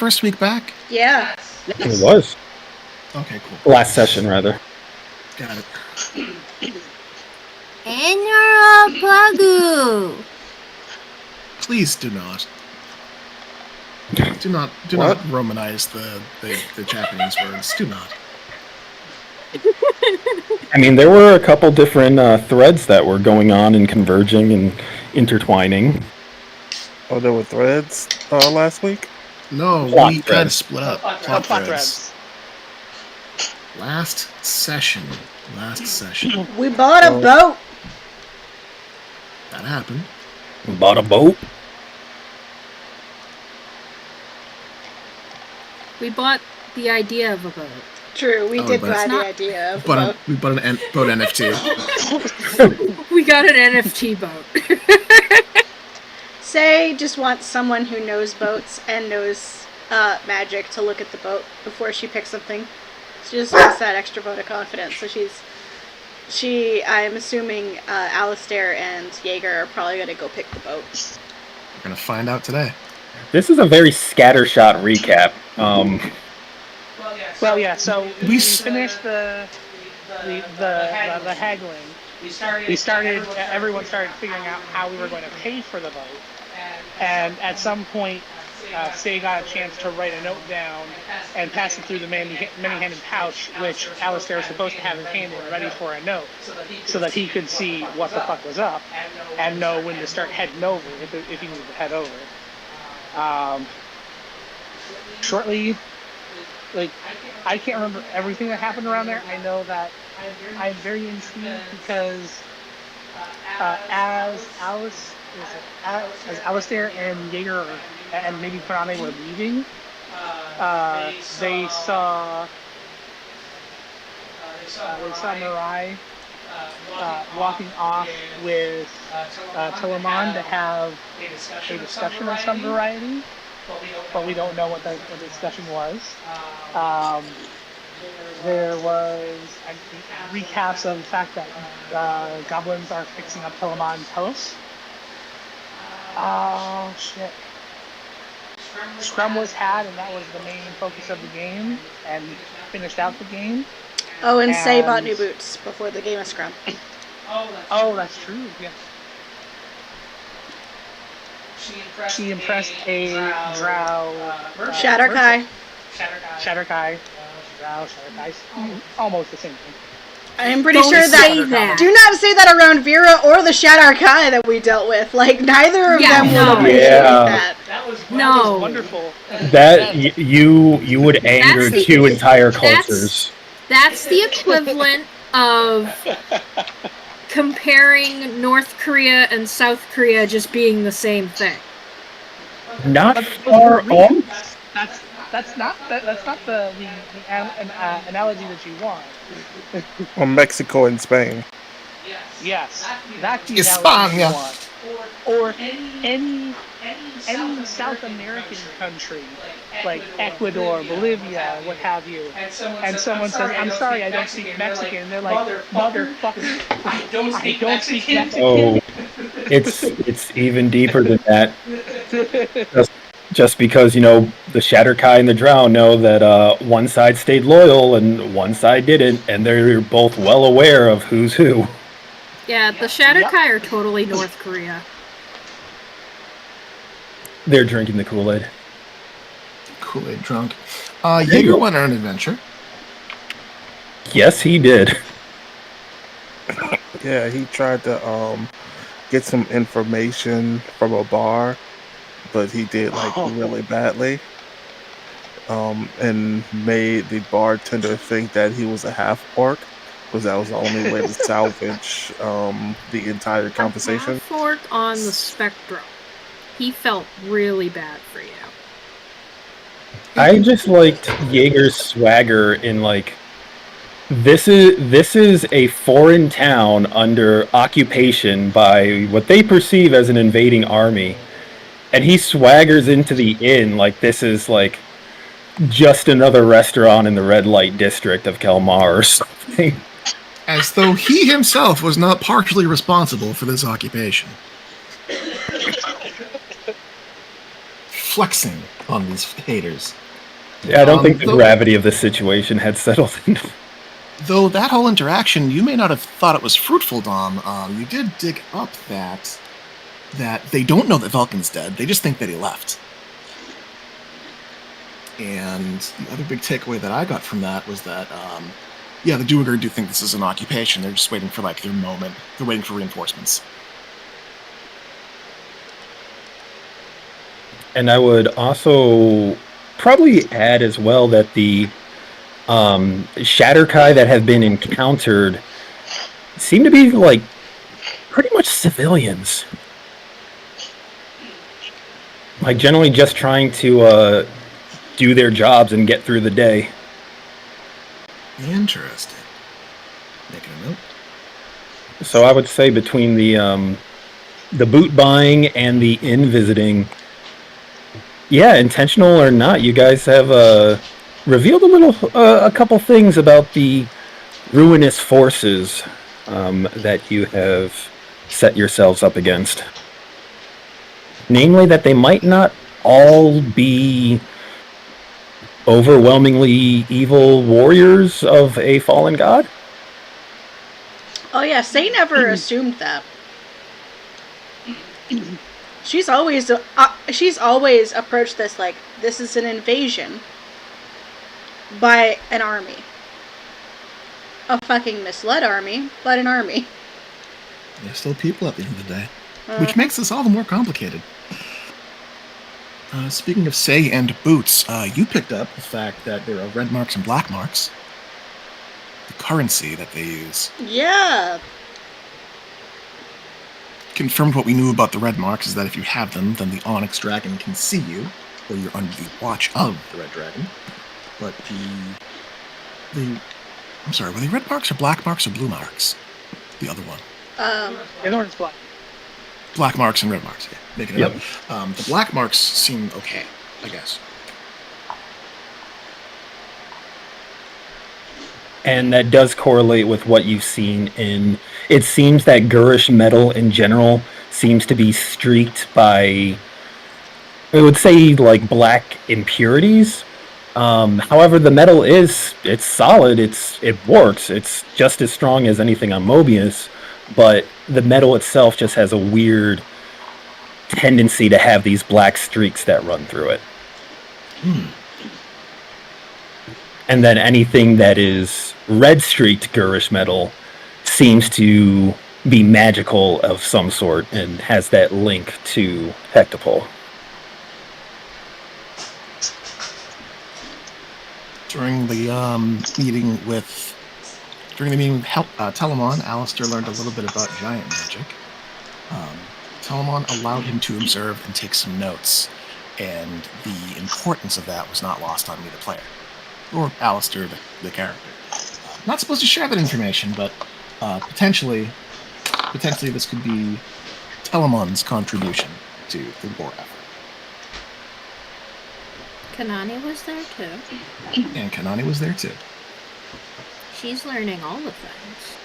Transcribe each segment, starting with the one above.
first week back? Yeah. It was. Okay, cool. Last session, rather. Got it. Enora Pagu. Please do not. Do not Romanize the Japanese words. Do not. I mean, there were a couple different threads that were going on and converging and intertwining. Oh, there were threads last week? No, Plot we thread. kind of split up. Plot threads. Last session. We bought a boat. That happened. Bought a boat. We bought the idea of a boat. True, we did but buy it's the idea of a But boat. we bought an boat NFT. We got an NFT boat. Say just wants someone who knows boats and knows magic to look at the boat before she picks something. She just wants that extra vote of confidence. So I'm assuming Alistair and Jaeger are probably going to go pick the boat. We're going to find out today. This is a very scattershot recap. Well, yeah. So we finished the haggling. We started. Everyone started figuring out how we were going to pay for the vote, and at some point, Say got a chance to write a note down and pass it through the many-handed pouch, which Alistair was supposed to have his hand in ready for a note, so that he could see what the fuck was up and know when to start heading over if he needed to head over. Shortly, I can't remember everything that happened around there. I know that I'm very intrigued because as Alistair and Jaeger and maybe Prane were leaving, they saw Mirai walking off with Telemon to have a discussion of some variety, but we don't know what the discussion was. There was recaps of the fact that goblins are fixing up Telemon and Telos. Oh shit. Scrum was had, and that was the main focus of the game, and finished out the game. Oh, and Say bought new boots before the game of Scrum. Oh, that's true, yeah. She impressed a drow... Shatterkai. Shatterkai. Drow, Shatterkai. Almost the same thing. I'm pretty sure that. Do not say that around Vera or the Shatterkai that we dealt with. Like, neither of them would appreciate that. That was wonderful. That you would anger two entire cultures. That's the equivalent of comparing North Korea and South Korea just being the same thing. Not far off. That's not the analogy that you want. Or Mexico and Spain. Yes, that's the analogy you want. Or any South American country, like Ecuador, Bolivia, what have you. And someone says, "I'm sorry, I don't speak Mexican." And they're like, "Motherfucker, I don't speak Mexican." Oh, it's even deeper than that. Just because, the Shatterkai and the Drow know that one side stayed loyal and one side didn't, and they're both well aware of who's who. Yeah, the Shatterkai are totally North Korea. They're drinking the Kool-Aid. Kool-Aid drunk. Jaeger went on an adventure. Yes, he did. Yeah, he tried to get some information from a bar, but he did really badly, and made the bartender think that he was a half-orc, because that was the only way to salvage the entire conversation. Half-orc on the spectrum. He felt really bad for you. I just liked Jaeger's swagger in this is a foreign town under occupation by what they perceive as an invading army. And he swaggers into the inn like this is just another restaurant in the red light district of Kalmar or something. As though he himself was not partially responsible for this occupation. flexing on these haters. Yeah, I don't think the gravity of the situation had settled in. Though that whole interaction, you may not have thought it was fruitful, Dom. You did dig up that they don't know that Vulcan's dead. They just think that he left. And the other big takeaway that I got from that was that, the Duergar do think this is an occupation. They're just waiting for, like, their moment. They're waiting for reinforcements. And I would also probably add as well that the Shatterkai that have been encountered seem to be, like, pretty much civilians. Like, generally just trying to do their jobs and get through the day. Interesting. Making a note. So I would say between the boot buying and the inn visiting, yeah, intentional or not, you guys have revealed a couple things about the ruinous forces that you have set yourselves up against. Namely, that they might not all be overwhelmingly evil warriors of a fallen god. Oh yeah, Say never assumed that. She's always approached this like this is an invasion by an army. A fucking misled army, but an army. They're still people at the end of the day. Which makes this all the more complicated. Speaking of Say and boots, you picked up the fact that there are red marks and black marks. The currency that they use. Yeah. Confirmed what we knew about the red marks is that if you have them, then the Onyx Dragon can see you, or you're under the watch of the Red Dragon. But I'm sorry, were they red marks or black marks or blue marks? The other one. The other one's black. Black marks and red marks, yeah. Making it up. The black marks seem okay, I guess. And that does correlate with what you've seen in... It seems that Gurish metal in general seems to be streaked by, I would say, like, black impurities. However, the metal it's solid, it works. It's just as strong as anything on Mobius, but the metal itself just has a weird tendency to have these black streaks that run through it. And then anything that is red-streaked Gurish metal seems to be magical of some sort and has that link to Hectopole. During the meeting with Telamon, Alistair learned a little bit about giant magic. Telamon allowed him to observe and take some notes, and the importance of that was not lost on me, the player. Or Alistair, the character. Not supposed to share that information, but potentially this could be Telamon's contribution to the war effort. Kanani was there too. And Kanani was there too. She's learning all the things.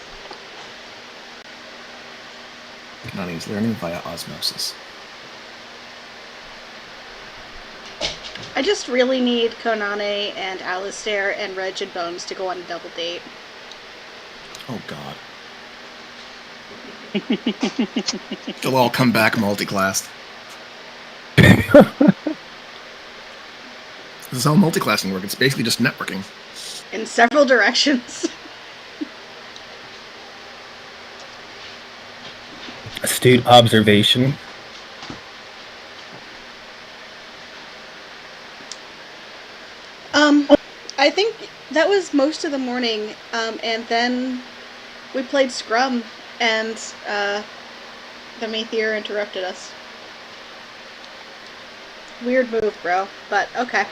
Kanani is learning via osmosis. I just really need Konane and Alistair and Reg and Bones to go on a double date. Oh god. They'll all come back multi-classed. This is how multi-classing works. It's basically just networking. In several directions. Astute observation. I think that was most of the morning, and then we played Scrum, and the Maethier interrupted us. Weird move, bro, but okay.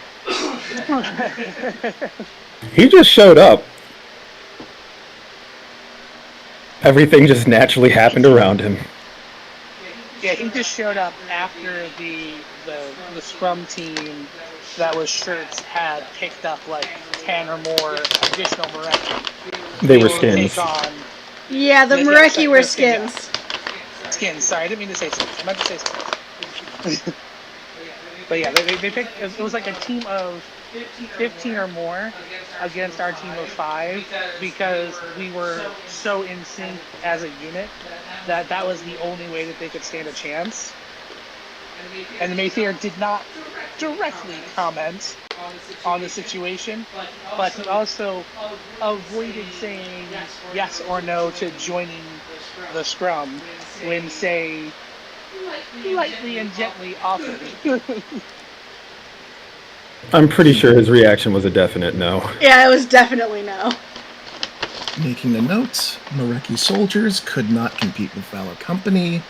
He just showed up. Everything just naturally happened around him. Yeah, he just showed up after the Scrum team that was shirts had picked up like 10 or more additional Mareki. They were skins. Yeah, the Mareki were skins. Skins, sorry, I didn't mean to say skins. I meant to say skins. But yeah, they picked. It was like a team of 15 or more against our team of 5 because we were so in sync as a unit that was the only way that they could stand a chance. And the Mayfair did not directly comment on the situation, but he also avoided saying yes or no to joining the scrum when, say, lightly and gently offered. I'm pretty sure his reaction was a definite no. Yeah, it was definitely no. Making a note, Mareki soldiers could not compete with Valor Company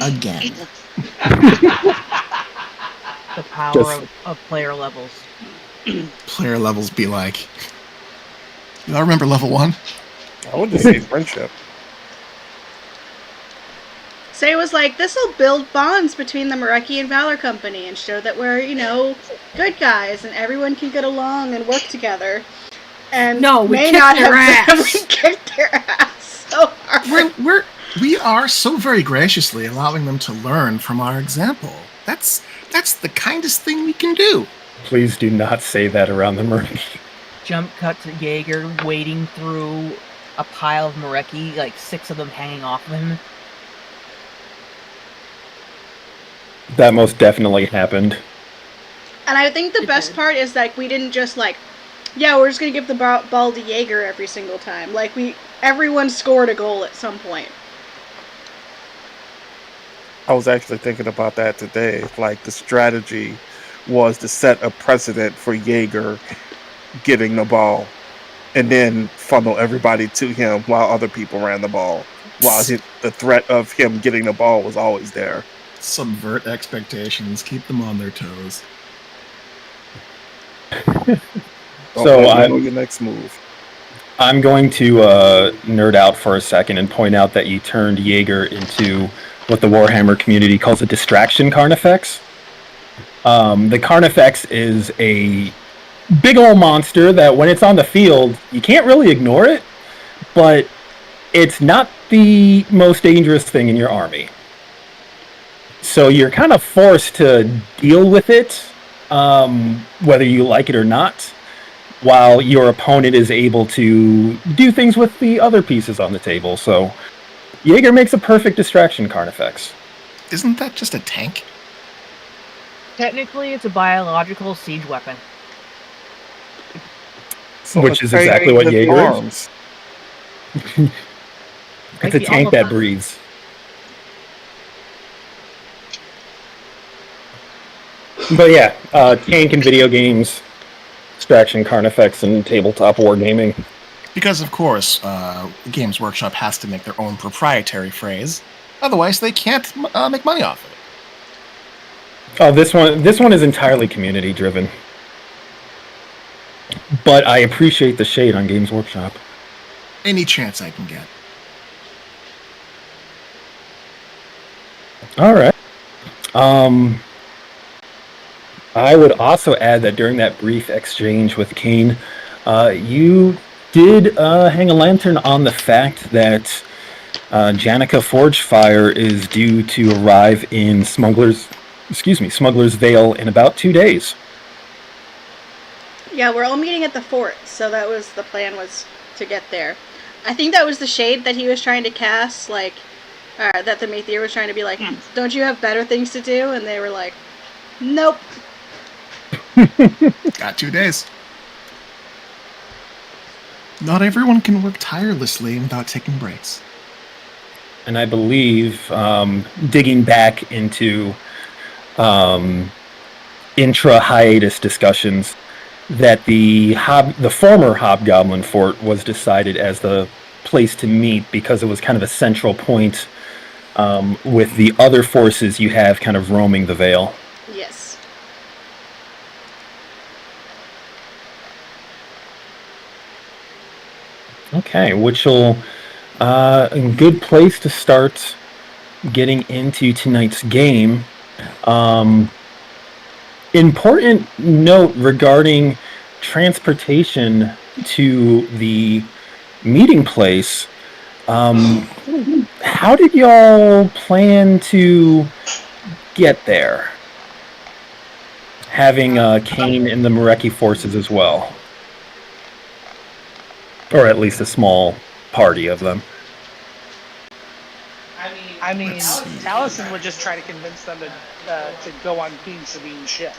again. The power Just- of player levels. Player levels be like, y'all remember level 1? I would just say friendship. Say it was like, this will build bonds between the Mareki and Valor Company and show that we're, good guys and everyone can get along and work together. And No, we may kicked not their have ass. We kicked their ass so hard. We are so very graciously allowing them to learn from our example. That's the kindest thing we can do. Please do not say that around the Marine. Jump cut to Jaeger wading through a pile of Mareki, like 6 of them hanging off of him. That most definitely happened. And I think the best part is that we didn't just we're just gonna give the ball to Jaeger every single time. Everyone scored a goal at some point. I was actually thinking about that today. Like, the strategy was to set a precedent for Jaeger getting the ball and then funnel everybody to him while other people ran the ball. While the threat of him getting the ball was always there. Subvert expectations, keep them on their toes. So I know your next move. I'm going to nerd out for a second and point out that you turned Jaeger into what the Warhammer community calls a distraction Carnifex. The Carnifex is a big old monster that when it's on the field, you can't really ignore it, but it's not the most dangerous thing in your army. So you're kind of forced to deal with it, whether you like it or not, while your opponent is able to do things with the other pieces on the table. So Jaeger makes a perfect distraction Carnifex. Isn't that just a tank? Technically, it's a biological siege weapon. So Which it's is exactly what with Jaeger is. arms. It's a tank that breathes. But yeah, tank in video games, distraction Carnifex, and tabletop wargaming. Because, of course, Games Workshop has to make their own proprietary phrase. Otherwise, they can't make money off of it. Oh, this one is entirely community driven. But I appreciate the shade on Games Workshop. Any chance I can get. All right. I would also add that during that brief exchange with Kane, you did hang a lantern on the fact that Janica Forgefire is due to arrive in Smuggler's Vale in about 2 days. Yeah, we're all meeting at the fort, so that was the plan, was to get there. I think that was the shade that he was trying to cast, that the Maytheer was trying to be like, don't you have better things to do? And they were like, nope. Got 2 days. Not everyone can work tirelessly without taking breaks. And I believe, digging back into intra-hiatus discussions, that the former Hobgoblin Fort was decided as the place to meet because it was kind of a central point with the other forces you have kind of roaming the Vale. Yes. Okay, which will a good place to start getting into tonight's game. Important note regarding transportation to the meeting place. How did y'all plan to get there? having Kane in the Mareki forces as well. Or at least a small party of them. I mean, Let's see. Taliesin would just try to convince them to go on Queen Sabine's ship.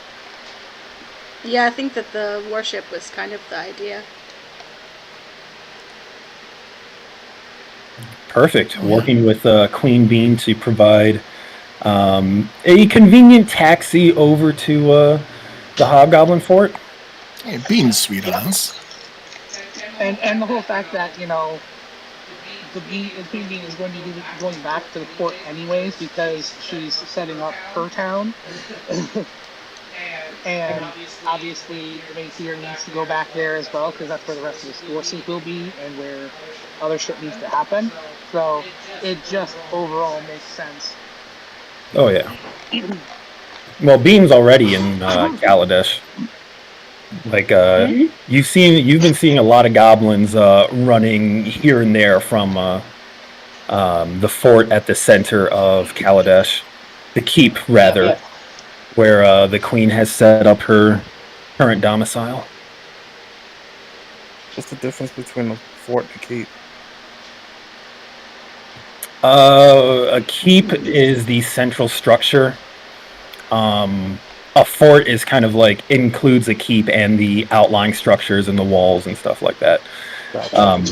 Yeah, I think that the warship was kind of the idea. Perfect. Working with Queen Bean to provide a convenient taxi over to the Hobgoblin Fort. Hey, Bean's sweet on us. And the whole fact that, you know, the Queen Bean is going to be going back to the port anyways because she's setting up her town. And obviously, the Mazier needs to go back there as well because that's where the rest of his forces will be and where other shit needs to happen. So it just overall makes sense. Oh yeah. Well, Bean's already in Kaladesh. Like you've been seeing a lot of goblins running here and there from the fort at the center of Kaladesh, the keep rather. Yeah. Where the queen has set up her current domicile. What's the difference between a fort and a keep? A keep is the central structure. A fort is kind of like includes a keep and the outlying structures and the walls and stuff like that. Gotcha.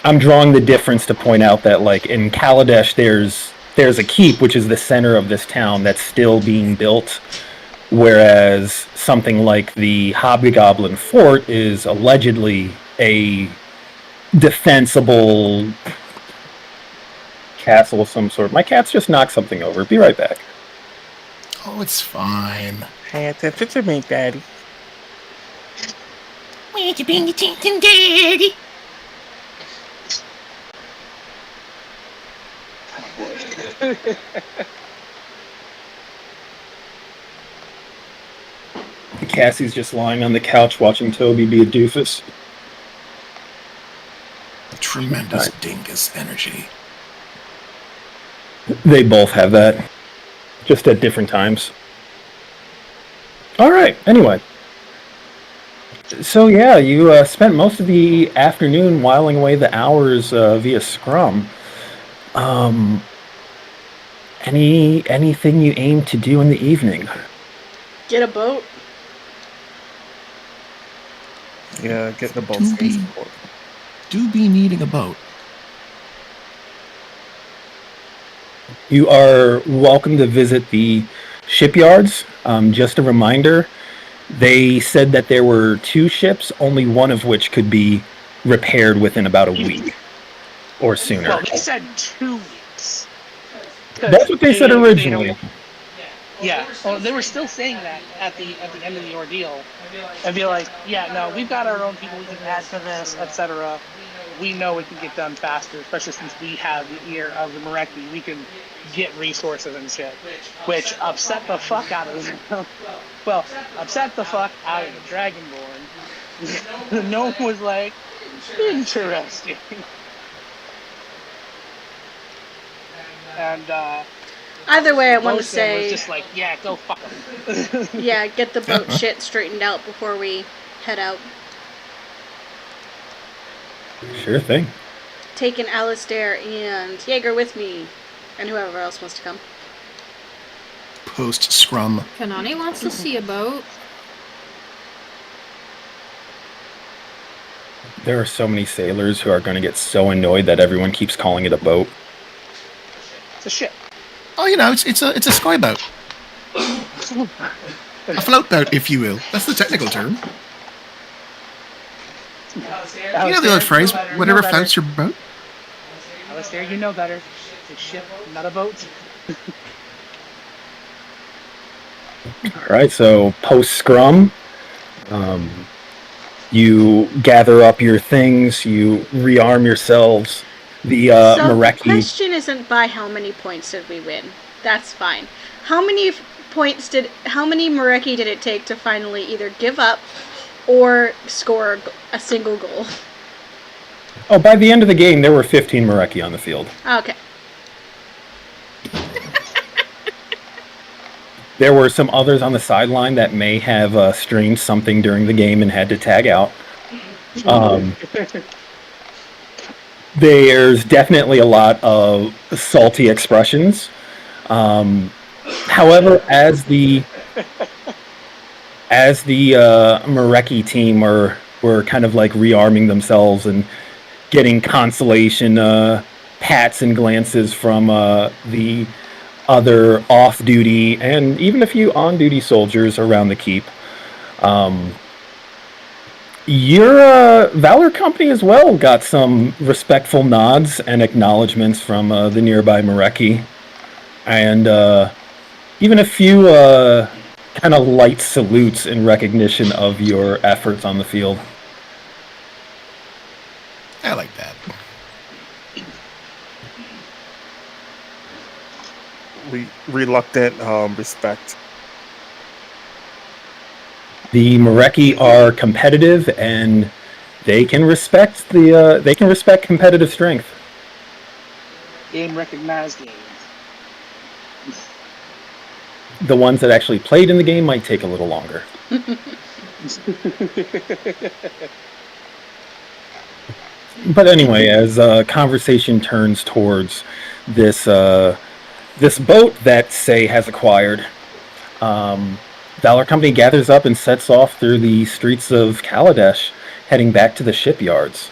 I'm drawing the difference to point out that, like, in Kaladesh, there's a keep, which is the center of this town that's still being built, whereas something like the Hobgoblin Fort is allegedly a defensible castle of some sort. My cat's just knocked something over. Be right back. Oh, it's fine. Pay attention to me, Daddy. Where'd you bring your attention, Daddy? Cassie's just lying on the couch watching Toby be a doofus. Tremendous dingus energy. They both have that, just at different times. All right. Anyway, so yeah, you spent most of the afternoon whiling away the hours via Scrum. Anything you aim to do in the evening? Get a boat. Yeah, get the boat. Do be needing a boat. You are welcome to visit the shipyards. Just a reminder, they said that there were 2 ships, only one of which could be repaired within about a week or sooner. Well, they said 2 weeks. That's what they said originally. Yeah, well, they were still saying that at the end of the ordeal. And be like, yeah, no, we've got our own people we can add to this, etc. We know it can get done faster, especially since we have the ear of the Mareki. We can get resources and shit. Which upset the fuck out of them. Well, upset the fuck out of the Dragonborn. No one was like, interesting. And, Either way, I want to Bosun say, was just like, yeah, go fuck them. yeah, get the boat shit straightened out before we head out. Sure thing. Taking Alistair and Jaeger with me, and whoever else wants to come. Post Scrum. Kanani wants to see a boat. There are so many sailors who are going to get so annoyed that everyone keeps calling it a boat. It's a ship. Oh, you know, it's a sky boat. A float boat, if you will. That's the technical term. You know the old phrase, whatever floats your boat? Alistair, you know better. It's a ship, not a boat. Alright, so post-scrum, you gather up your things, you rearm yourselves. The So the Mareki... question isn't by how many points did we win. That's fine. How many Mareki did it take to finally either give up or score a single goal? Oh, by the end of the game, there were 15 Mareki on the field. Okay. There were some others on the sideline that may have strained something during the game and had to tag out. There's definitely a lot of salty expressions. However, as the Marecki team were kind of like rearming themselves and getting consolation pats and glances from the other off-duty and even a few on-duty soldiers around the keep. Your Valor Company as well got some respectful nods and acknowledgments from the nearby Marecki, and even a few kind of light salutes in recognition of your efforts on the field. I like that. Reluctant respect. The Marecki are competitive, and they can respect competitive strength. Game recognized game. The ones that actually played in the game might take a little longer. But anyway, as conversation turns towards this boat that Say has acquired, Valor Company gathers up and sets off through the streets of Kaladesh, heading back to the shipyards.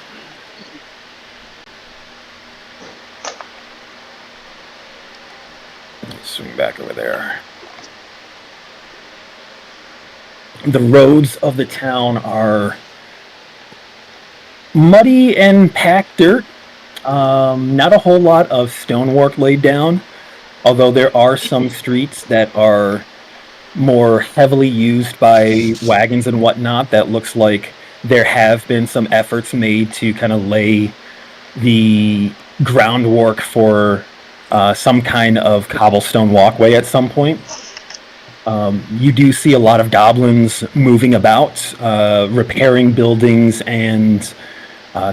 Swing back over there. The roads of the town are muddy and packed dirt. Not a whole lot of stonework laid down, although there are some streets that are more heavily used by wagons and whatnot. That looks like there have been some efforts made to kind of lay the groundwork for some kind of cobblestone walkway at some point. You do see a lot of goblins moving about, repairing buildings and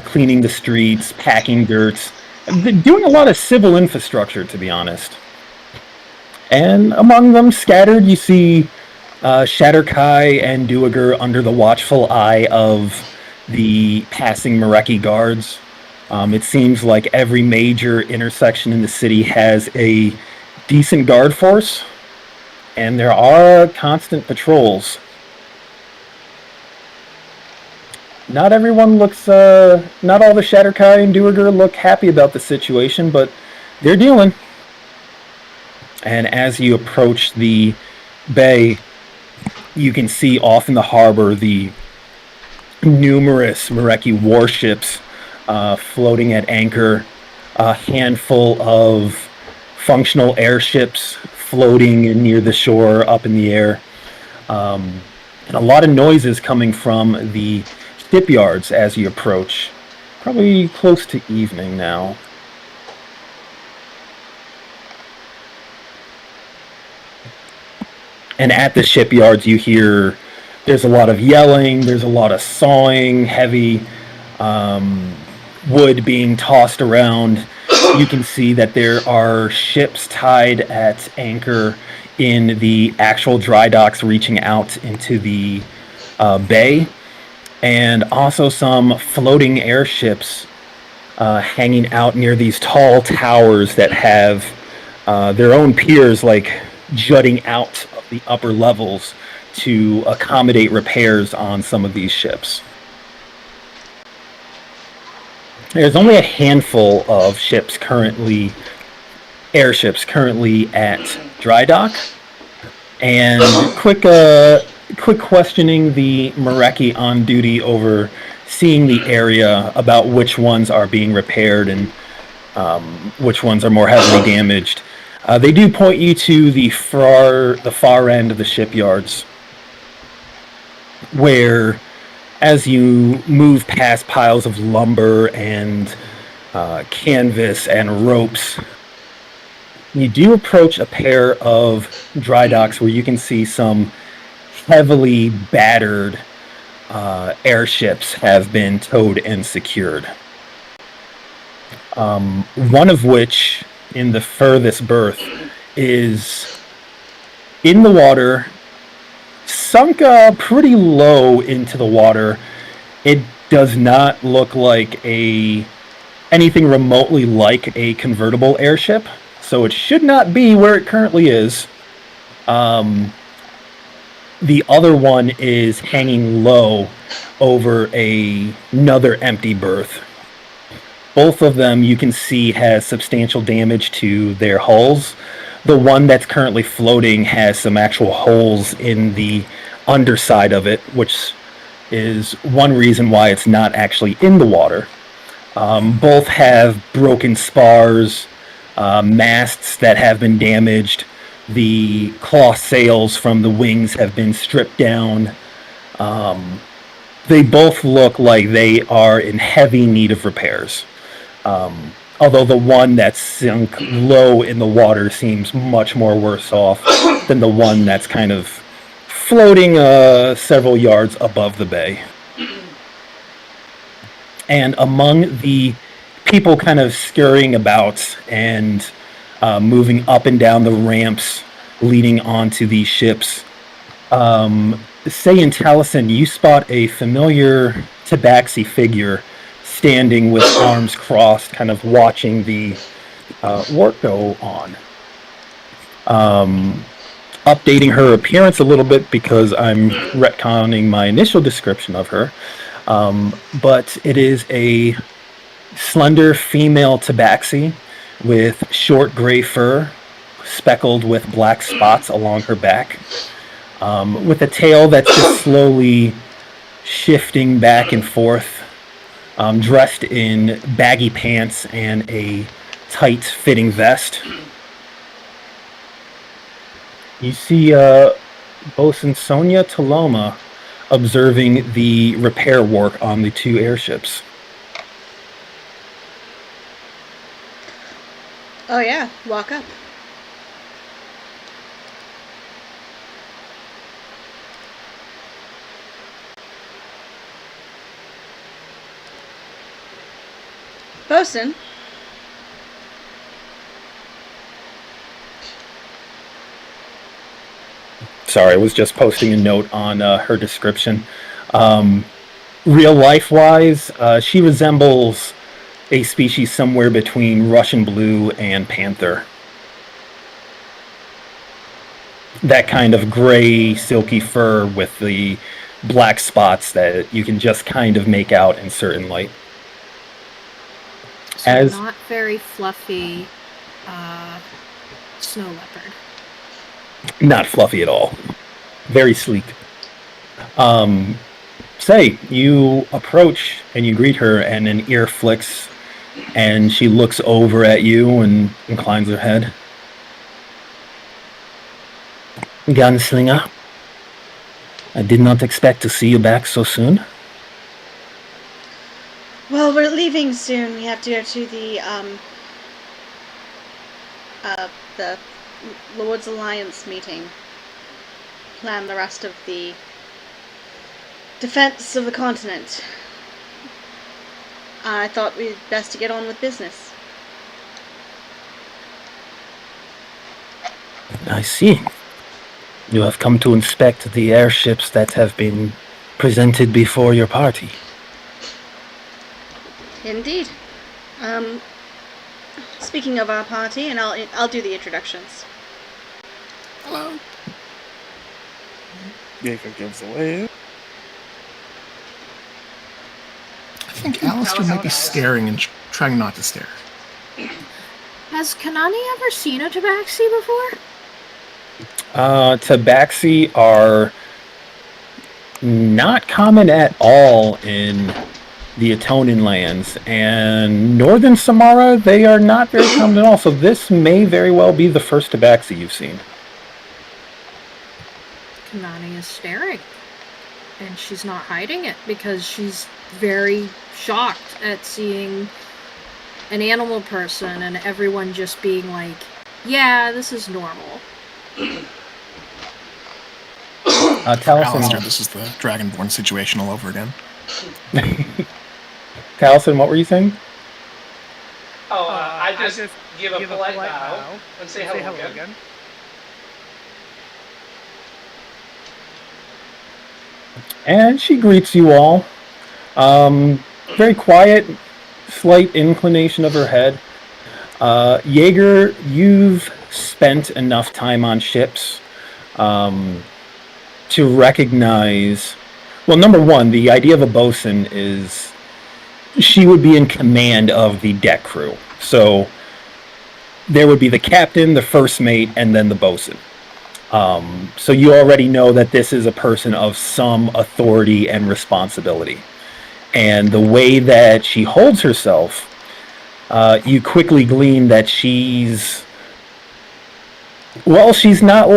cleaning the streets, packing dirt, doing a lot of civil infrastructure, to be honest. And among them, scattered, you see Shatterkai and Duiger under the watchful eye of the passing Marecki guards. It seems like every major intersection in the city has a decent guard force, and there are constant patrols. Not everyone looks, not all the Shatterkai and Duiger look happy about the situation, but they're dealing. And as you approach the bay, you can see off in the harbor the numerous Marecki warships floating at anchor, a handful of functional airships floating near the shore up in the air, and a lot of noises coming from the shipyards as you approach. Probably close to evening now. And at the shipyards, you hear there's a lot of yelling, there's a lot of sawing, heavy wood being tossed around. You can see that there are ships tied at anchor in the actual dry docks reaching out into the bay, and also some floating airships hanging out near these tall towers that have their own piers like jutting out of the upper levels to accommodate repairs on some of these ships. There's only a handful of airships currently at dry dock, and quick questioning the Marecki on duty over seeing the area about which ones are being repaired and which ones are more heavily damaged. They do point you to the far end of the shipyards, where as you move past piles of lumber and canvas and ropes, you do approach a pair of dry docks where you can see some heavily battered airships have been towed and secured. One of which, in the furthest berth, is in the water, sunk pretty low into the water. It does not look like anything remotely like a convertible airship, so it should not be where it currently is. The other one is hanging low over another empty berth. Both of them you can see has substantial damage to their hulls. The one that's currently floating has some actual holes in the underside of it, which is one reason why it's not actually in the water. Both have broken spars, masts that have been damaged. The cloth sails from the wings have been stripped down. They both look like they are in heavy need of repairs. Although the one that's sunk low in the water seems much more worse off than the one that's kind of floating several yards above the bay. And among the people kind of scurrying about and moving up and down the ramps leading onto these ships, Say and Taliesin, you spot a familiar tabaxi figure standing with arms crossed, kind of watching the work go on. Updating her appearance a little bit because I'm retconning my initial description of her. But it is a slender female tabaxi with short gray fur, speckled with black spots along her back, with a tail that's just slowly shifting back and forth, dressed in baggy pants and a tight-fitting vest. You see Bosun Sonia Taloma observing the repair work on the two airships. Oh yeah, walk up. Bosun. Sorry, I was just posting a note on her description. Real life-wise, she resembles a species somewhere between Russian blue and panther. That kind of gray, silky fur with the black spots that you can just kind of make out in certain light. So not very fluffy snow leopard. Not fluffy at all. Very sleek. Say, you approach and you greet her, and an ear flicks, and she looks over at you and inclines her head. Gunslinger, I did not expect to see you back so soon. Well, we're leaving soon. We have to go to the Lord's Alliance meeting. Plan the rest of the defense of the continent. I thought we'd best to get on with business. I see. You have come to inspect the airships that have been presented before your party. Indeed. Speaking of our party, and I'll do the introductions. Hello. Jaeger gives away. I think Alistair might be staring and trying not to stare. Has Kanani ever seen a tabaxi before? Tabaxi are not common at all in the Atonin lands, and northern Samara, they are not very common at all, so this may very well be the first tabaxi you've seen. Kanani is staring, and she's not hiding it because she's very shocked at seeing an animal person and everyone just being like, yeah, this is normal. Alistair, this is the Dragonborn situation all over again. Taliesin, what were you saying? I just give a polite bow and say hello again. And she greets you all. Very quiet, slight inclination of her head. Jaeger, you've spent enough time on ships to recognize. Well, number one, the idea of a bosun is she would be in command of the deck crew. So there would be the captain, the first mate, and then the bosun. So you already know that this is a person of some authority and responsibility. And the way that she holds herself, you quickly glean that she's not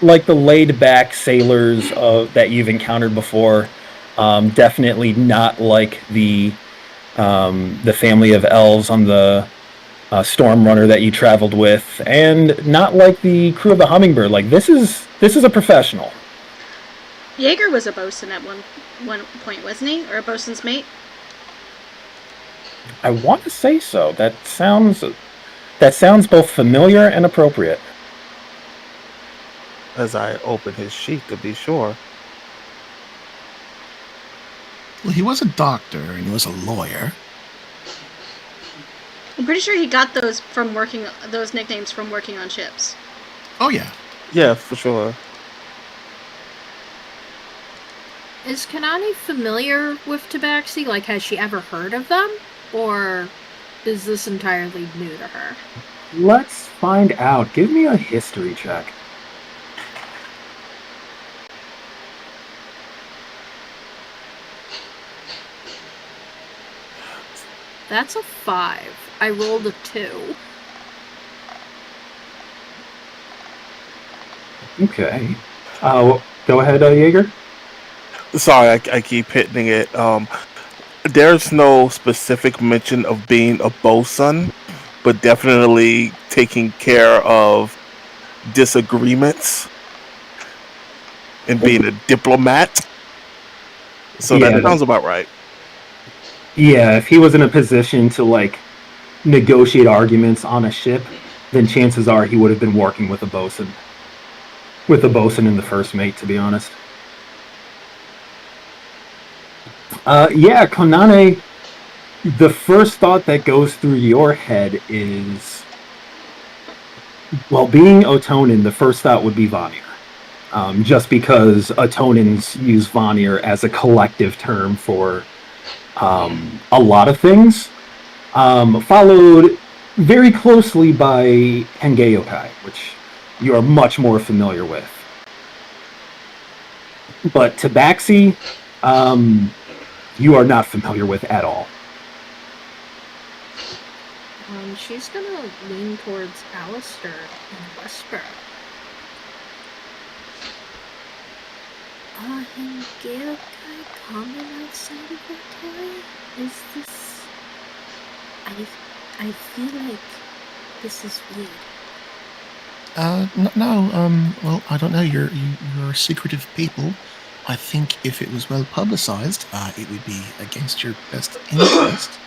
like the laid back sailors that you've encountered before. Definitely not like the family of elves on the Storm Runner that you traveled with, and not like the crew of the Hummingbird. Like this is a professional. Jaeger was a bosun at one point, wasn't he? Or a bosun's mate? I want to say so. That sounds both familiar and appropriate. As I open his sheet to be sure. Well, he was a doctor and he was a lawyer. I'm pretty sure he got those nicknames from working on ships. Oh, yeah. Yeah, for sure. Is Kanani familiar with Tabaxi? Like, has she ever heard of them? Or is this entirely new to her? Let's find out. Give me a history check. That's a 5. I rolled a 2. Okay. Go ahead, Jaeger. Sorry, I keep hitting it. There's no specific mention of being a bosun, but definitely taking care of disagreements and being a diplomat. So Yeah. that sounds about right. Yeah, if he was in a position to like negotiate arguments on a ship, then chances are he would have been working with a bosun. With the bosun and the first mate, to be honest. Yeah, Konane, the first thought that goes through your head is, well, being Otonin, the first thought would be Vanir. Just because Otonins use Vanir as a collective term for a lot of things. Followed very closely by Hengeyokai, which you are much more familiar with. But Tabaxi, you are not familiar with at all. She's gonna lean towards Alistair and whisper. Hengeyokai common outside of our toy? Is this... I feel like this is weird. No, well, I don't know. You're secretive people. I think if it was well publicized, it would be against your best interest.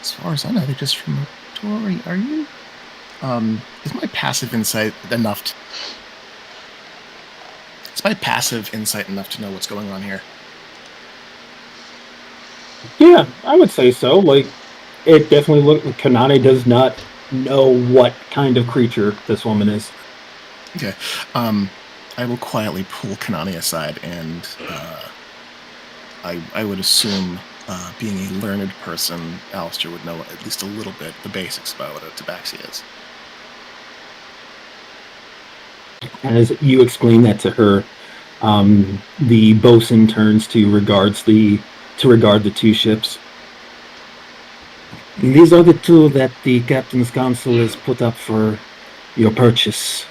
As far as I know, they're just from a toy. Are you? Is my passive insight enough to know what's going on here? Yeah, I would say so. Like, it definitely looked like Kanane does not know what kind of creature this woman is. Okay. I will quietly pull Kanani aside, and I would assume, being a learned person, Alistair would know at least a little bit the basics about what a tabaxi is. As you explain that to her, the bosun turns to regard the two ships. These are the two that the Captain's Council has put up for your purchase.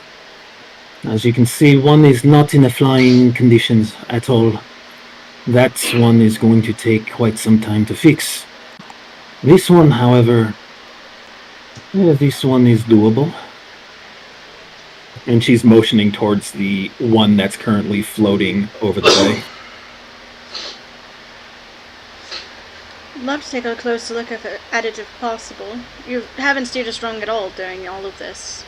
As you can see, one is not in a flying conditions at all. That one is going to take quite some time to fix. This one, however, this one is doable. And she's motioning towards the one that's currently floating over the bay. I'd love to take a closer look at it if possible. You haven't steered us wrong at all during all of this.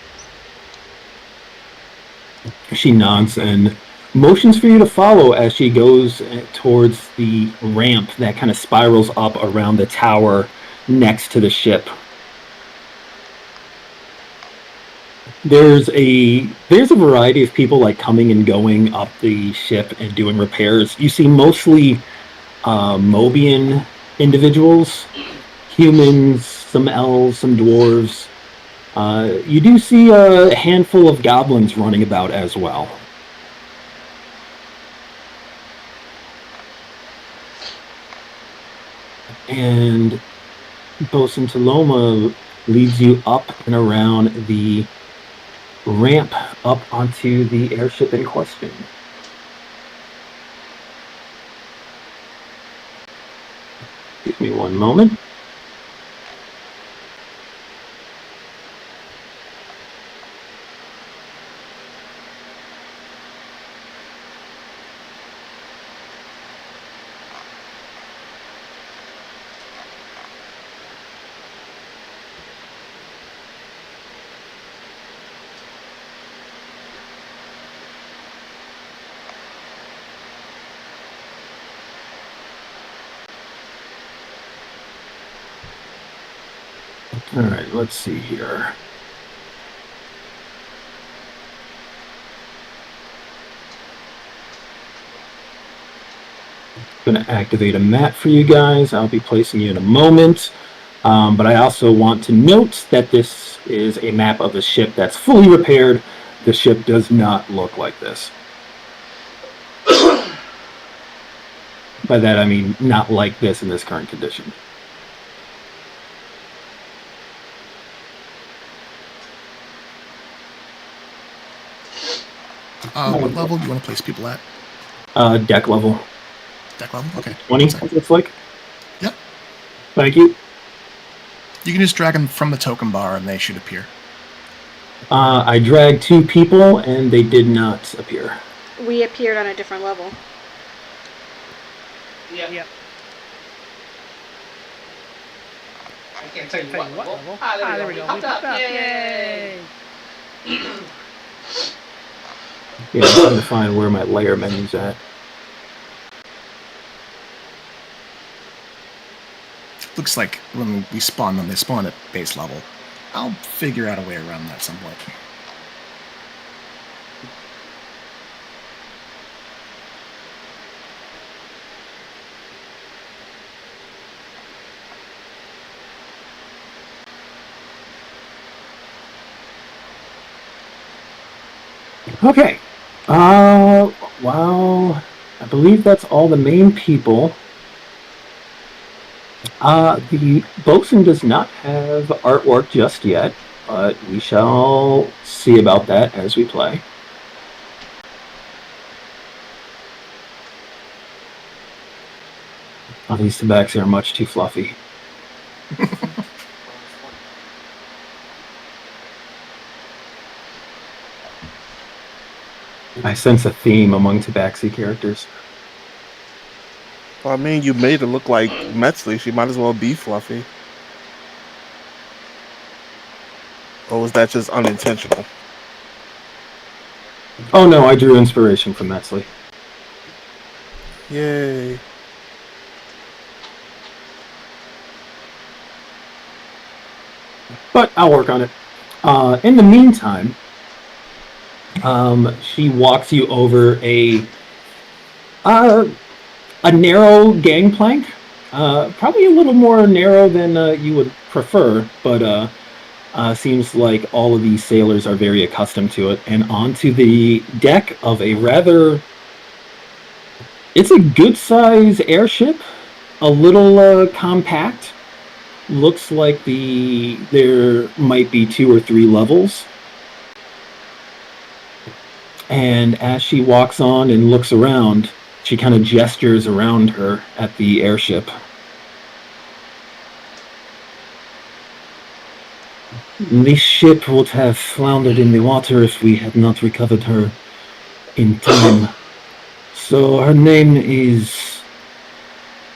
She nods, and motions for you to follow as she goes towards the ramp that kind of spirals up around the tower next to the ship. There's a variety of people like coming and going up the ship and doing repairs. You see mostly Mobian individuals, humans, some elves, some dwarves. You do see a handful of goblins running about as well. And Bosun Taloma leads you up and around the ramp up onto the airship in question. Give me one moment. All right, let's see here. I'm going to activate a map for you guys. I'll be placing you in a moment. But I also want to note that this is a map of a ship that's fully repaired. The ship does not look like this. By that I mean not like this in this current condition. What level do you want to place people at? Deck level. Deck level? Okay. 20, it looks like. Yep. Thank you. You can just drag them from the token bar and they should appear. I dragged 2 people and they did not appear. We appeared on a different level. Yep. I can't tell you what level. There we go. We popped up. Yay! Yeah, I'm trying to find where my layer menu's at. Looks like when we spawn them, they spawn at base level. I'll figure out a way around that at some point. Okay. Well, I believe that's all the main people. The bosun does not have artwork just yet, but we shall see about that as we play. Oh, these tabaxi are much too fluffy. I sense a theme among tabaxi characters. Well, I mean, you made it look like Metzley. She might as well be fluffy. Or was that just unintentional? Oh no, I drew inspiration from Metzley. Yay. But I'll work on it. In the meantime, she walks you over a narrow gangplank, probably a little more narrow than you would prefer, but seems like all of these sailors are very accustomed to it, and onto the deck of a rather... It's a good-sized airship, a little compact. Looks like there might be 2 or 3 levels. And as she walks on and looks around, she kind of gestures around her at the airship. This ship would have floundered in the water if we had not recovered her in time. So her name is...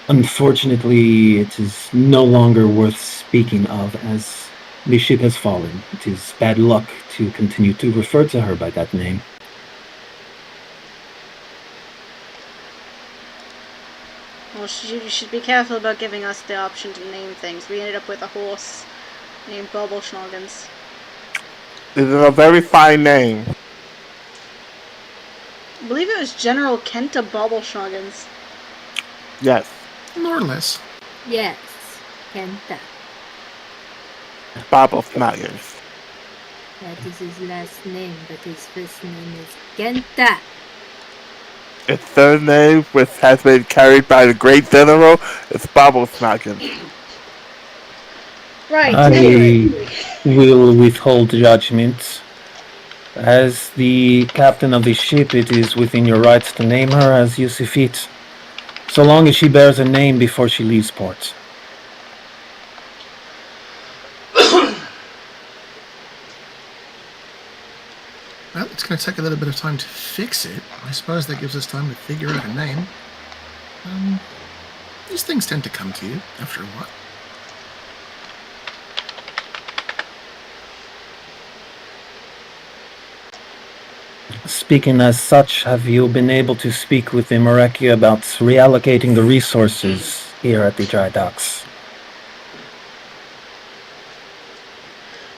Unfortunately, it is no longer worth speaking of, as the ship has fallen. It is bad luck to continue to refer to her by that name. Well, you should be careful about giving us the option to name things. We ended up with a horse named Bobblesnoggins. It is a very fine name. I believe it was General Kenta Bobblesnoggins. Yes. More or less. Yes, Kenta. Bob of Snoggins. That is his last name, but his first name is Kenta. Its third name, which has been carried by the great general, is Bob of Snoggins. Right, I anyway. will withhold judgment. As the captain of the ship, it is within your rights to name her as you see fit, so long as she bears a name before she leaves port. Well, it's going to take a little bit of time to fix it. I suppose that gives us time to figure out a name. These things tend to come to you after a while. Speaking as such, have you been able to speak with the Mareki about reallocating the resources here at the dry docks?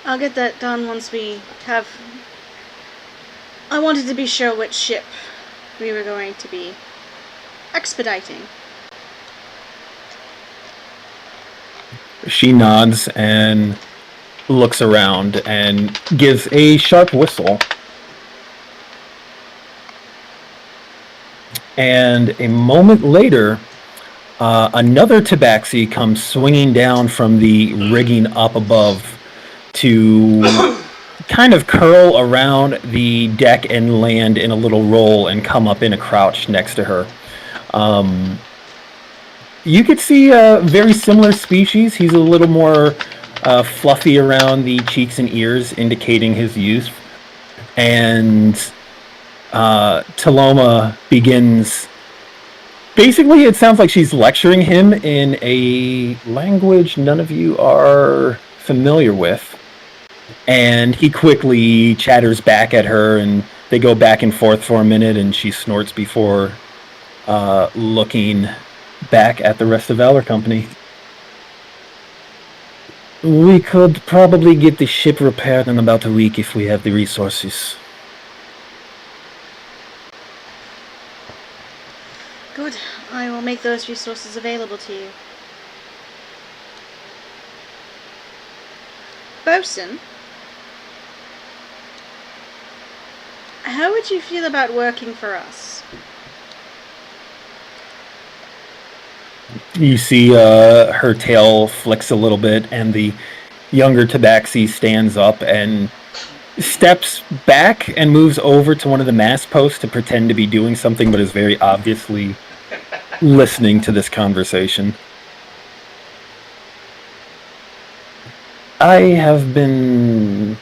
I'll get that done once we have... I wanted to be sure which ship we were going to be expediting. She nods and looks around and gives a sharp whistle. And a moment later, another tabaxi comes swinging down from the rigging up above to kind of curl around the deck and land in a little roll and come up in a crouch next to her. You could see a very similar species. He's a little more fluffy around the cheeks and ears, indicating his youth. And Taloma begins... Basically, it sounds like she's lecturing him in a language none of you are familiar with. And he quickly chatters back at her, and they go back and forth for a minute, and she snorts before looking back at the rest of Valor Company. We could probably get the ship repaired in about a week if we have the resources. Good. I will make those resources available to you. Bosun, how would you feel about working for us? You see her tail flicks a little bit, and the younger tabaxi stands up and steps back and moves over to one of the mast posts to pretend to be doing something, but is very obviously listening to this conversation. I have been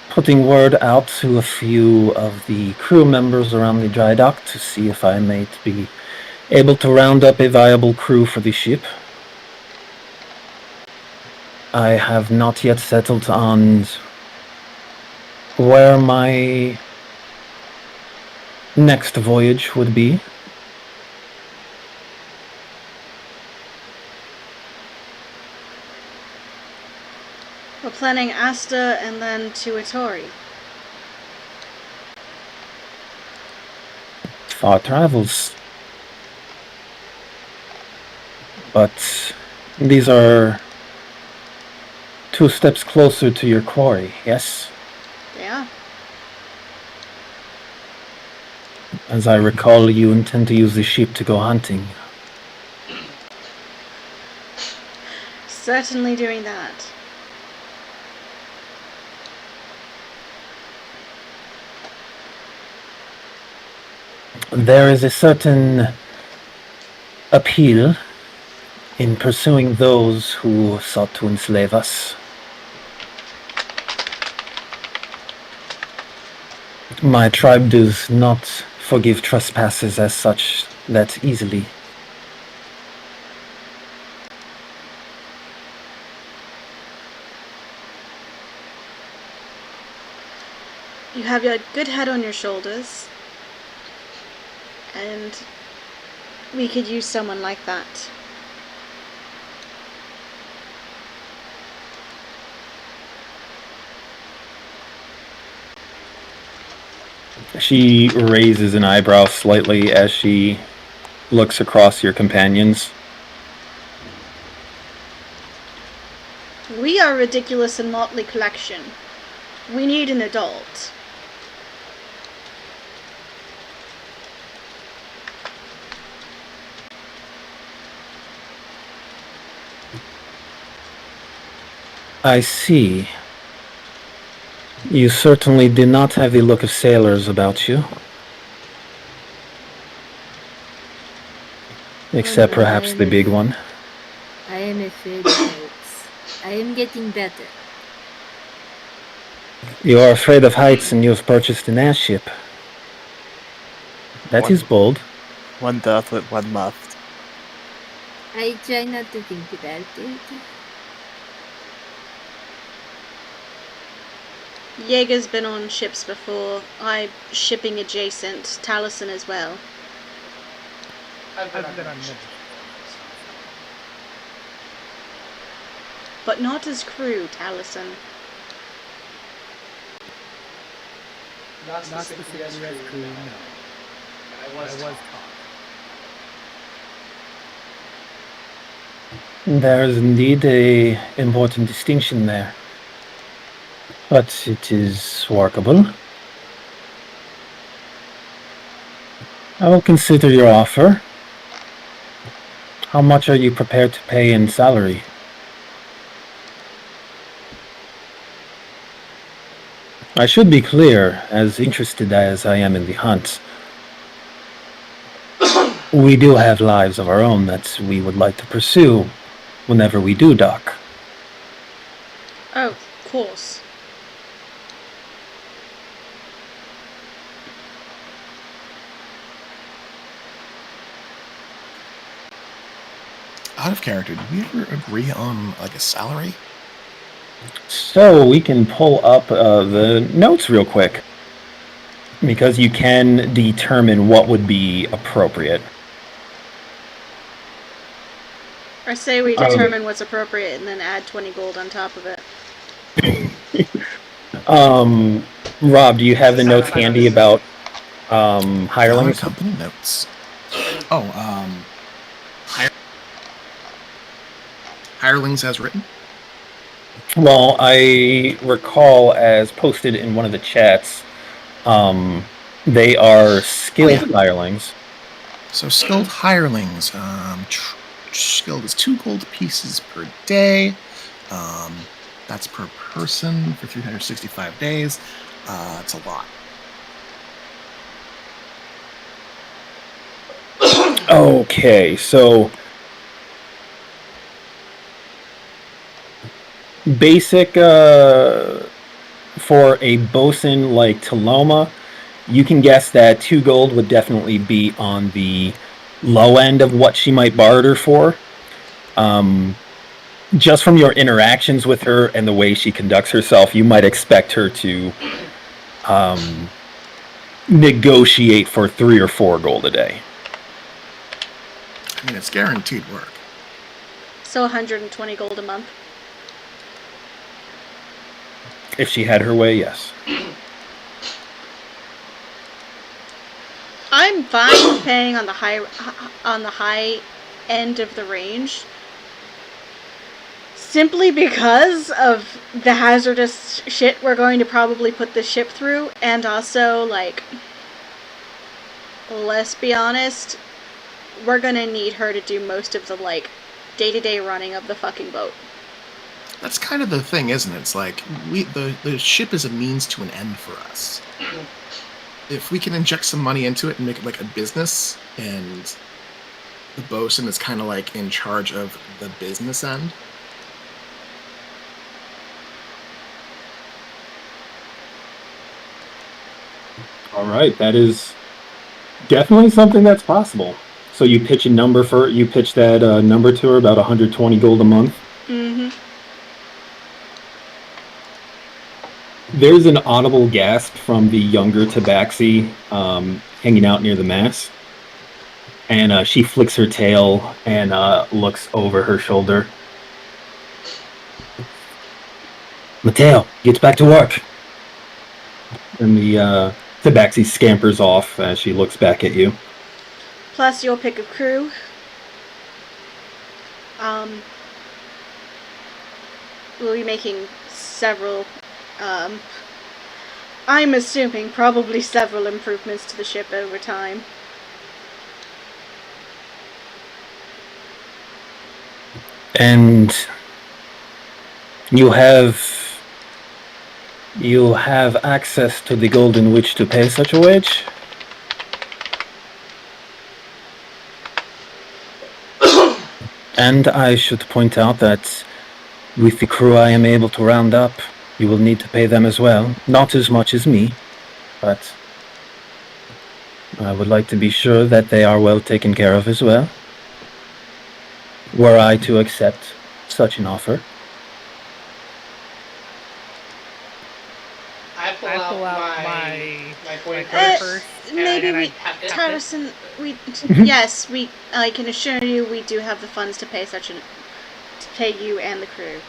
putting word out to a few of the crew members around the dry dock to see if I may be able to round up a viable crew for the ship. I have not yet settled on where my next voyage would be. We're planning Asta and then to Itori. Far travels. But these are 2 steps closer to your quarry, yes? Yeah. As I recall, you intend to use the ship to go hunting. Certainly doing that. There is a certain appeal in pursuing those who sought to enslave us. My tribe does not forgive trespassers as such that easily. You have a good head on your shoulders. And We could use someone like that. She raises an eyebrow slightly as she looks across your companions. We are a ridiculous and motley collection. We need an adult. I see. You certainly do not have the look of sailors about you. Except perhaps the big one. I am afraid of heights. I am getting better. You are afraid of heights and you have purchased an airship. That is bold. One doth what one must. I try not to think about it. Jaeger's been on ships before. I'm shipping adjacent. Taliesin as well. I've been on ships. But not as crew, Taliesin. Not specifically as crew, no. I was taught. There is indeed a important distinction there. But it is workable. I will consider your offer. How much are you prepared to pay in salary? I should be clear, as interested as I am in the hunt. We do have lives of our own that we would like to pursue whenever we do dock. Oh, of course. Out of character, did we ever agree on like a salary? So we can pull up the notes real quick, because you can determine what would be appropriate. I say we determine what's appropriate and then add 20 gold on top of it. Rob, do you have the notes handy about hirelings? Company notes. Hirelings as written? Well, I recall, as posted in one of the chats, they are skilled hirelings. So skilled hirelings, skilled is 2 gold pieces per day. That's per person for 365 days. It's a lot. Okay, so basic for a bosun like Taloma, you can guess that 2 gold would definitely be on the low end of what she might barter for. Just from your interactions with her and the way she conducts herself, you might expect her to negotiate for 3 or 4 gold a day. I mean, it's guaranteed work. So 120 gold a month. If she had her way, yes. I'm fine with paying on the high end of the range, simply because of the hazardous shit we're going to probably put the ship through, and also, like, let's be honest, we're gonna need her to do most of the, like, day-to-day running of the fucking boat. That's kind of the thing, isn't it? It's like the ship is a means to an end for us. If we can inject some money into it and make it like a business, and the bosun is kind of like in charge of the business end. All right, that is definitely something that's possible. So you pitch that number to her, about 120 gold a month. Mm-hmm. There's an audible gasp from the younger Tabaxi hanging out near the mast. And she flicks her tail and looks over her shoulder. Mateo, gets back to work. And the Tabaxi scampers off as she looks back at you. Plus, you'll pick a crew. We'll be making several, I'm assuming probably several improvements to the ship over time. And you have access to the Golden Witch to pay such a wage? And I should point out that with the crew I am able to round up, you will need to pay them as well. Not as much as me, but I would like to be sure that they are well taken care of as well. Were I to accept such an offer. I pull out my point first. Maybe Tylerson, yes, I can assure you we do have the funds to pay to pay you and the crew.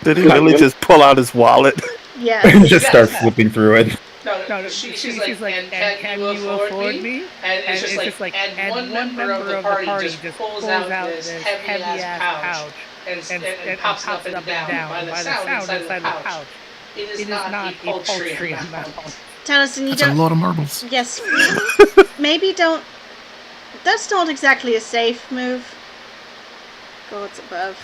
Did he really just pull out his wallet? Yeah. Just start flipping through it. No, she's like, and can you afford me? And it's just like, and one member of the party just pulls out this heavy-ass pouch and pops it up and down by the sound inside the pouch. It is not a paltry amount. Taliesin, That's a lot of marbles. Yes. Maybe don't... That's not exactly a safe move. Gods above.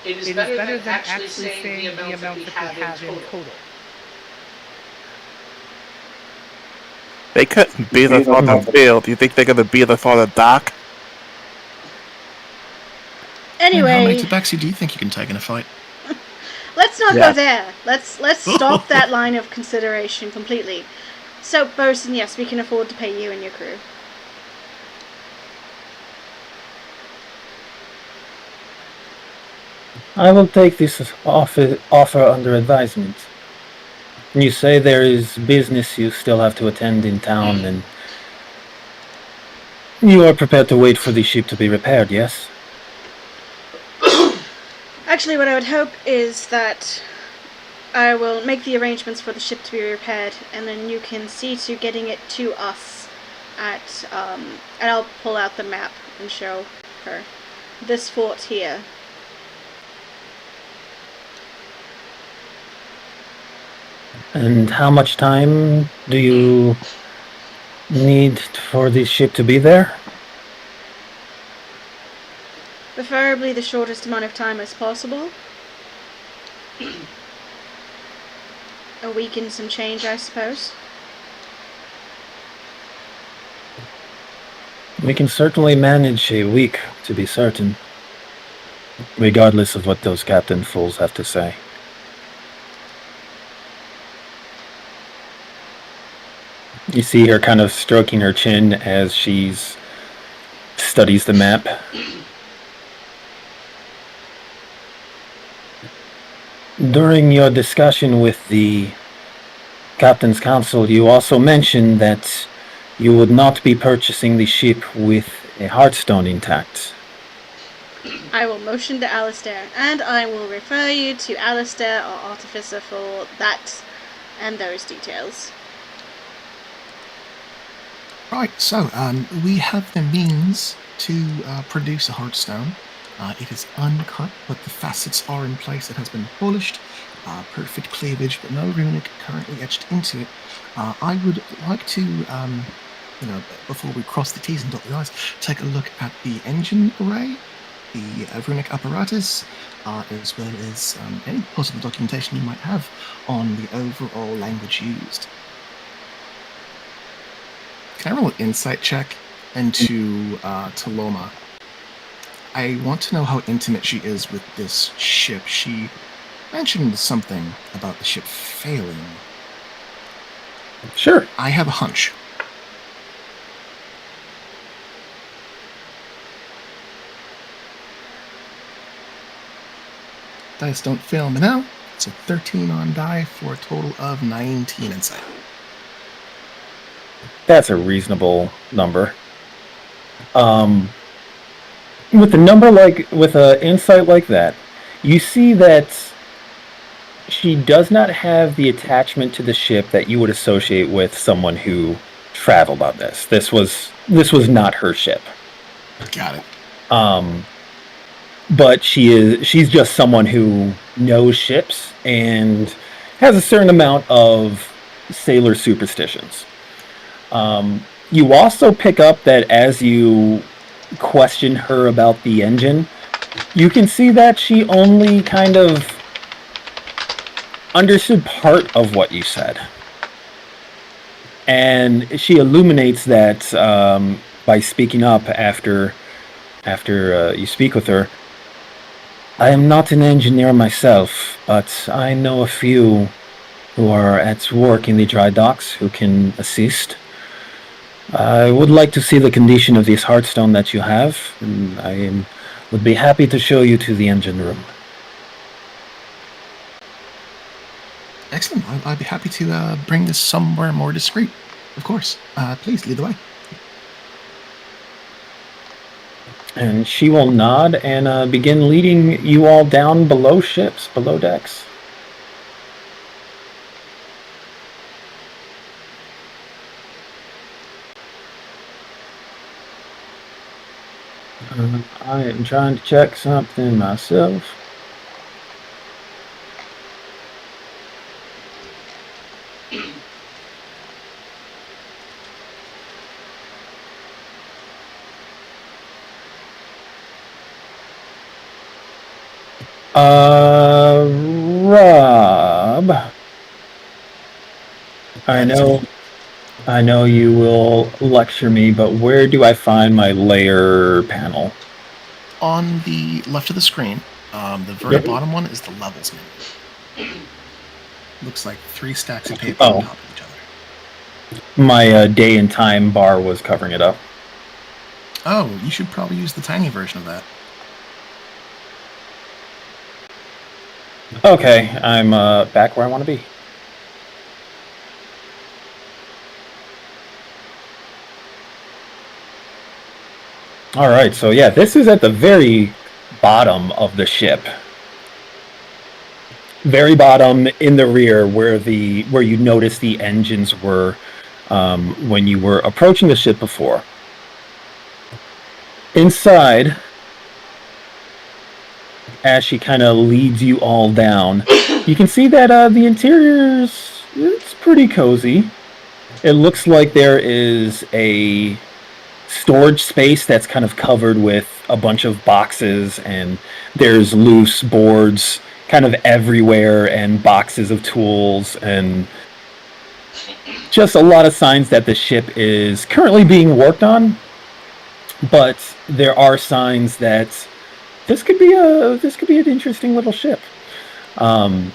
It is better than actually saying the amount that we have in total. They couldn't beat us on the field. Do you think they're going to beat us on the dock? Anyway... How many tabaxi do you think you can take in a fight? Let's not go there. Let's stop that line of consideration completely. So, Bosun, yes, we can afford to pay you and your crew. I will take this offer under advisement. You say there is business you still have to attend in town, and you are prepared to wait for the ship to be repaired, yes? Actually, what I would hope is that I will make the arrangements for the ship to be repaired, and then you can see to getting it to us at, and I'll pull out the map and show her this fort here. And how much time do you need for the ship to be there? Preferably the shortest amount of time as possible. A week and some change, I suppose. We can certainly manage a week, to be certain. Regardless of what those captain fools have to say. You see her kind of stroking her chin as she studies the map. During your discussion with the Captain's Council, you also mentioned that you would not be purchasing the ship with a Heartstone intact. I will motion to Alistair, and I will refer you to Alistair or Artificer for that and those details. Right, so we have the means to produce a Heartstone. It is uncut, but the facets are in place. It has been polished, perfect cleavage, but no runic currently etched into it. I would like to, before we cross the T's and dot the I's, take a look at the engine array, the runic apparatus, as well as any possible documentation you might have on the overall language used. Can I roll an insight check into Taloma? I want to know how intimate she is with this ship. She mentioned something about the ship failing. Sure. I have a hunch. Dice don't fail me now. It's a 13 on die for a total of 19 insight. That's a reasonable number. With a number with an insight like that, you see that she does not have the attachment to the ship that you would associate with someone who traveled on this. This was not her ship. Got it. But she's just someone who knows ships and has a certain amount of sailor superstitions. You also pick up that as you question her about the engine, you can see that she only kind of understood part of what you said. And she illuminates that by speaking up after you speak with her. I am not an engineer myself, but I know a few who are at work in the dry docks who can assist. I would like to see the condition of this Hearthstone that you have, and would be happy to show you to the engine room. Excellent. I'd be happy to bring this somewhere more discreet. Of course. Please, lead the way. And she will nod and begin leading you all down below ships, below decks. I am trying to check something myself. Rob, I know you will lecture me, but where do I find my layer panel? On the left of the screen, the very bottom one is the levels menu. Looks like 3 stacks of paper on top of each other. My day and time bar was covering it up. Oh, you should probably use the tiny version of that. Okay, I'm back where I want to be. All right, so yeah, this is at the very bottom of the ship. Very bottom in the rear where you notice the engines were when you were approaching the ship before. Inside, as she kind of leads you all down, you can see that the interior it's pretty cozy. It looks like there is a storage space that's kind of covered with a bunch of boxes, and there's loose boards kind of everywhere and boxes of tools and just a lot of signs that the ship is currently being worked on. But there are signs that this could be an interesting little ship. In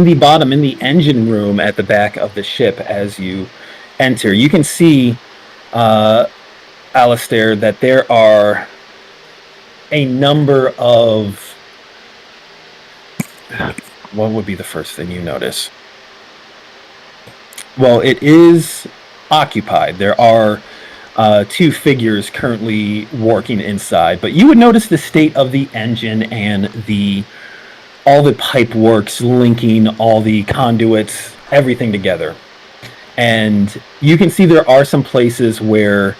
the engine room at the back of the ship, as you enter, you can see, Alistair, that there are a number of... What would be the first thing you notice? Well, it is occupied. There are 2 figures currently working inside, but you would notice the state of the engine and all the pipe works linking all the conduits, everything together. And you can see there are some places where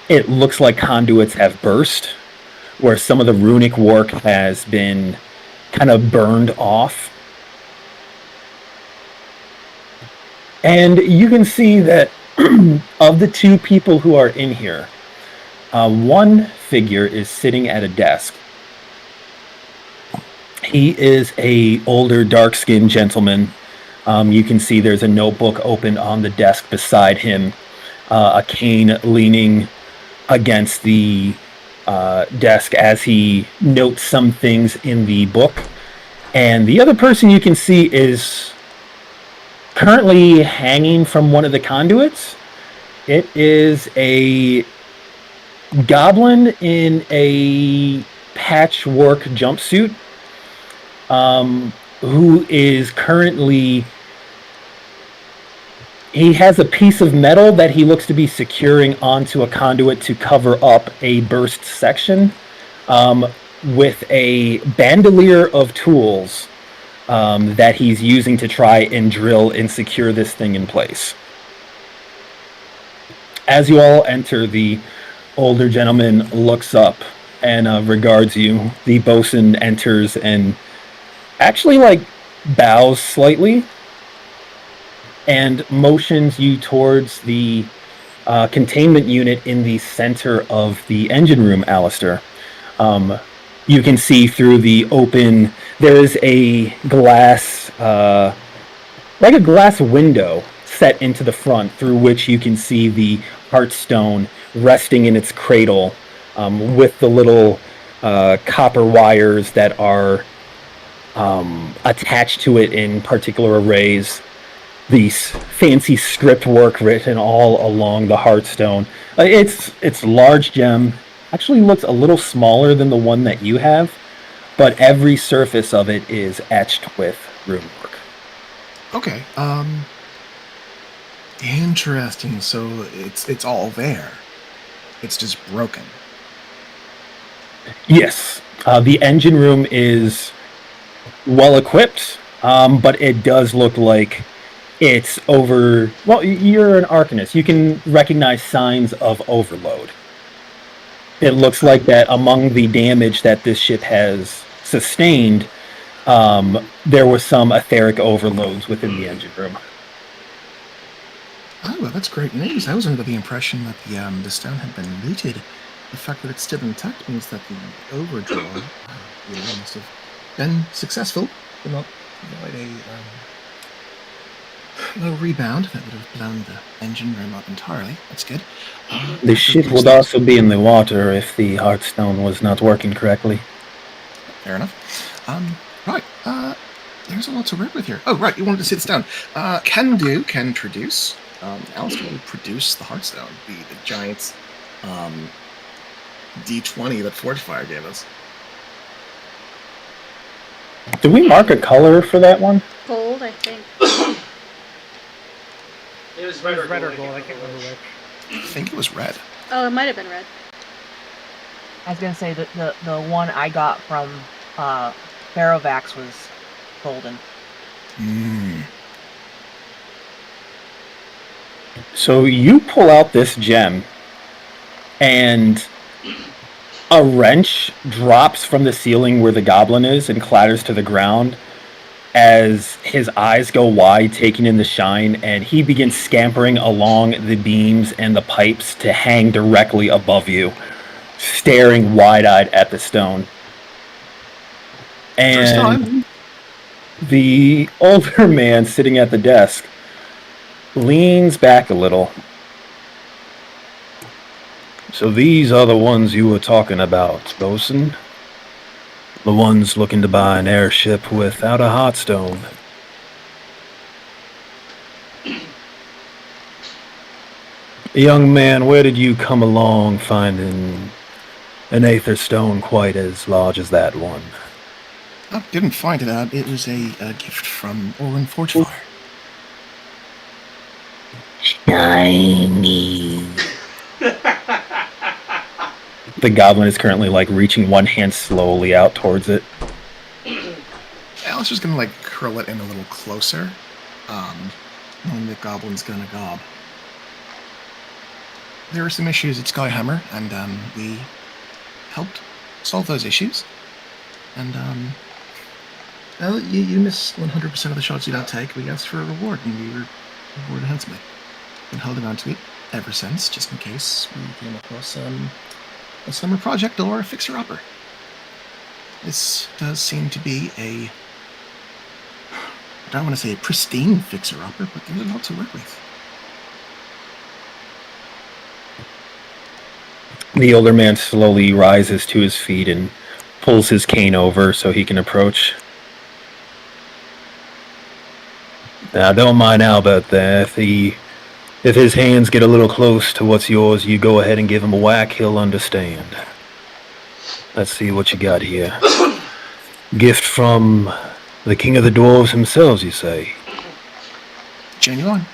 it looks like conduits have burst, where some of the runic work has been kind of burned off. And you can see that of the 2 people who are in here, one figure is sitting at a desk. He is a older, dark-skinned gentleman. You can see there's a notebook open on the desk beside him, a cane leaning against the desk as he notes some things in the book. And the other person you can see is currently hanging from one of the conduits. It is a goblin in a patchwork jumpsuit, who is currently he has a piece of metal that he looks to be securing onto a conduit to cover up a burst section, with a bandolier of tools that he's using to try and drill and secure this thing in place. As you all enter, the older gentleman looks up and regards you. The bosun enters and actually bows slightly and motions you towards the containment unit in the center of the engine room, Alistair. You can see through the open, there is a glass, like a glass window set into the front through which you can see the Heartstone resting in its cradle, with the little copper wires that are attached to it in particular arrays. These fancy script work written all along the Heartstone. It's large gem. Actually looks a little smaller than the one that you have, but every surface of it is etched with rune work. Okay. Interesting. So it's all there. It's just broken. Yes. The engine room is well equipped, but it does look like it's over. Well, you're an Arcanist. You can recognize signs of overload. It looks like that among the damage that this ship has sustained, there was some etheric overloads within the engine room. Oh, well, that's great news. I was under the impression that the stone had been looted. The fact that it's still intact means that the overdraw must have been successful, but not provide a low rebound that would have blown the engine room up entirely. That's good. The ship would also be in the water if the Heartstone was not working correctly. Fair enough. Right. There's a lot to work with here. Oh, right. You wanted to sit this down. Can produce. Alistair will produce the Heartstone, the giant D20 that Fortifier gave us. Did we mark a color for that one? Gold, I think. It was Red or gold, I can't remember which. I think it was red. Oh, it might have been red. I was gonna say that the one I got from Ferrovax was golden. So you pull out this gem, and a wrench drops from the ceiling where the goblin is and clatters to the ground as his eyes go wide, taking in the shine, and he begins scampering along the beams and the pipes to hang directly above you, staring wide-eyed at the stone. And the older man sitting at the desk leans back a little. So these are the ones you were talking about, bosun? The ones looking to buy an airship without a Heartstone. Young man, where did you come along finding an Aether Stone quite as large as that one? I didn't find it out. It was a gift from Orin Fortifier. Shiny. The goblin is currently reaching one hand slowly out towards it. Alistair's gonna curl it in a little closer, knowing the goblin's gonna gob. There were some issues at Skyhammer, and we helped solve those issues. And well, you miss 100% of the shots you don't take. We asked for a reward, and we were rewarded handsomely. Been holding on to it ever since, just in case we came across a summer project or a fixer-upper. This does seem to be I don't want to say a pristine fixer-upper, but there's a lot to work with. The older man slowly rises to his feet and pulls his cane over so he can approach. Now, don't mind Albert there. If his hands get a little close to what's yours, you go ahead and give him a whack, he'll understand. Let's see what you got here. Gift from the king of the dwarves himself, you say? Genuine.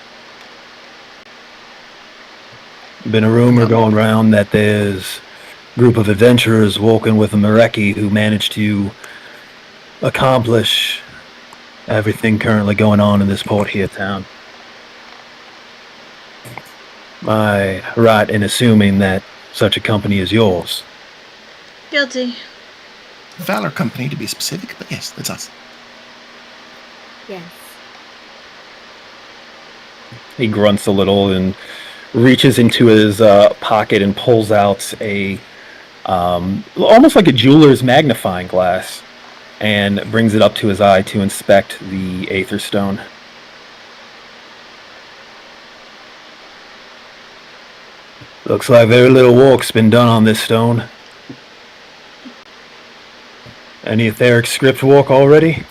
Been a rumor going around that there's a group of adventurers walking with a Mareki who managed to accomplish everything currently going on in this port here town. Am I right in assuming that such a company is yours? Guilty. Valor Company, to be specific, but yes, that's us. Yes. He grunts a little and reaches into his pocket and pulls out a almost like a jeweler's magnifying glass and brings it up to his eye to inspect the Aether Stone. Looks like very little work's been done on this stone. Any etheric script work already?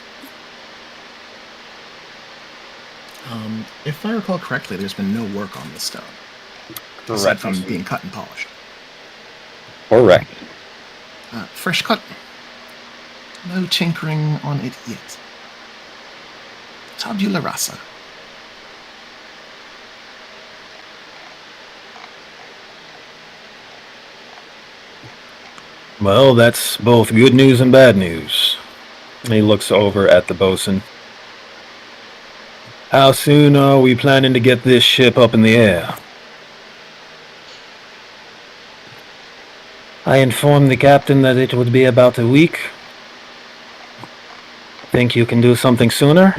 If I recall correctly, there's been no work on this stone. Aside from being cut and polished. Correct. Fresh cut. No tinkering on it yet. Tabula rasa. Well, that's both good news and bad news. He looks over at the bosun. How soon are we planning to get this ship up in the air? I informed the captain that it would be about a week. Think you can do something sooner?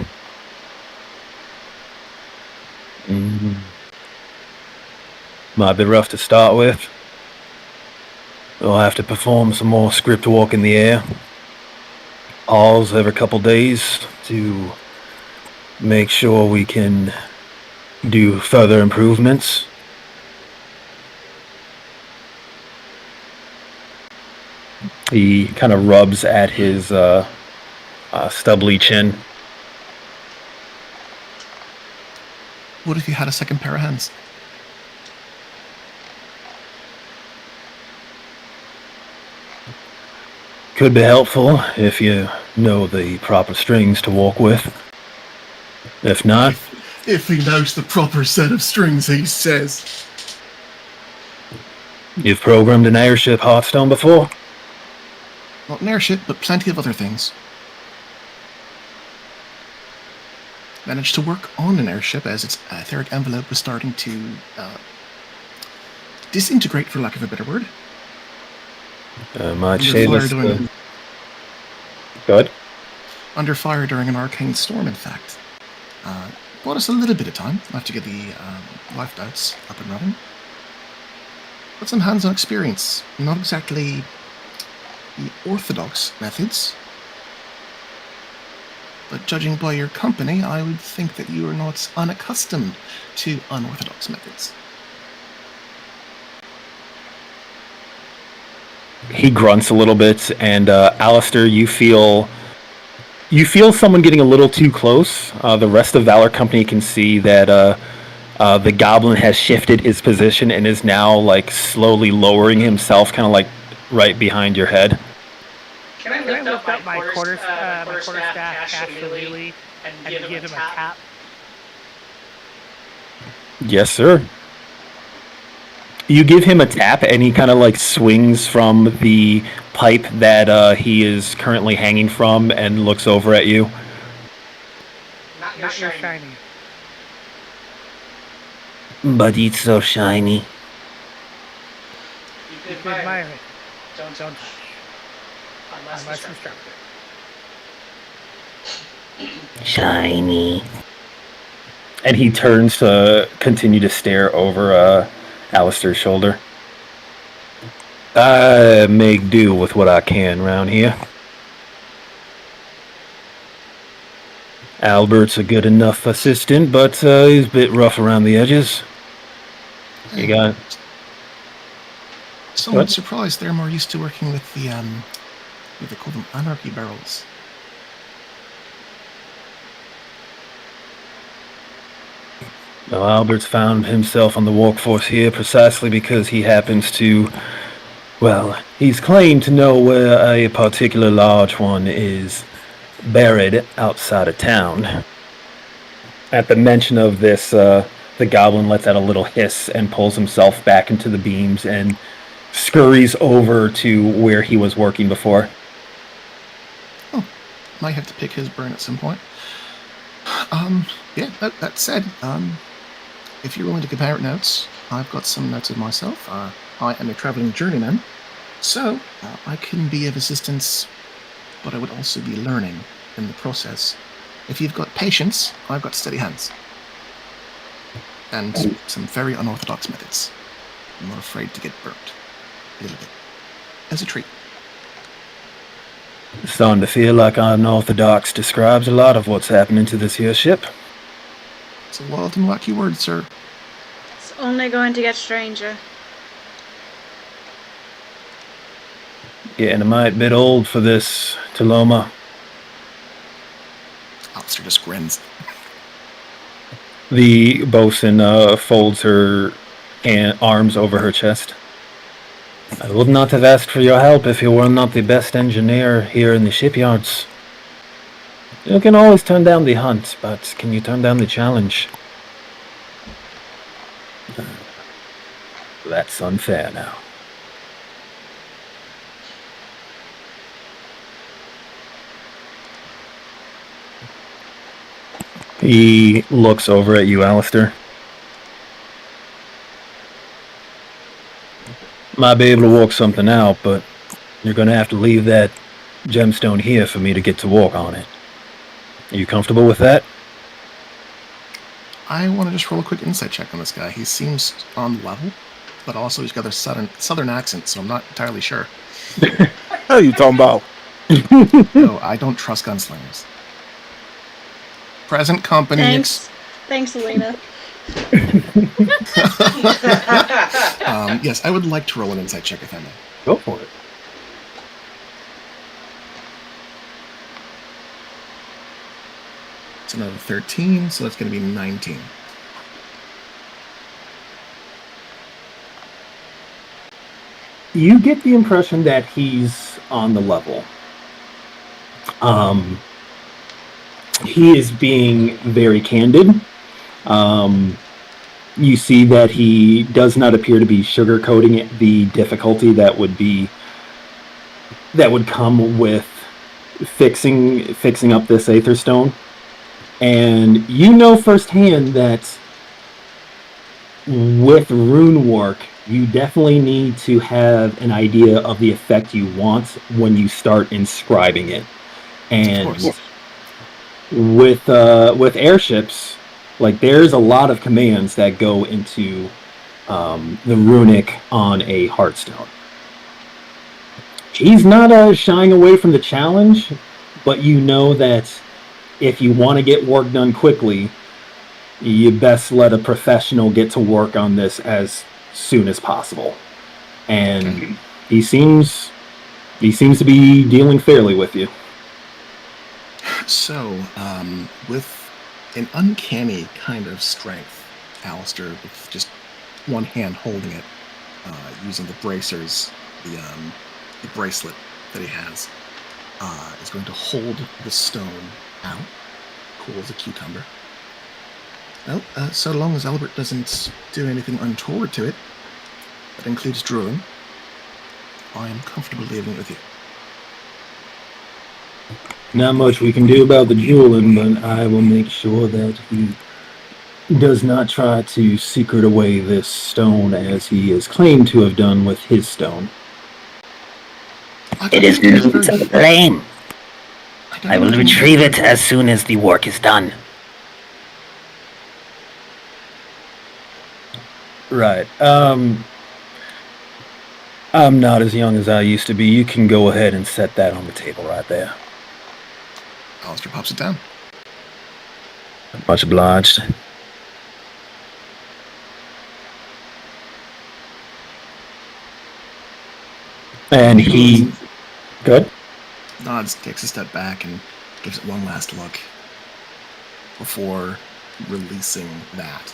Might be rough to start with. We'll have to perform some more script work in the air. Pause every couple days to make sure we can do further improvements. He kind of rubs at his stubbly chin. What if you had a second pair of hands? Could be helpful if you know the proper strings to walk with. If not... If he knows the proper set of strings, he says. You've programmed an airship Hearthstone before? Not an airship, but plenty of other things. Managed to work on an airship as its etheric envelope was starting to disintegrate, for lack of a better word. Might say this. Good. Under fire during an arcane storm, in fact. Bought us a little bit of time after get the lifeboats up and running. Got some hands-on experience. Not exactly the orthodox methods. But judging by your company, I would think that you are not unaccustomed to unorthodox methods. He grunts a little bit, and Alistair, you feel someone getting a little too close. The rest of Valor Company can see that the goblin has shifted his position and is now like slowly lowering himself, kind of like right behind your head. Can I lift up my quarterstaff, cast Shillelagh, and give him a tap? Yes, sir. You give him a tap, and he kind of like swings from the pipe that he is currently hanging from and looks over at you. Not your shiny. But it's so shiny. You can admire it. Don't touch. Unless instructed. Shiny. And he turns to continue to stare over Alistair's shoulder. I make do with what I can round here. Albert's a good enough assistant, but he's a bit rough around the edges. You got it. Somewhat surprised they're more used to working with the, what they call them, anarchy barrels. Now, Albert's found himself on the workforce here precisely because he happens to, well, he's claimed to know where a particular large one is buried outside of town. At the mention of this The goblin lets out a little hiss and pulls himself back into the beams and scurries over to where he was working before. Oh, might have to pick his brain at some point. Yeah, that said, if you're willing to compare notes, I've got some notes of myself. I am a traveling journeyman, so I can be of assistance, but I would also be learning in the process. If you've got patience, I've got steady hands. And some very unorthodox methods. I'm not afraid to get burnt. A little bit. As a treat. Starting to feel like unorthodox describes a lot of what's happening to this here ship. It's a wild and wacky word, sir. It's only going to get stranger. Getting a mite bit old for this, Taloma. Alistair just grins. The bosun folds her arms over her chest. I would not have asked for your help if you were not the best engineer here in the shipyards. You can always turn down the hunt, but can you turn down the challenge? That's unfair now. He looks over at you, Alistair. Might be able to work something out, but you're going to have to leave that gemstone here for me to get to work on it. Are you comfortable with that? I want to just roll a quick insight check on this guy. He seems on level, but also he's got a southern accent, so I'm not entirely sure. How are you talking about? No, I don't trust gunslingers. Present company. Thanks, Elena. Yes, I would like to roll an insight check if I may. Go for it. It's another 13, so that's going to be 19. You get the impression that he's on the level. He is being very candid. You see that he does not appear to be sugarcoating the difficulty that would come with fixing up this Aether Stone. And you know firsthand that with rune work, you definitely need to have an idea of the effect you want when you start inscribing it. And with airships, like there's a lot of commands that go into the runic on a Hearthstone. He's not shying away from the challenge, but you know that if you want to get work done quickly, you best let a professional get to work on this as soon as possible. And he seems to be dealing fairly with you. So, with an uncanny kind of strength, Alistair, with just one hand holding it, using the bracers, the bracelet that he has, is going to hold the stone out, cool as a cucumber. Well, so long as Albert doesn't do anything untoward to it, that includes drooling, I am comfortable leaving it with you. Not much we can do about the dueling, but I will make sure that he does not try to secret away this stone as he is claimed to have done with his stone. It is loot of the plane. I will retrieve it as soon as the work is done. Right. I'm not as young as I used to be. You can go ahead and set that on the table right there. Alistair pops it down. Much obliged. And he... Good? Nods, takes a step back, and gives it one last look before releasing that.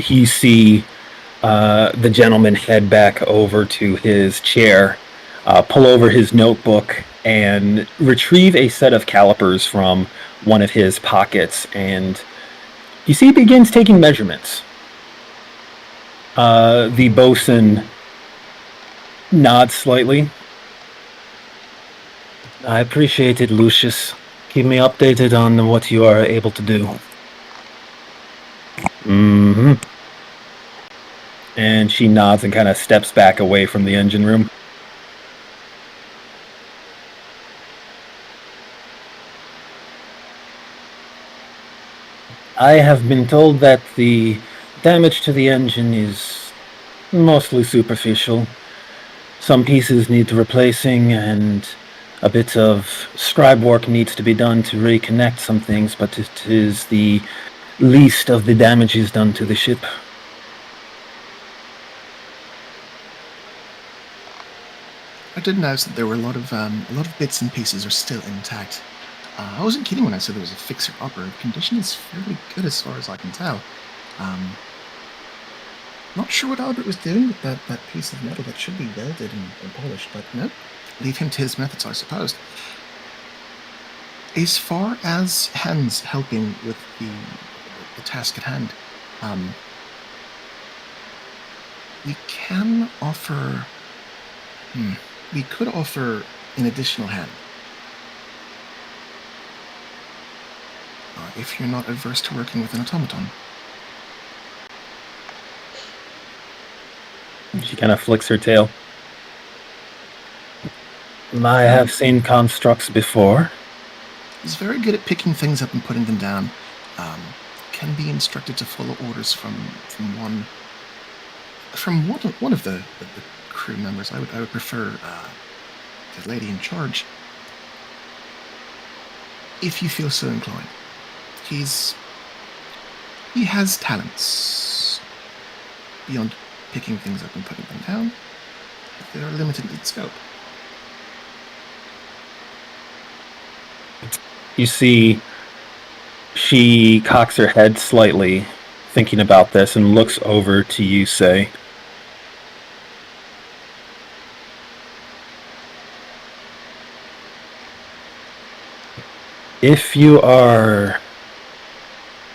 You see the gentleman head back over to his chair, pull over his notebook, and retrieve a set of calipers from one of his pockets, and you see he begins taking measurements. The bosun nods slightly. I appreciate it, Lucius. Keep me updated on what you are able to do. Mm-hmm. And she nods and kind of steps back away from the engine room. I have been told that the damage to the engine is mostly superficial. Some pieces need replacing, and a bit of scribe work needs to be done to reconnect some things, but it is the least of the damages done to the ship. I did notice that there were a lot of bits and pieces are still intact. I wasn't kidding when I said there was a fixer-upper. The condition is fairly good as far as I can tell. Not sure what Albert was doing with that piece of metal that should be welded and polished, but no. Leave him to his methods, I suppose. As far as Hans helping with the task at hand, we can offer... we could offer an additional hand. If you're not adverse to working with an automaton. She kind of flicks her tail. I have seen constructs before. He's very good at picking things up and putting them down. Can be instructed to follow orders from one of the crew members. I would prefer the lady in charge, if you feel so inclined. He has talents beyond picking things up and putting them down. They are limited in scope. You see, she cocks her head slightly, thinking about this, and looks over to you, say, if you are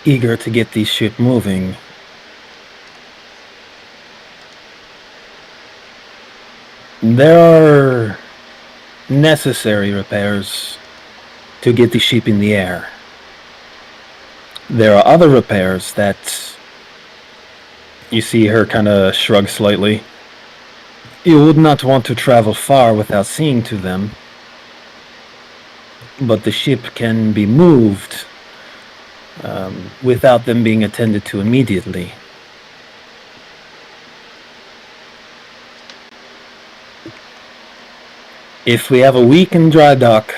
eager to get this ship moving, there are necessary repairs to get the ship in the air. There are other repairs that... You see her kind of shrug slightly. You would not want to travel far without seeing to them. But the ship can be moved without them being attended to immediately. If we have a week in dry dock,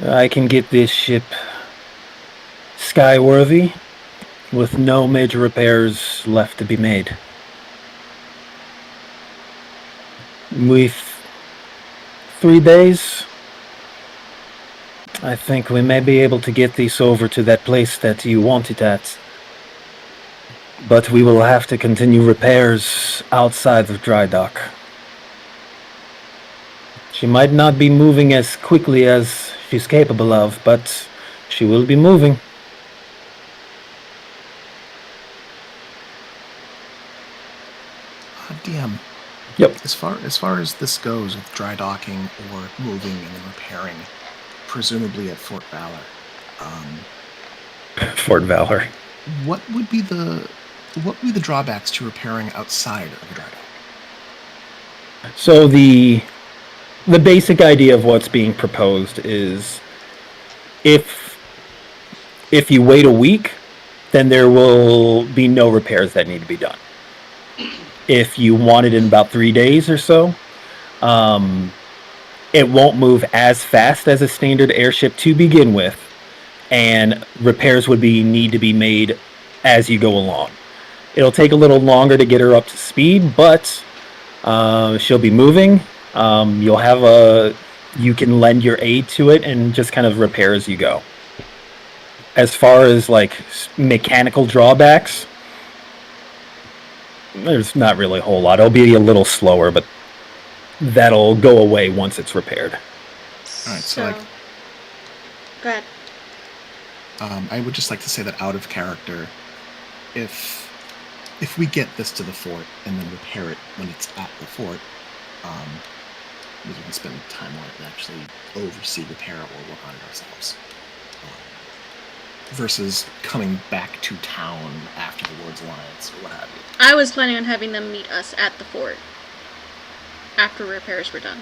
I can get this ship skyworthy with no major repairs left to be made. With 3 days, I think we may be able to get this over to that place that you want it at. But we will have to continue repairs outside of dry dock. She might not be moving as quickly as she's capable of, but she will be moving. DM. Yep. As far as this goes with dry docking or moving and then repairing, presumably at Fort Valor. Fort Valor. What would be the drawbacks to repairing outside of a dry dock? So the basic idea of what's being proposed is if you wait a week, then there will be no repairs that need to be done. If you want it in about 3 days or so, it won't move as fast as a standard airship to begin with, and repairs would need to be made as you go along. It'll take a little longer to get her up to speed, but she'll be moving. You can lend your aid to it and just kind of repair as you go. As far as like mechanical drawbacks, there's not really a whole lot. It'll be a little slower, but that'll go away once it's repaired. All right, so like, go ahead. I would just like to say that out of character, if we get this to the fort and then repair it when it's at the fort, we can spend time on it and actually oversee, repair it, or work on it ourselves. Versus coming back to town after the Lord's Alliance or what have you. I was planning on having them meet us at the fort after repairs were done.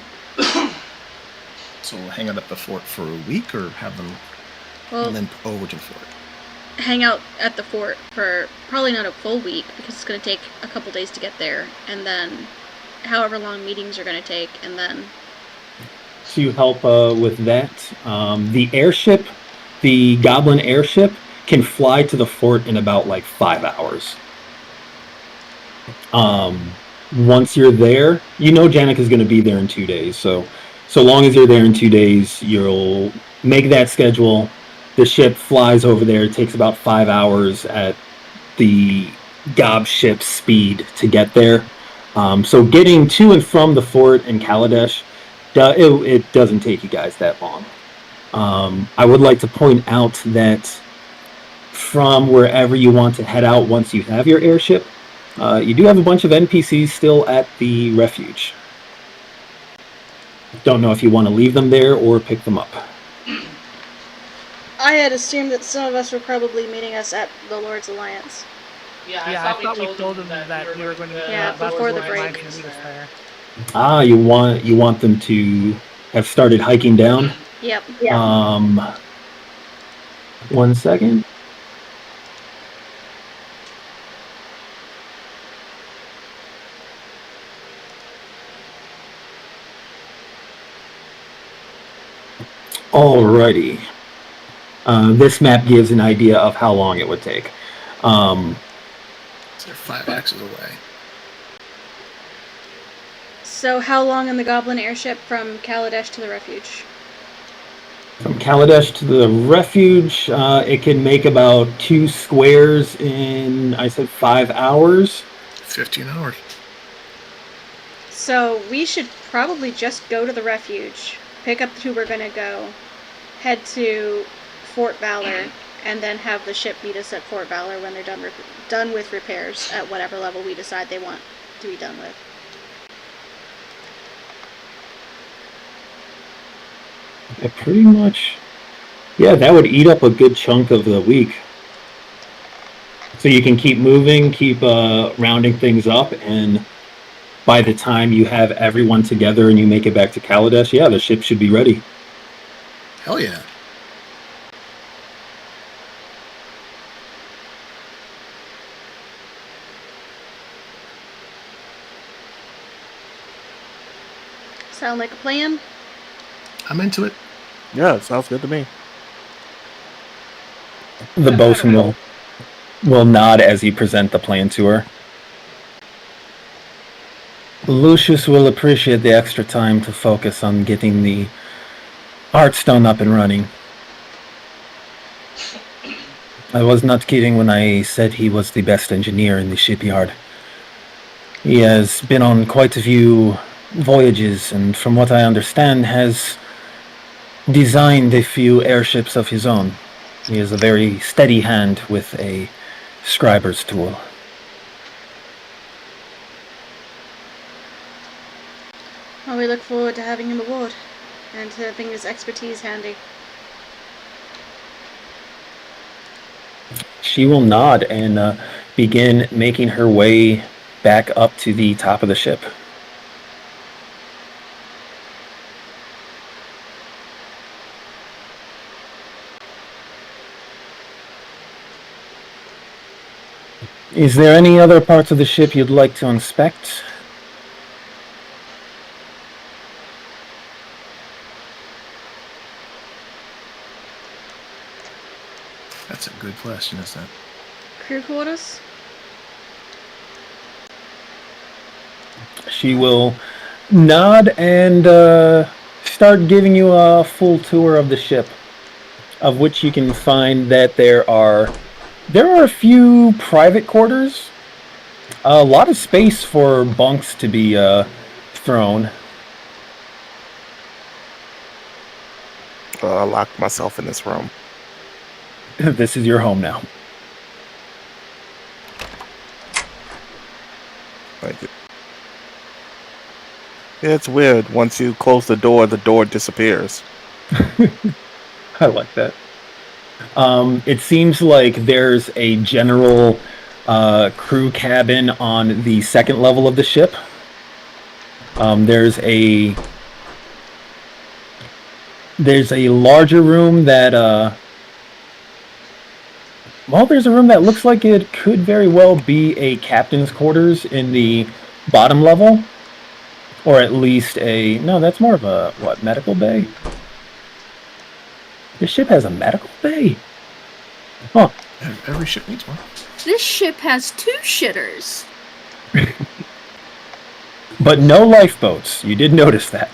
So we'll hang out at the fort for a week, or have them limp over to the fort? Hang out at the fort for probably not a full week, because it's going to take a couple days to get there, and then however long meetings are going to take, and then... To help with that, the airship, the Goblin airship, can fly to the fort in about like 5 hours. Once you're there, you know Janik is going to be there in 2 days, so long as you're there in 2 days, you'll make that schedule. The ship flies over there. It takes about 5 hours at the Gob ship's speed to get there. So getting to and from the fort in Kaladesh, it doesn't take you guys that long. I would like to point out that from wherever you want to head out once you have your airship, you do have a bunch of NPCs still at the refuge. Don't know if you want to leave them there or pick them up. I had assumed that some of us were probably meeting us at the Lord's Alliance. Yeah, I thought we told them that we were going to be before the break. Ah, you want them to have started hiking down? Yep. 1 second. Alrighty. This map gives an idea of how long it would take. So they're 5 axes away. So how long in the Goblin airship from Kaladesh to the refuge? From Kaladesh to the refuge, it can make about 2 squares in, I said, 5 hours. 15 hours. So we should probably just go to the refuge, pick up who we're going to go, head to Fort Valor, and then have the ship meet us at Fort Valor when they're done with repairs at whatever level we decide they want to be done with. Yeah, pretty much. Yeah, that would eat up a good chunk of the week. So you can keep moving, keep rounding things up, and by the time you have everyone together and you make it back to Kaladesh, yeah, the ship should be ready. Hell yeah. Sound like a plan? I'm into it. Yeah, sounds good to me. The bosun will nod as you present the plan to her. Lucius will appreciate the extra time to focus on getting the Heartstone up and running. I was not kidding when I said he was the best engineer in the shipyard. He has been on quite a few voyages, and from what I understand, has designed a few airships of his own. He is a very steady hand with a scriber's tool. Well, we look forward to having him aboard, and to having his expertise handy. She will nod and begin making her way back up to the top of the ship. Is there any other parts of the ship you'd like to inspect? That's a good question, isn't it? Crew quarters? She will nod and start giving you a full tour of the ship, of which you can find that there are a few private quarters, a lot of space for bunks to be thrown. I locked myself in this room. This is your home now. Thank you. Yeah, it's weird. Once you close the door disappears. I like that. It seems like there's a general crew cabin on the second level of the ship. There's a larger room that there's a room that looks like it could very well be a captain's quarters in the bottom level, or at least that's more of a medical bay. This ship has a medical bay. Huh. Every ship needs one. This ship has 2 shitters. But no lifeboats. You did notice that.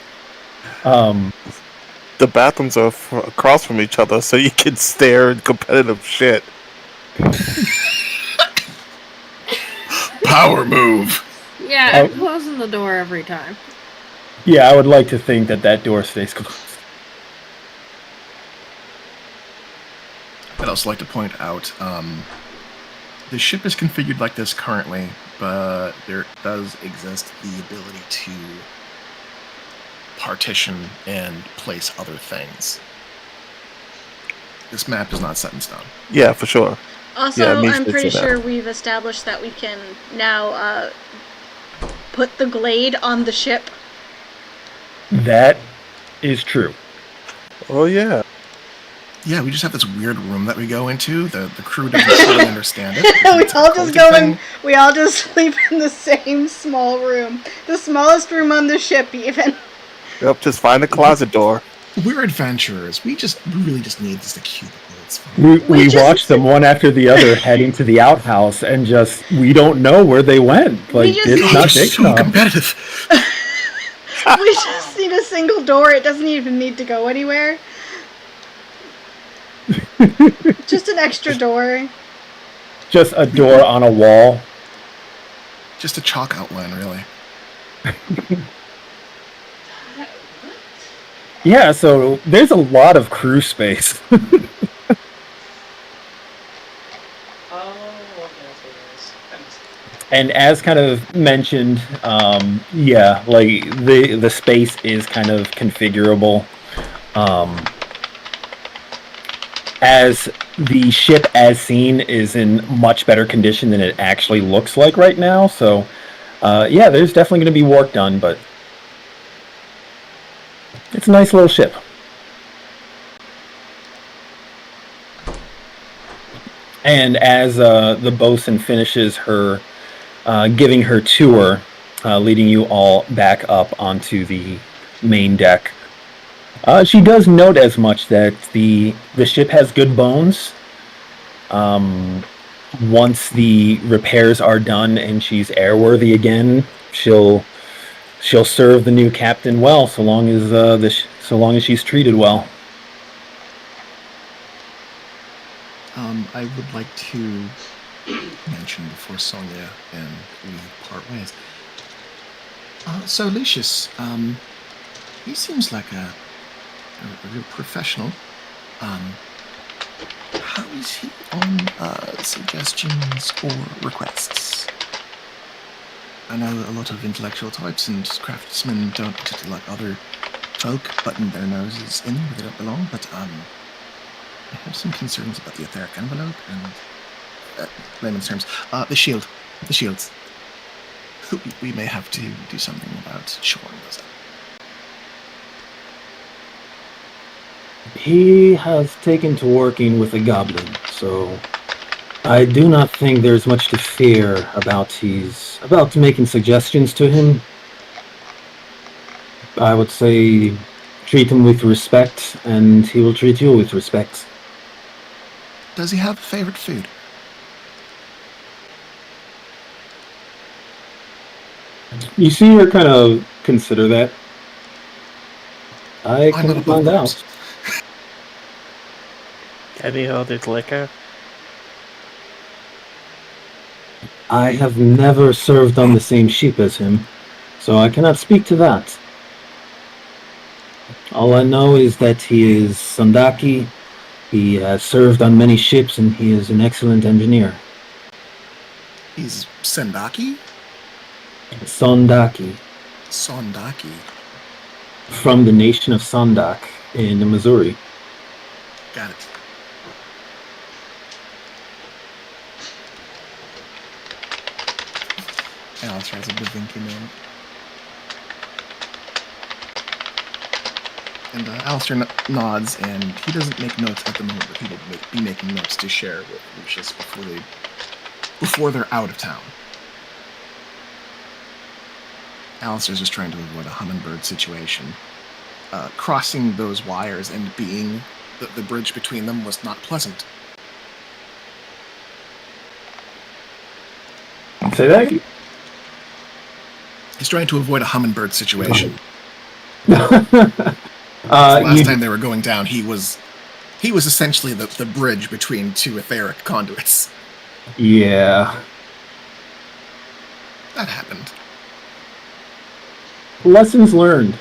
The bathrooms are across from each other, so you can stare at competitive shit. Power move. Yeah, I'm closing the door every time. Yeah, I would like to think that door stays closed. I'd also like to point out, the ship is configured like this currently, but there does exist the ability to partition and place other things. This map is not set in stone. Yeah, for sure. Also, Yeah, I'm pretty sure we've established that we can now put the glade on the ship. That is true. Oh, yeah. Yeah, we just have this weird room that we go into. The crew doesn't really understand it. We all just sleep in the same small room. The smallest room on the ship, even. Yep, just find a closet door. We're adventurers. We really just need just a cubicle. It's fine. We watch them one after the other heading to the outhouse, and we don't know where they went. Like, it's not big so enough. Competitive. We just need a single door. It doesn't even need to go anywhere. Just an extra door. Just a door on a wall. Just a chalk outline, really. Yeah, so there's a lot of crew space. And as kind of mentioned, like the space is kind of configurable. As the ship as seen is in much better condition than it actually looks like right now. So, there's definitely going to be work done, but it's a nice little ship. And as the bosun finishes her giving her tour, leading you all back up onto the main deck, she does note as much that the ship has good bones. Once the repairs are done and she's airworthy again, she'll serve the new captain well, so long as she's treated well. I would like to mention before Sonia and we part ways. So Lucius, he seems like a real professional. How is he on suggestions or requests? I know a lot of intellectual types and craftsmen don't particularly like other folk button their noses in where they don't belong, but I have some concerns about the etheric envelope and, layman's terms, the shields. We may have to do something about shoring those up. He has taken to working with a goblin, so I do not think there's much to fear about making suggestions to him. I would say treat him with respect, and he will treat you with respect. Does he have a favorite food? You see her kind of consider that. I can find out. Any other liquor? I have never served on the same ship as him, so I cannot speak to that. All I know is that he is Sandaki. He has served on many ships, and he is an excellent engineer. He's Sendaki? Sondaki, Sondaki. from the nation of Sandak in Missouri. Got it. Alistair has a Bavinki name. And Alistair nods, and he doesn't make notes at the moment, but he will be making notes to share with Lucius before they're out of town. Alistair's just trying to avoid a hummingbird situation. Crossing those wires and being the bridge between them was not pleasant. Say that? He's trying to avoid a hummingbird situation. Last time they were going down, he was essentially the bridge between two etheric conduits. Yeah. That happened. Lessons learned.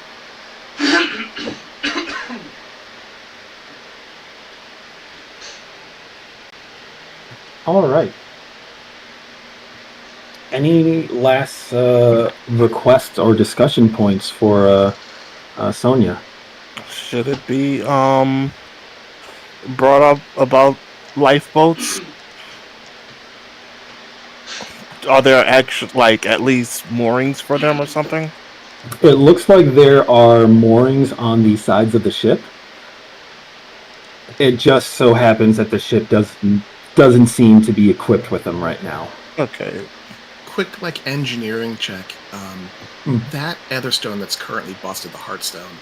All right. Any last requests or discussion points for Sonia? Should it be brought up about lifeboats? Are there at least moorings for them or something? It looks like there are moorings on the sides of the ship. It just so happens that the ship doesn't seem to be equipped with them right now. Okay. Quick, engineering check. That Etherstone that's currently busted, the Heartstone,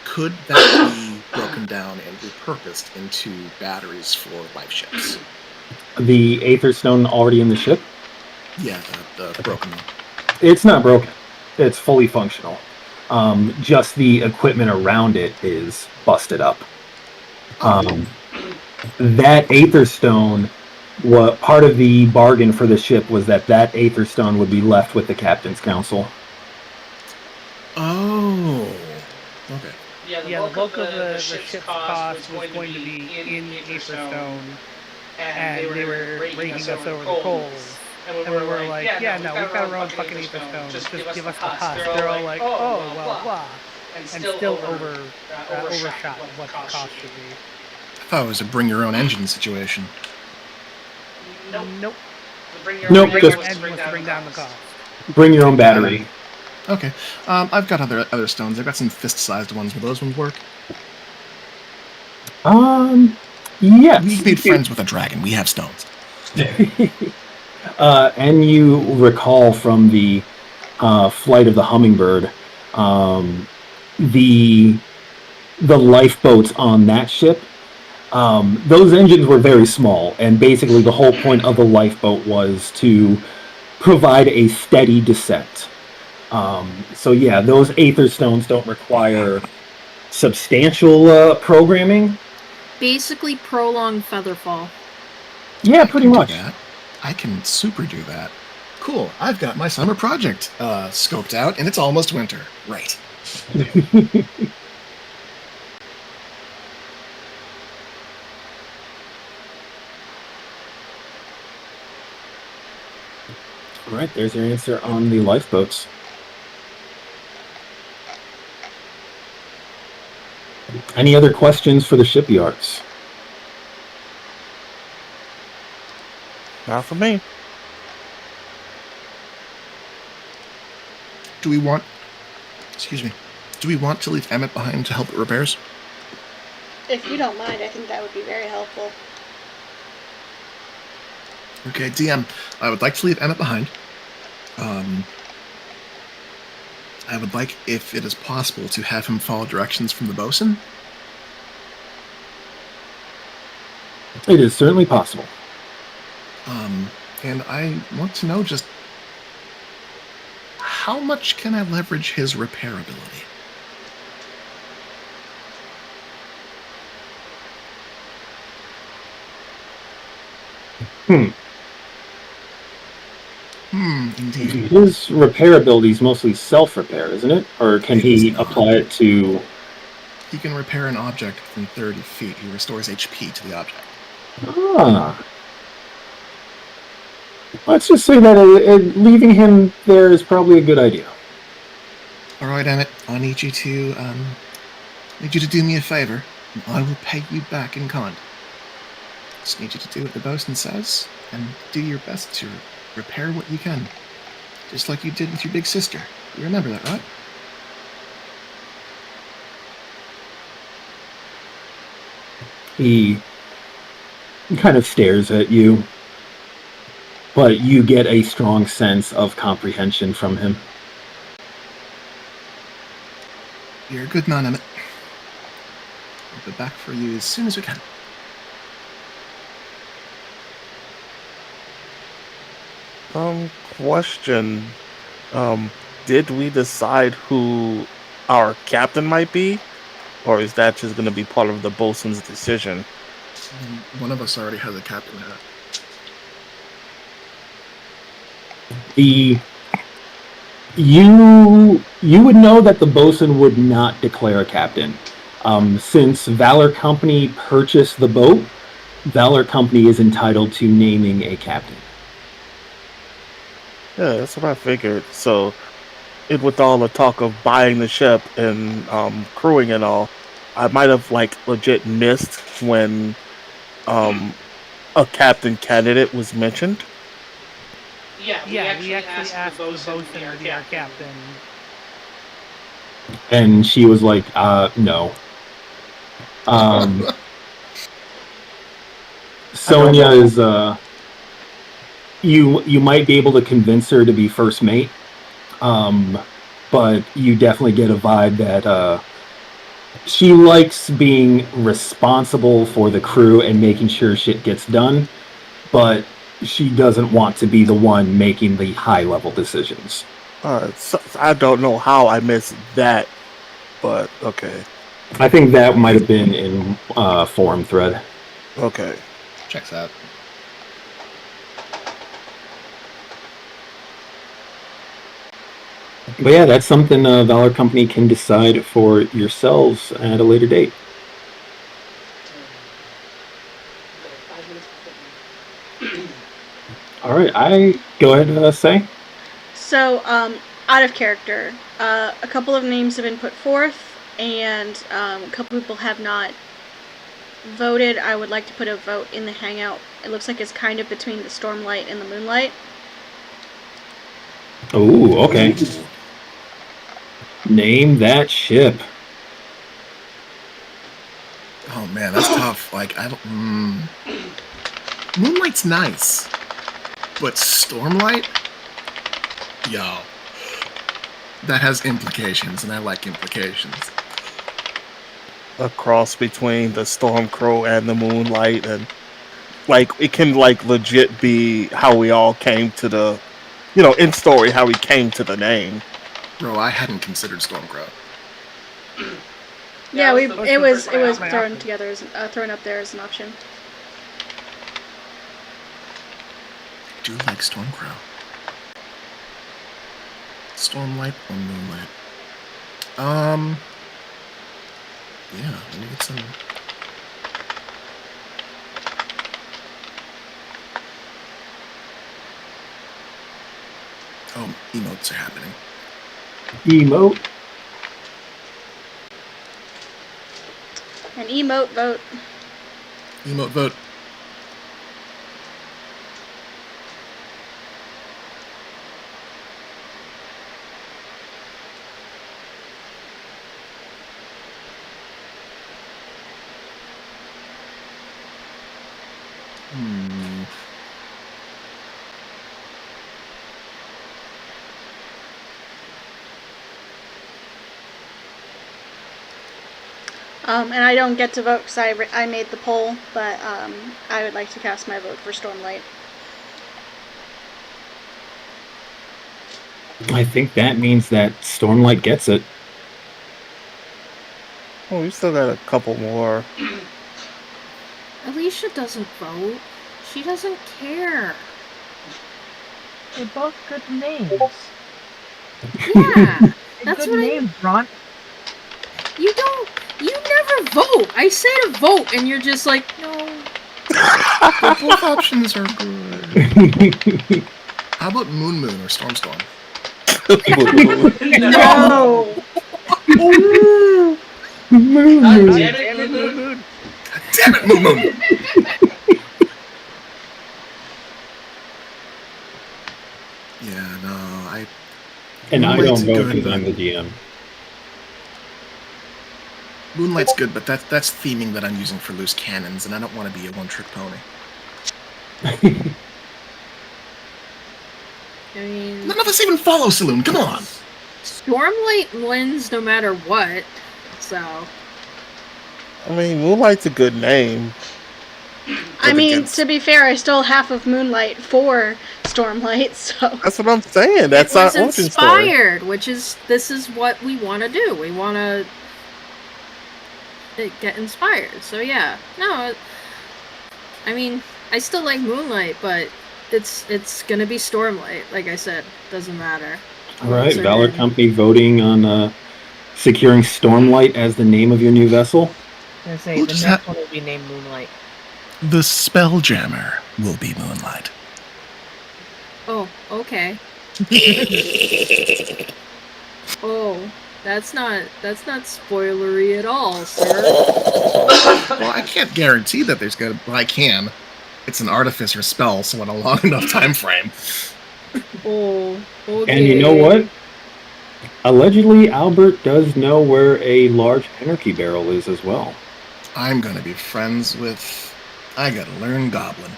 could that be broken down and repurposed into batteries for life ships? The Aetherstone already in the ship? Yeah, the broken one. It's not broken. It's fully functional. Just the equipment around it is busted up. That Aetherstone, what part of the bargain for the ship was that Aetherstone would be left with the Captain's Council. Oh. Okay. Yeah, the bulk of the ship's cost was going to be in Aetherstone, and they were raking us over the coals. And we were like, yeah, no, we've got our own fucking Aetherstone. Just give us the husk. They're all like, oh, well, blah. And still overshot what the cost should be. I thought it was a bring your own engine situation. Nope. Just bring down the cost. Bring your own battery. Okay. I've got other stones. I've got some fist-sized ones. Will those ones work? Yes. We made friends with a dragon. We have stones. And you recall from the flight of the Hummingbird, the lifeboats on that ship, those engines were very small, and basically the whole point of the lifeboat was to provide a steady descent. So yeah, those Aether Stones don't require substantial programming. Basically prolonged featherfall. Yeah, pretty much. I can super do that. Cool, I've got my summer project scoped out, and it's almost winter. Right. All right, there's your answer on the lifeboats. Any other questions for the shipyards? Not for me. Do we want to leave Emmett behind to help with repairs? If you don't mind, I think that would be very helpful. Okay, DM, I would like to leave Emmett behind. I would like, if it is possible, to have him follow directions from the bosun. It is certainly possible. And I want to know just how much can I leverage his repairability? Indeed. His repair ability is mostly self-repair, isn't it? Or can he apply it to he can repair an object within 30 feet. He restores HP to the object. Ah. Let's just say that leaving him there is probably a good idea. All right, Emmett. I need you to do me a favor, and I will pay you back in kind. Just need you to do what the bosun says, and do your best to repair what you can, just like you did with your big sister. You remember that, right? He kind of stares at you, but you get a strong sense of comprehension from him. You're a good man, Emmett. We'll be back for you as soon as we can. Question. Did we decide who our captain might be? Or is that just going to be part of the bosun's decision? One of us already has a captain hat. You would know that the bosun would not declare a captain. Since Valor Company purchased the boat, Valor Company is entitled to naming a captain. Yeah, that's what I figured. So, with all the talk of buying the ship and crewing and all, I might have legit missed when a captain candidate was mentioned. Yeah, we actually asked the bosun to be our captain. And she was like, no. Sonia is, you might be able to convince her to be first mate, but you definitely get a vibe that she likes being responsible for the crew and making sure shit gets done, but she doesn't want to be the one making the high-level decisions. So I don't know how I missed that, but okay. I think that might have been in forum thread. Okay. Checks out. But yeah, that's something Valor Company can decide for yourselves at a later date. All right, I go ahead, say. So, out of character, a couple of names have been put forth, and a couple people have not voted. I would like to put a vote in the hangout. It looks like it's kind of between the Stormlight and the Moonlight. Oh, okay. Name that ship. Oh man, that's tough. Moonlight's nice, but Stormlight, yo, that has implications, and I like implications. A cross between the Stormcrow and the Moonlight, and it can legit be how we all came to the, in story how we came to the name. Bro, I hadn't considered Stormcrow. Yeah, it was thrown together as thrown up there as an option. I do like Stormcrow. Stormlight or Moonlight? Yeah, let me get some. Oh, emotes are happening. Emote. An emote vote. Emote vote. And I don't get to vote because I made the poll, but I would like to cast my vote for Stormlight. I think that means that Stormlight gets it. Oh, we still got a couple more. Alicia doesn't vote. She doesn't care. They're both good names. Yeah, that's good what names, Ron. You a vote. I said a vote, and you're just like, no. But both options are good. How about Moon Moon or Storm Storm? No. Damn it, Moon Moon. Damn it, Moon Moon! Yeah, no, And I Moonlight's don't vote good, because I'm but- the GM. Moonlight's good, but that's theming that I'm using for loose cannons, and I don't want to be a one-trick pony. I mean, None of us even follow Saloon. Come on. Stormlight wins no matter what. So I mean, Moonlight's a good name. I mean, against- to be fair, I stole half of Moonlight for Stormlight, so That's what I'm saying. That's it was our origin story. inspired, this is what we want to do. We want to get inspired. So yeah, no, I mean, I still like Moonlight, but it's gonna be Stormlight. Like I said, doesn't matter. All right, Votes are Valor in. Company voting on securing Stormlight as the name of your new vessel. I was gonna say, Who the does next that- one will be named Moonlight. The Spelljammer will be Moonlight. Oh, okay. Oh, that's not spoilery at all, sir. Well, I can't guarantee that there's gonna. Well, I can. It's an artificer spell, so in a long enough time frame. Oh, okay. And you know what? Allegedly, Albert does know where a large anarchy barrel is as well. I'm gonna be friends with. I gotta learn Goblin.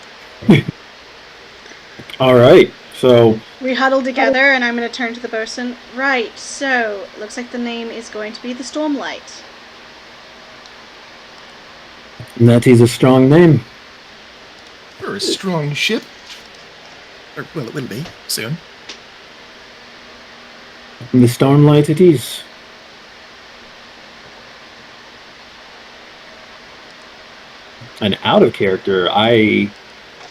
All right, so we huddle together, and I'm going to turn to the person. Right, so looks like the name is going to be the Stormlight. that is a strong name. You're a strong ship. Or, well, it will be soon. The Stormlight it is. And out of character, I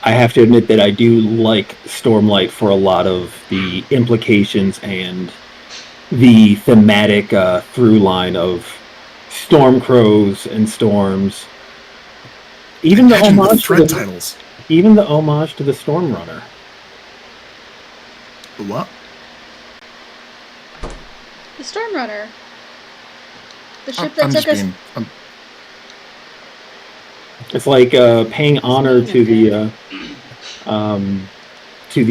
have to admit that I do like Stormlight for a lot of the implications and the thematic through line of storm crows and storms. Even the Imagine the homage to thread the, titles. even the homage to the Storm Runner. The what? The Stormrunner. The ship I'm that just took us. being. It's like paying honor to the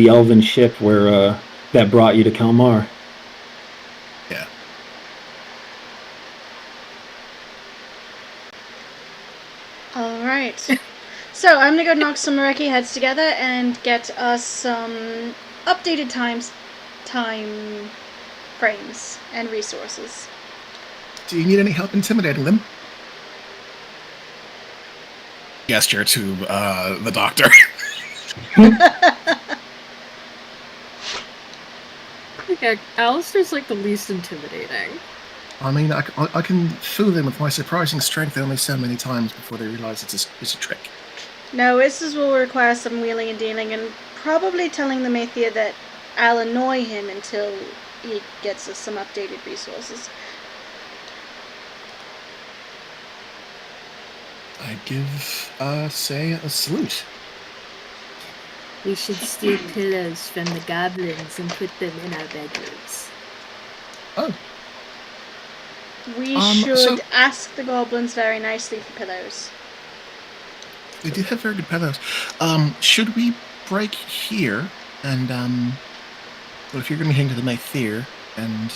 elven ship where that brought you to Kalmar. Yeah. Alright. So, I'm gonna go knock some Mareki heads together and get us some updated time frames and resources. Do you need any help intimidating them? Gesture to the doctor. Yeah, Alistair's like the least intimidating. I mean, I can fool them with my surprising strength only so many times before they realize it's a trick. No, this will require some wheeling and dealing, and probably telling the Mathia that I'll annoy him until he gets us some updated resources. I give, say, a salute. We should steal pillows from the goblins and put them in our bedrooms. Oh, We so- should ask the goblins very nicely for pillows. they do have very good pillows. Should we break here? And, well, if you're going to be heading to the Mathir, and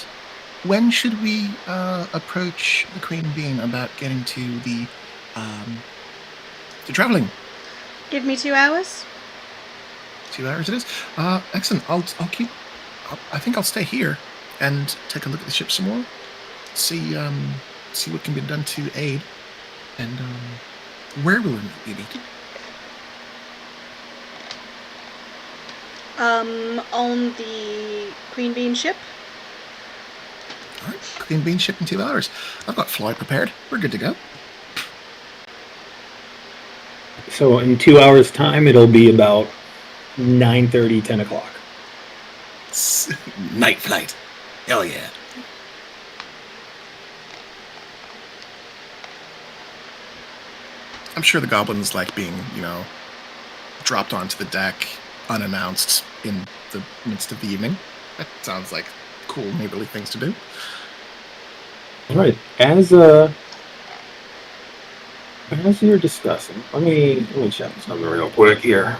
when should we approach the Queen Bean about getting to the traveling? Give me 2 hours. 2 hours it is. Excellent. I'll keep. I think I'll stay here and take a look at the ship some more. See what can be done to aid, and where will we meet? On the Queen Bean ship. All right, Queen Bean ship in 2 hours. I've got flight prepared. We're good to go. So in 2 hours' time, it'll be about 9:30, 10 o'clock. Night flight. Hell yeah. I'm sure the goblins like being, dropped onto the deck unannounced in the midst of the evening. That sounds like cool neighborly things to do. All right. As you're discussing, let me check something real quick here.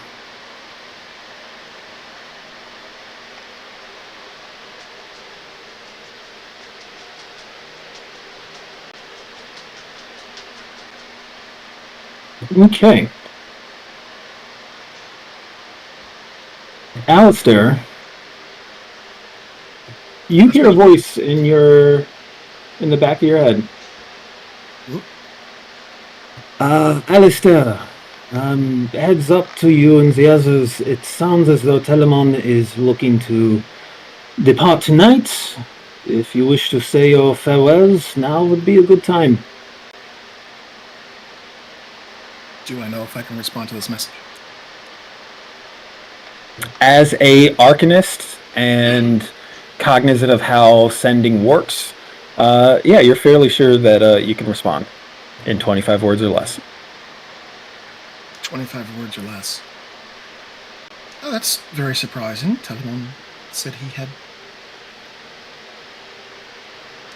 Okay. Alistair, you hear a voice in the back of your head. Alistair, heads up to you and the others. It sounds as though Telemon is looking to depart tonight. If you wish to say your farewells, now would be a good time. Do I know if I can respond to this message? As a arcanist and cognizant of how sending works, you're fairly sure that you can respond in 25 words or less. 25 words or less. Oh, that's very surprising. Telemon said he had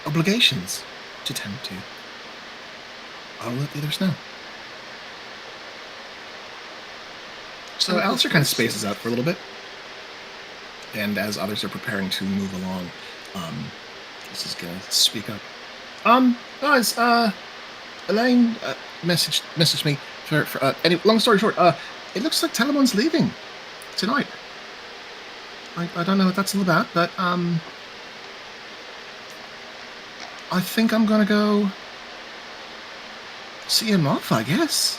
obligations to tend to. I'll let the others know. So Alistair kind of spaces out for a little bit. And as others are preparing to move along, this is going to speak up. Guys, Elaine messaged me for long story short, it looks like Telemon's leaving tonight. I don't know what that's all about, but I think I'm gonna go see him off, I guess.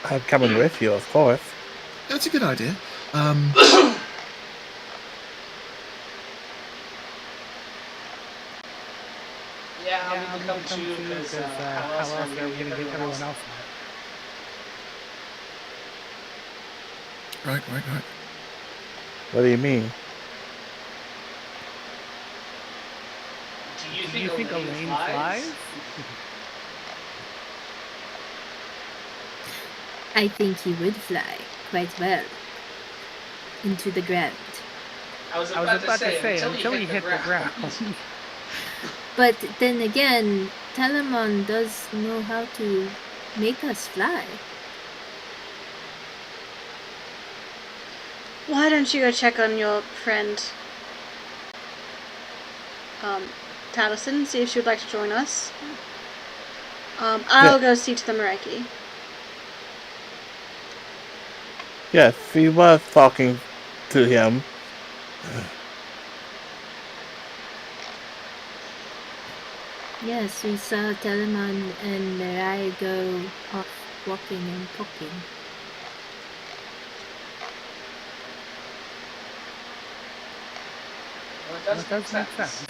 I'm coming with you, of course. That's a good idea. Yeah, I'm gonna come too, because how else are we gonna get everyone else on? Right. What do you mean? Do you think Elaine flies? I think he would fly quite well into the ground. I was about to say until he hit the ground. But then again, Telemon does know how to make us fly. Why don't you go check on your friend, Taliesin, see if she would like to join us. I'll go see to the Mareki. Yes, we were talking to him. Yes, we saw Telemon and Mirai go off walking and talking. Well, it does make sense.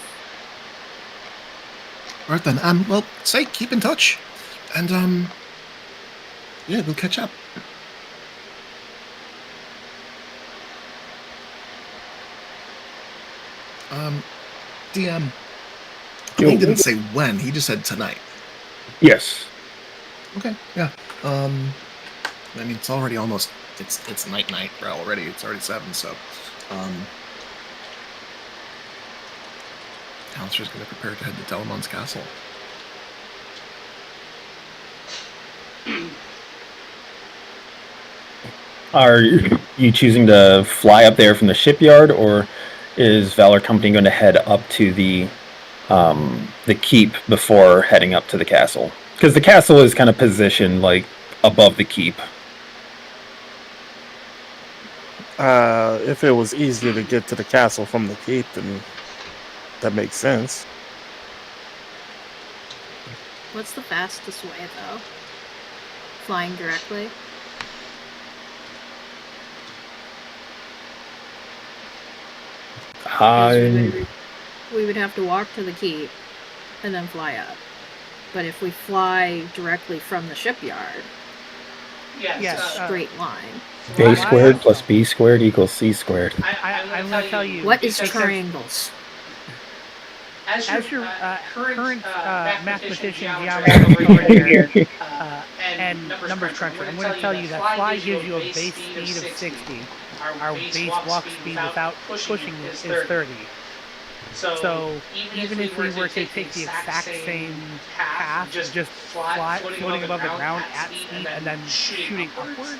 Alright then, well, say, keep in touch. And, we'll catch up. DM. He didn't say when, he just said tonight. Yes. Okay, yeah. I mean, it's already almost, it's night already. It's already 7, so, Alistair's going to prepare to head to Telemon's castle. Are you choosing to fly up there from the shipyard, or is Valor Company going to head up to the keep before heading up to the castle? Because the castle is kind of positioned like above the keep. If it was easier to get to the castle from the keep, then that makes sense. What's the fastest way, though? Flying directly? We would have to walk to the keep and then fly up. But if we fly directly from the shipyard, Yes, straight line. A squared plus B squared equals C squared. I'm gonna tell you. What is triangles? as your current mathematician, geometry over here, and numbers cruncher, I'm going to tell you that fly gives you a base speed of 60. Our base walk speed without pushing it is 30. So even if we were to take the exact same path, just floating above the ground at speed and then shooting upwards,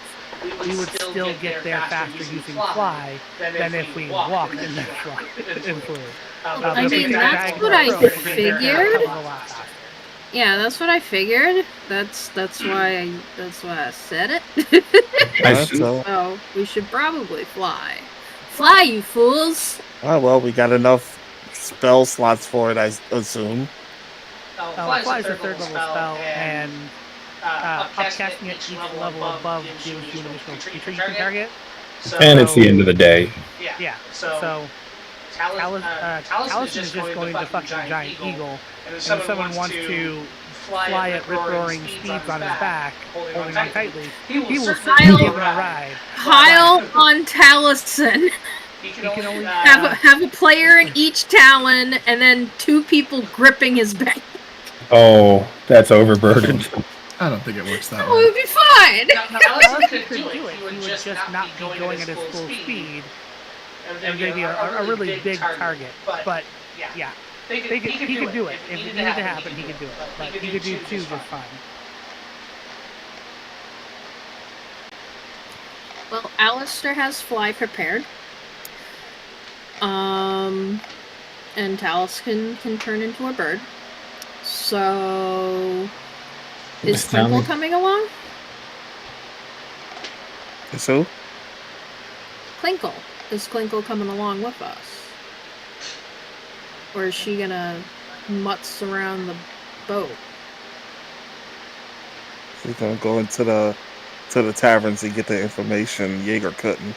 we would still get there faster using fly than if we walked and then flew. I mean, that's what I figured. Yeah, that's what I figured. That's why I said it. So we should probably fly. Fly, you fools! Oh, well, we got enough spell slots for it, I assume. Fly is a third level spell, and upcasting at each level above gives you an additional creature you can target. And it's the end of the day. Yeah, so Taliesin is just going to fucking giant eagle, and if someone wants to fly at rip-roaring speeds on his back, holding on tightly, he will certainly give it a ride. Pile on Taliesin. He can only Have a player in each talon, and then 2 people gripping his back. Oh, that's overburdened. I don't think it works that That way. would be fine. Taliesin could do it. He would just not be going at his full speed, and maybe a really big target. But yeah, he could do it. If it needed to happen, he could do it. But he could do 2 just fine. Well, Alistair has fly prepared. And Taliesin can turn into a bird. So, is Twinkle coming along? So? Clinkle. Is Clinkle coming along with us? Or is she gonna mutz around the boat? She's gonna go into the taverns and get the information Jaeger couldn't.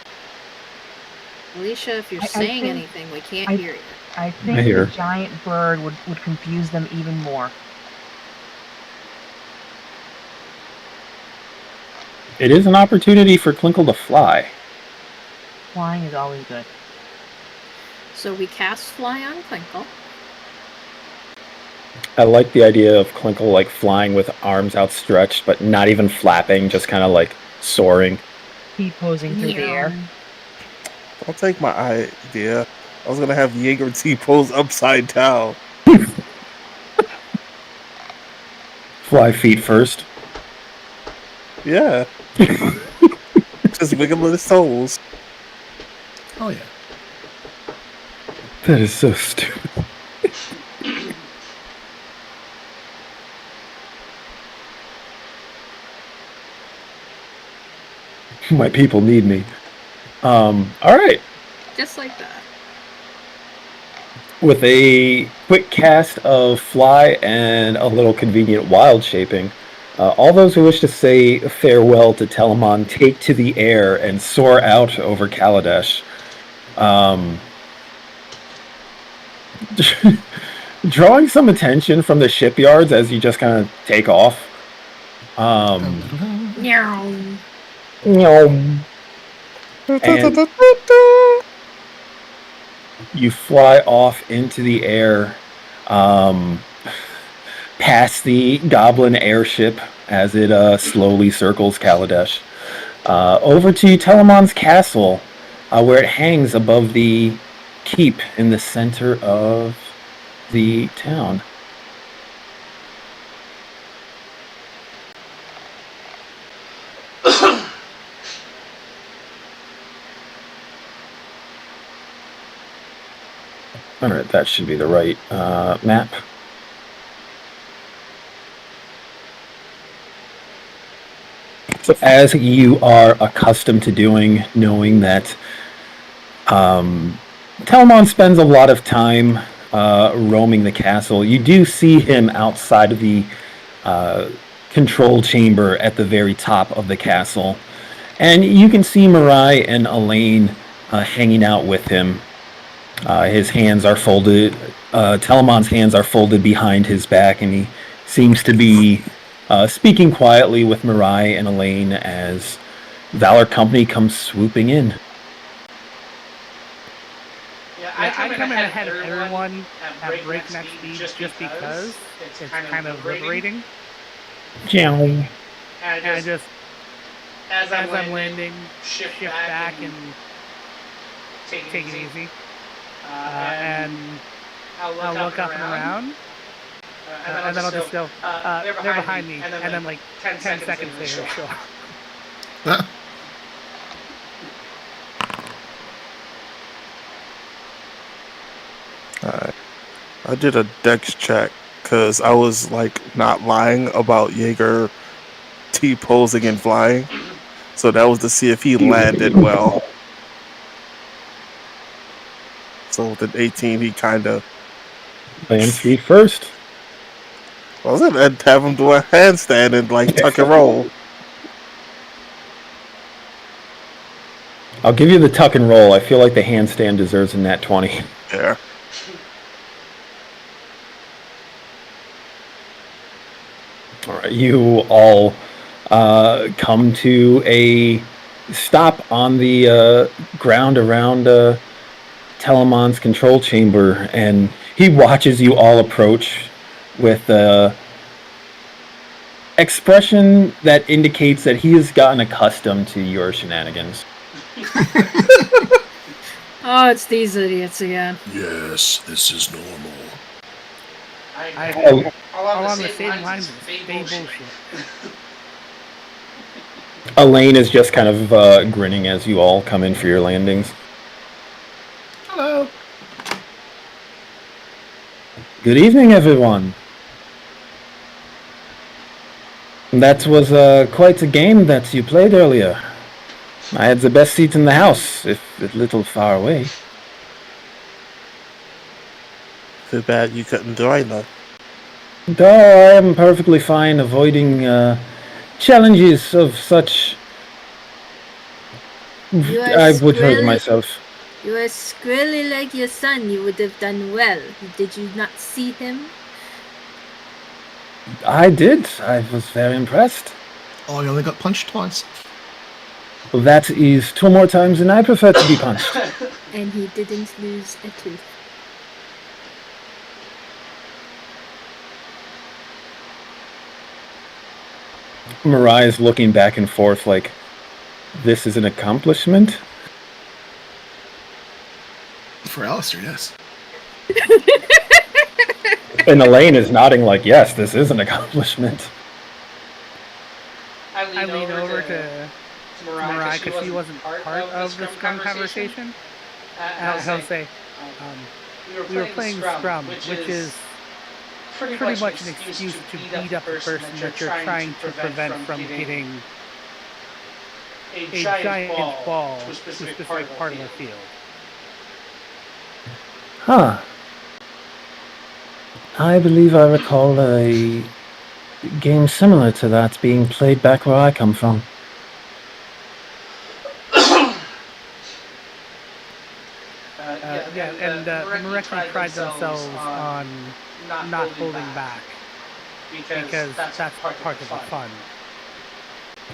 Alicia, if you're saying anything, we can't hear you. I think the giant bird would confuse them even more. It is an opportunity for Clinkle to fly. Flying is always good. So we cast fly on Clinkle. I like the idea of Clinkle like flying with arms outstretched, but not even flapping, just kind of like soaring. T-posing through the air. I'll take my idea. I was gonna have Jaeger T-pose upside down. Fly feet first. Yeah. Just wiggle his toes. Oh yeah. That is so stupid. My people need me. All right. Just like that. With a quick cast of fly and a little convenient wild shaping, all those who wish to say farewell to Telamon take to the air and soar out over Kaladesh. Drawing some attention from the shipyards as you just kind of take off. Meow. And you fly off into the air, past the goblin airship as it slowly circles Kaladesh, over to Telemon's castle, where it hangs above the keep in the center of the town. All right, that should be the right map. So as you are accustomed to doing, knowing that Telamon spends a lot of time roaming the castle, you do see him outside of the control chamber at the very top of the castle. And you can see Mirai and Elaine hanging out with him. His hands are folded. Telemon's hands are folded behind his back, and he seems to be speaking quietly with Mirai and Elaine as Valor Company comes swooping in. I come in ahead of everyone at breakneck speed just because it's kind of liberating. And I just, as I'm landing, shift back and take it easy. And I'll look up and around. And then I'll just go, they're behind me. And then like 10 seconds later, show up. Alright. I did a dex check because I was like not lying about Jaeger T-posing and flying. So that was to see if he landed well. So with an 18, he kind of lands feet first. wasn't, and have him do a handstand and like tuck and roll. I'll give you the tuck and roll. I feel like the handstand deserves a nat 20. Yeah. All right, you all come to a stop on the ground around Telemon's control chamber, and he watches you all approach with an expression that indicates that he has gotten accustomed to your shenanigans. Oh, it's these idiots again. Yes, this is normal. Along the same lines as they bullshit. Elaine is just kind of grinning as you all come in for your landings. Hello. Good evening, everyone. That was quite a game that you played earlier. I had the best seat in the house, if a little far away. Too bad you couldn't join us. Though I am perfectly fine avoiding challenges of such... I would hurt myself. You are squarely like your son. You would have done well. Did you not see him? I did. I was very impressed. Oh, you only got punched twice. That is 2 more times than I prefer to be punched. And he didn't lose a tooth. Mariah's looking back and forth like, this is an accomplishment? For Alistair, yes. And Elaine is nodding like, yes, this is an accomplishment. I lean over to Mariah because she wasn't part of the Scrum conversation. I'll say, we were playing Scrum, which is pretty much an excuse to beat up the person that you're trying to prevent from getting a giant ball to a specific part of the field. Huh. I believe I recall a game similar to that being played back where I come from. The Mareki pride themselves on not holding back because that's part of the fun.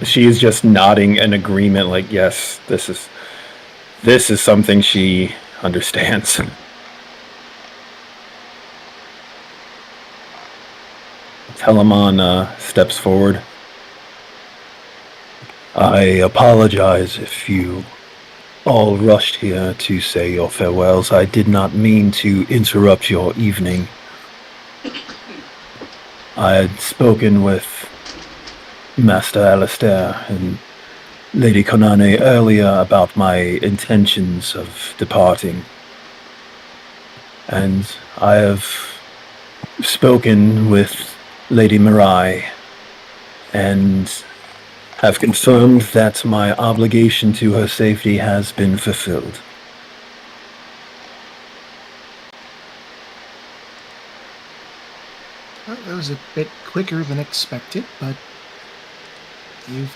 She is just nodding in agreement like, yes, this is something she understands. Telemon steps forward. I apologize if you all rushed here to say your farewells. I did not mean to interrupt your evening. I had spoken with Master Alistair and Lady Konane earlier about my intentions of departing. And I have spoken with Lady Mirai and have confirmed that my obligation to her safety has been fulfilled. Well, that was a bit quicker than expected, but you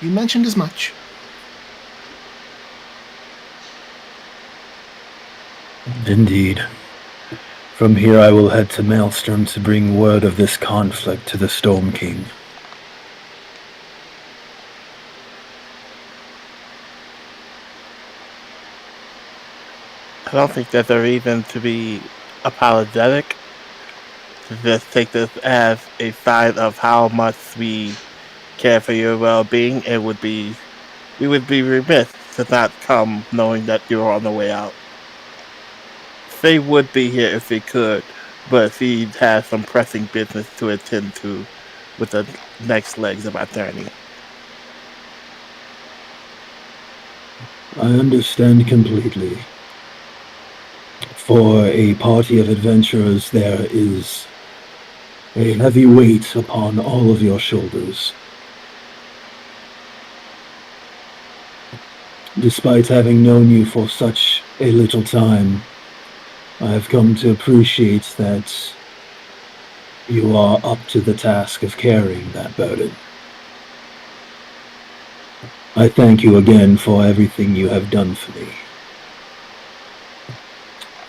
mentioned as much. Indeed. From here I will head to Maelstrom to bring word of this conflict to the Storm King. I don't think that they're even to be apologetic. To just take this as a sign of how much we care for your well-being. We would be remiss to not come knowing that you're on the way out. They would be here if they could, but she has some pressing business to attend to with the next legs of our journey. I understand completely. For a party of adventurers, there is a heavy weight upon all of your shoulders. Despite having known you for such a little time, I have come to appreciate that you are up to the task of carrying that burden. I thank you again for everything you have done for me.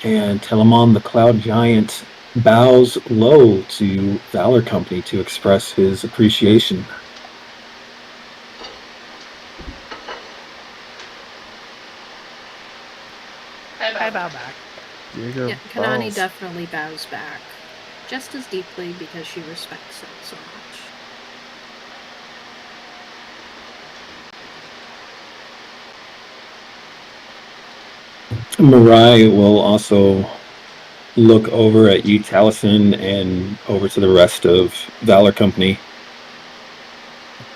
And Telamon the Cloud Giant bows low to Valor Company to express his appreciation. I bow back. Yeah, Kanani definitely bows back. Just as deeply because she respects it so much. Mirai will also look over at you, Taliesin, and over to the rest of Valor Company.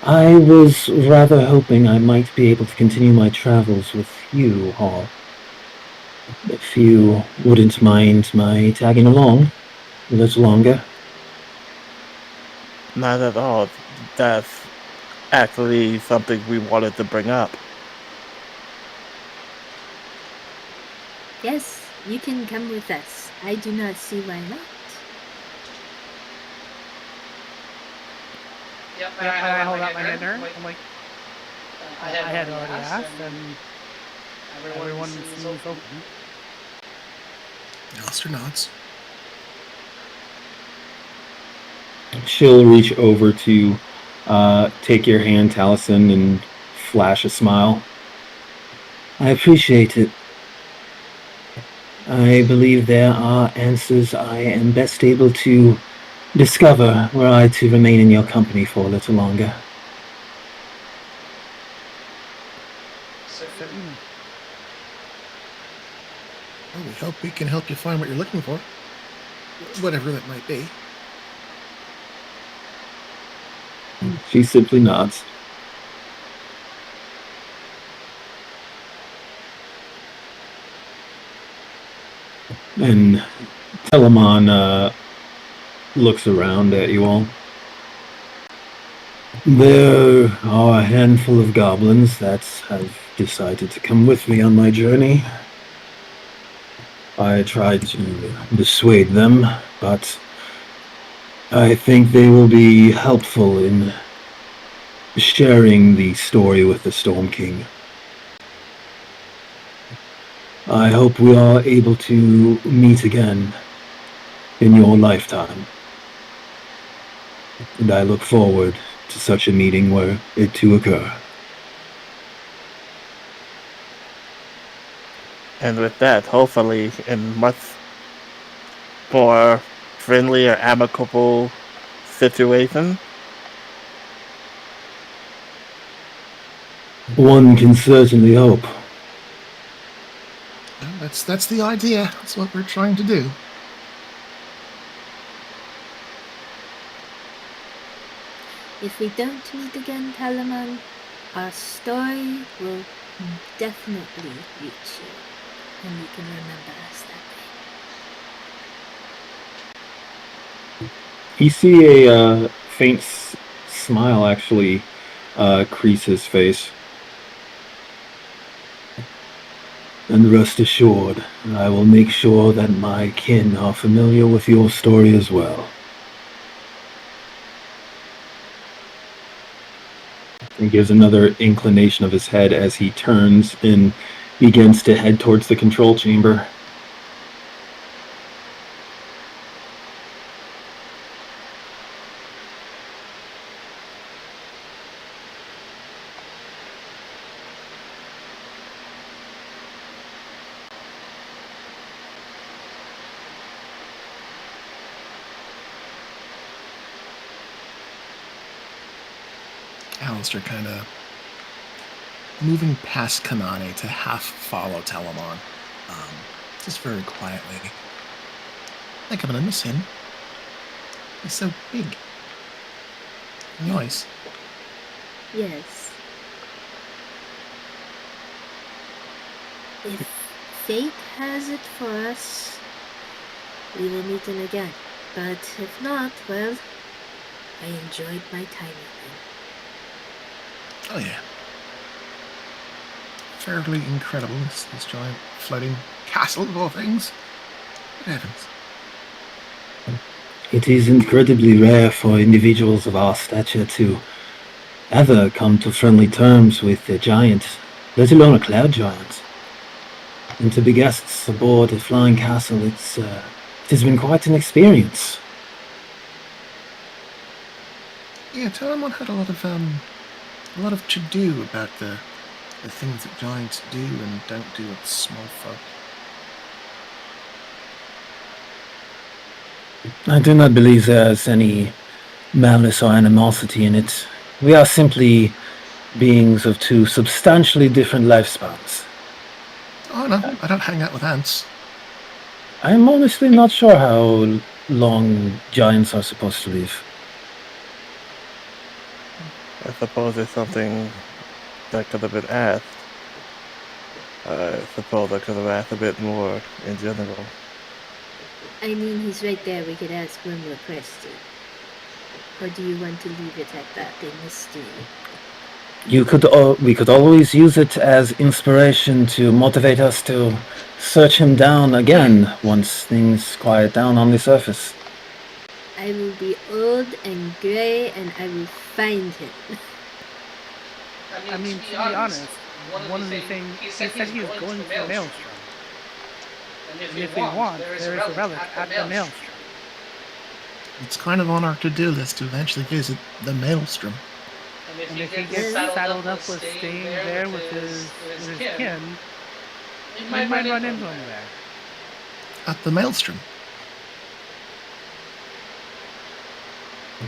I was rather hoping I might be able to continue my travels with you, Hall. If you wouldn't mind my tagging along a little longer. Not at all. That's actually something we wanted to bring up. Yes, you can come with us. I do not see why not. Yep, And I hold out my hand there. I'm like, I had already asked, and everyone seems open. Alistair nods. She'll reach over to take your hand, Taliesin, and flash a smile. I appreciate it. I believe there are answers I am best able to discover were I to remain in your company for a little longer. Certainly. Well, we hope we can help you find what you're looking for. Whatever that might be. She simply nods. And Telamon looks around at you all. There are a handful of goblins that have decided to come with me on my journey. I tried to dissuade them, but I think they will be helpful in sharing the story with the Storm King. I hope we are able to meet again in your lifetime. And I look forward to such a meeting were it to occur. And with that, hopefully, in much more friendly or amicable situation. One can certainly hope. Well, that's the idea. That's what we're trying to do. If we don't meet again, Telamon, our story will definitely reach you. And you can remember us that way. You see a faint smile actually crease his face. And rest assured, I will make sure that my kin are familiar with your story as well. He gives another inclination of his head as he turns and begins to head towards the control chamber. monster kind of moving past Kanane to half follow Telamon, just very quietly. I think I'm gonna miss him. He's so big. Nice. Yes. If fate has it for us, we will meet him again. But if not, well, I enjoyed my time with him. Oh yeah. Fairly incredible, this giant floating castle of all things. Good heavens. It is incredibly rare for individuals of our stature to ever come to friendly terms with a giant, let alone a cloud giant. And to be guests aboard a flying castle, it has been quite an experience. Yeah, Telamon had a lot of to do about the things that giants do and don't do with small folk. I do not believe there is any malice or animosity in it. We are simply beings of two substantially different lifespans. Oh no, I don't hang out with ants. I'm honestly not sure how long giants are supposed to live. I suppose it's something that could have been asked. I suppose I could have asked a bit more in general. I mean, he's right there. We could ask one more question. Or do you want to leave it at that in mystery? We could always use it as inspiration to motivate us to search him down again once things quiet down on the surface. I will be old and grey and I will find him. I mean, to be honest, one of the things, he said he was going to the Maelstrom. And if we want, there is a relic at the Maelstrom. It's kind of on our to-do list to eventually visit the Maelstrom. And if he gets saddled up with staying there with his kin, we might run into him there. At the Maelstrom?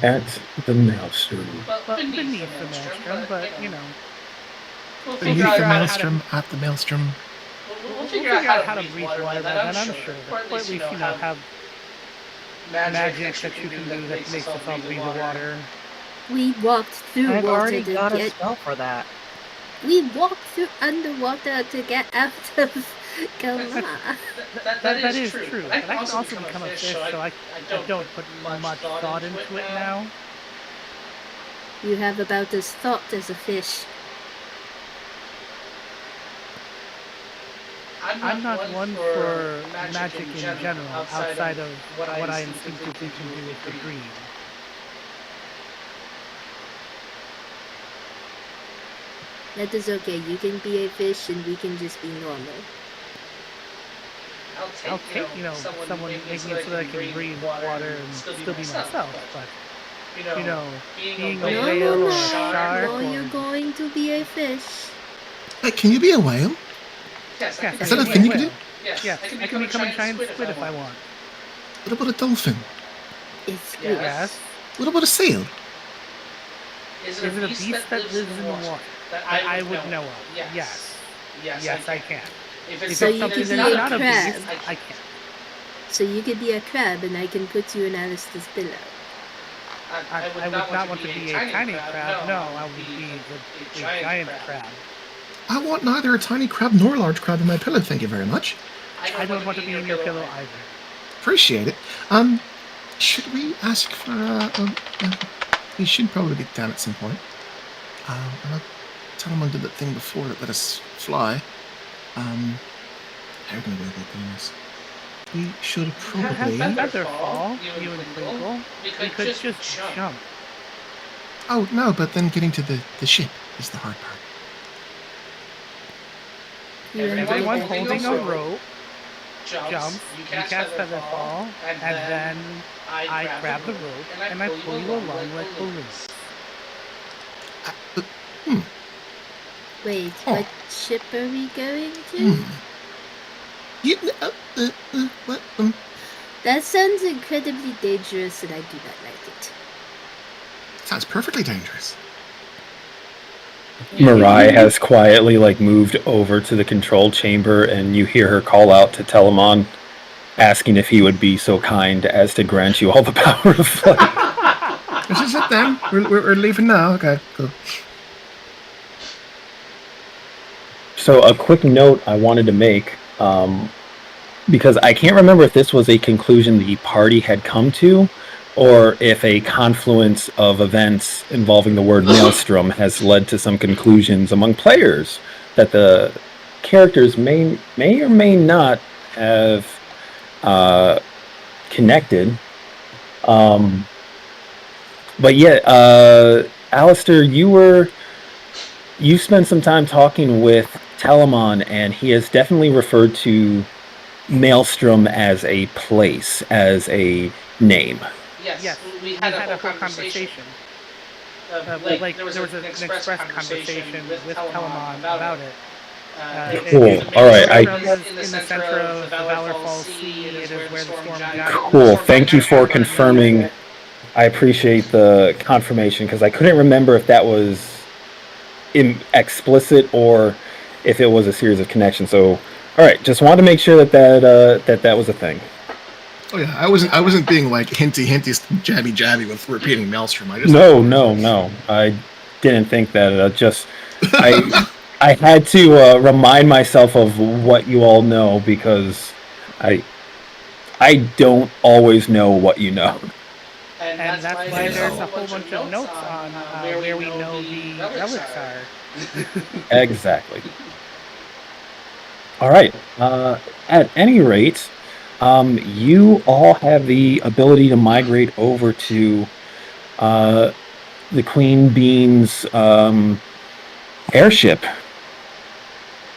At the Maelstrom. Well, beneath the Maelstrom, but, you know. Beneath the Maelstrom, at the Maelstrom. We'll figure out how to breathe water, but then I'm sure. Or at least, have magic that you can do that makes us all breathe the water. We walked through I've water already to got a get... spell for that. We walked through underwater to get out of Kalma. That is true. But I can also become a fish, so I don't put much thought into it now. You have about as thought as a fish. I'm not one for magic in general, outside of what I instinctively can do with the green. That is okay. You can be a fish and we can just be normal. I'll take, someone making it so that I can breathe water and still be myself, but, being a whale or a shark. No, you're going to be a fish. Hey, can you be a whale? Yes, is that a thing you can do? Yes, I can become a giant squid if I want. What about a dolphin? It's squid. Yes. What about a seal? Is it a beast that lives in the water? That I would know of. Yes. Yes, I can. If it's so you something could be that's a not crab. a beast, I can. So you could be a crab and I can put you in Alistair's pillow. I would not want to be a tiny crab. No, I would be the giant crab. I want neither a tiny crab nor a large crab in my pillow, thank you very much. I don't want to be in your pillow either. Appreciate it. Should we ask for we should probably get down at some point. I know Telamon did that thing before that let us fly. How are we going to go about doing this? We should probably... Have their fall, you and Twinkle. We could just jump. Oh, no, but then getting to the ship is the hard part. Everyone holding a rope jumps, you cast Featherfall, and then I grab the rope and I pull you along like balloons. Wait, what ship are we going to? What? That sounds incredibly dangerous and I do not like it. Sounds perfectly dangerous. Mirai has quietly moved over to the control chamber, and you hear her call out to Telemon, asking if he would be so kind as to grant you all the power of flight. This is it then. We're leaving now. Okay, cool. So a quick note I wanted to make, because I can't remember if this was a conclusion the party had come to, or if a confluence of events involving the word maelstrom has led to some conclusions among players that the characters may or may not have connected. But yeah, Alistair, you spent some time talking with Telemon, and he has definitely referred to Maelstrom as a place, as a name. Yes, we had a whole conversation. There was an express conversation with Telemon about it. Cool. All right. In the center of the Valor Falls Sea. It is where the storm giant. Cool. Thank you for confirming. I appreciate the confirmation, because I couldn't remember if that was explicit or if it was a series of connections. So, all right. Just wanted to make sure that was a thing. Oh yeah, I wasn't being hinty, jabby with repeating Maelstrom. No. I didn't think that. I had to remind myself of what you all know, because I don't always know what you know. And that's why there's a whole bunch of notes on where we know the relics are. Exactly. All right. At any rate, you all have the ability to migrate over to the Queen Bee's airship.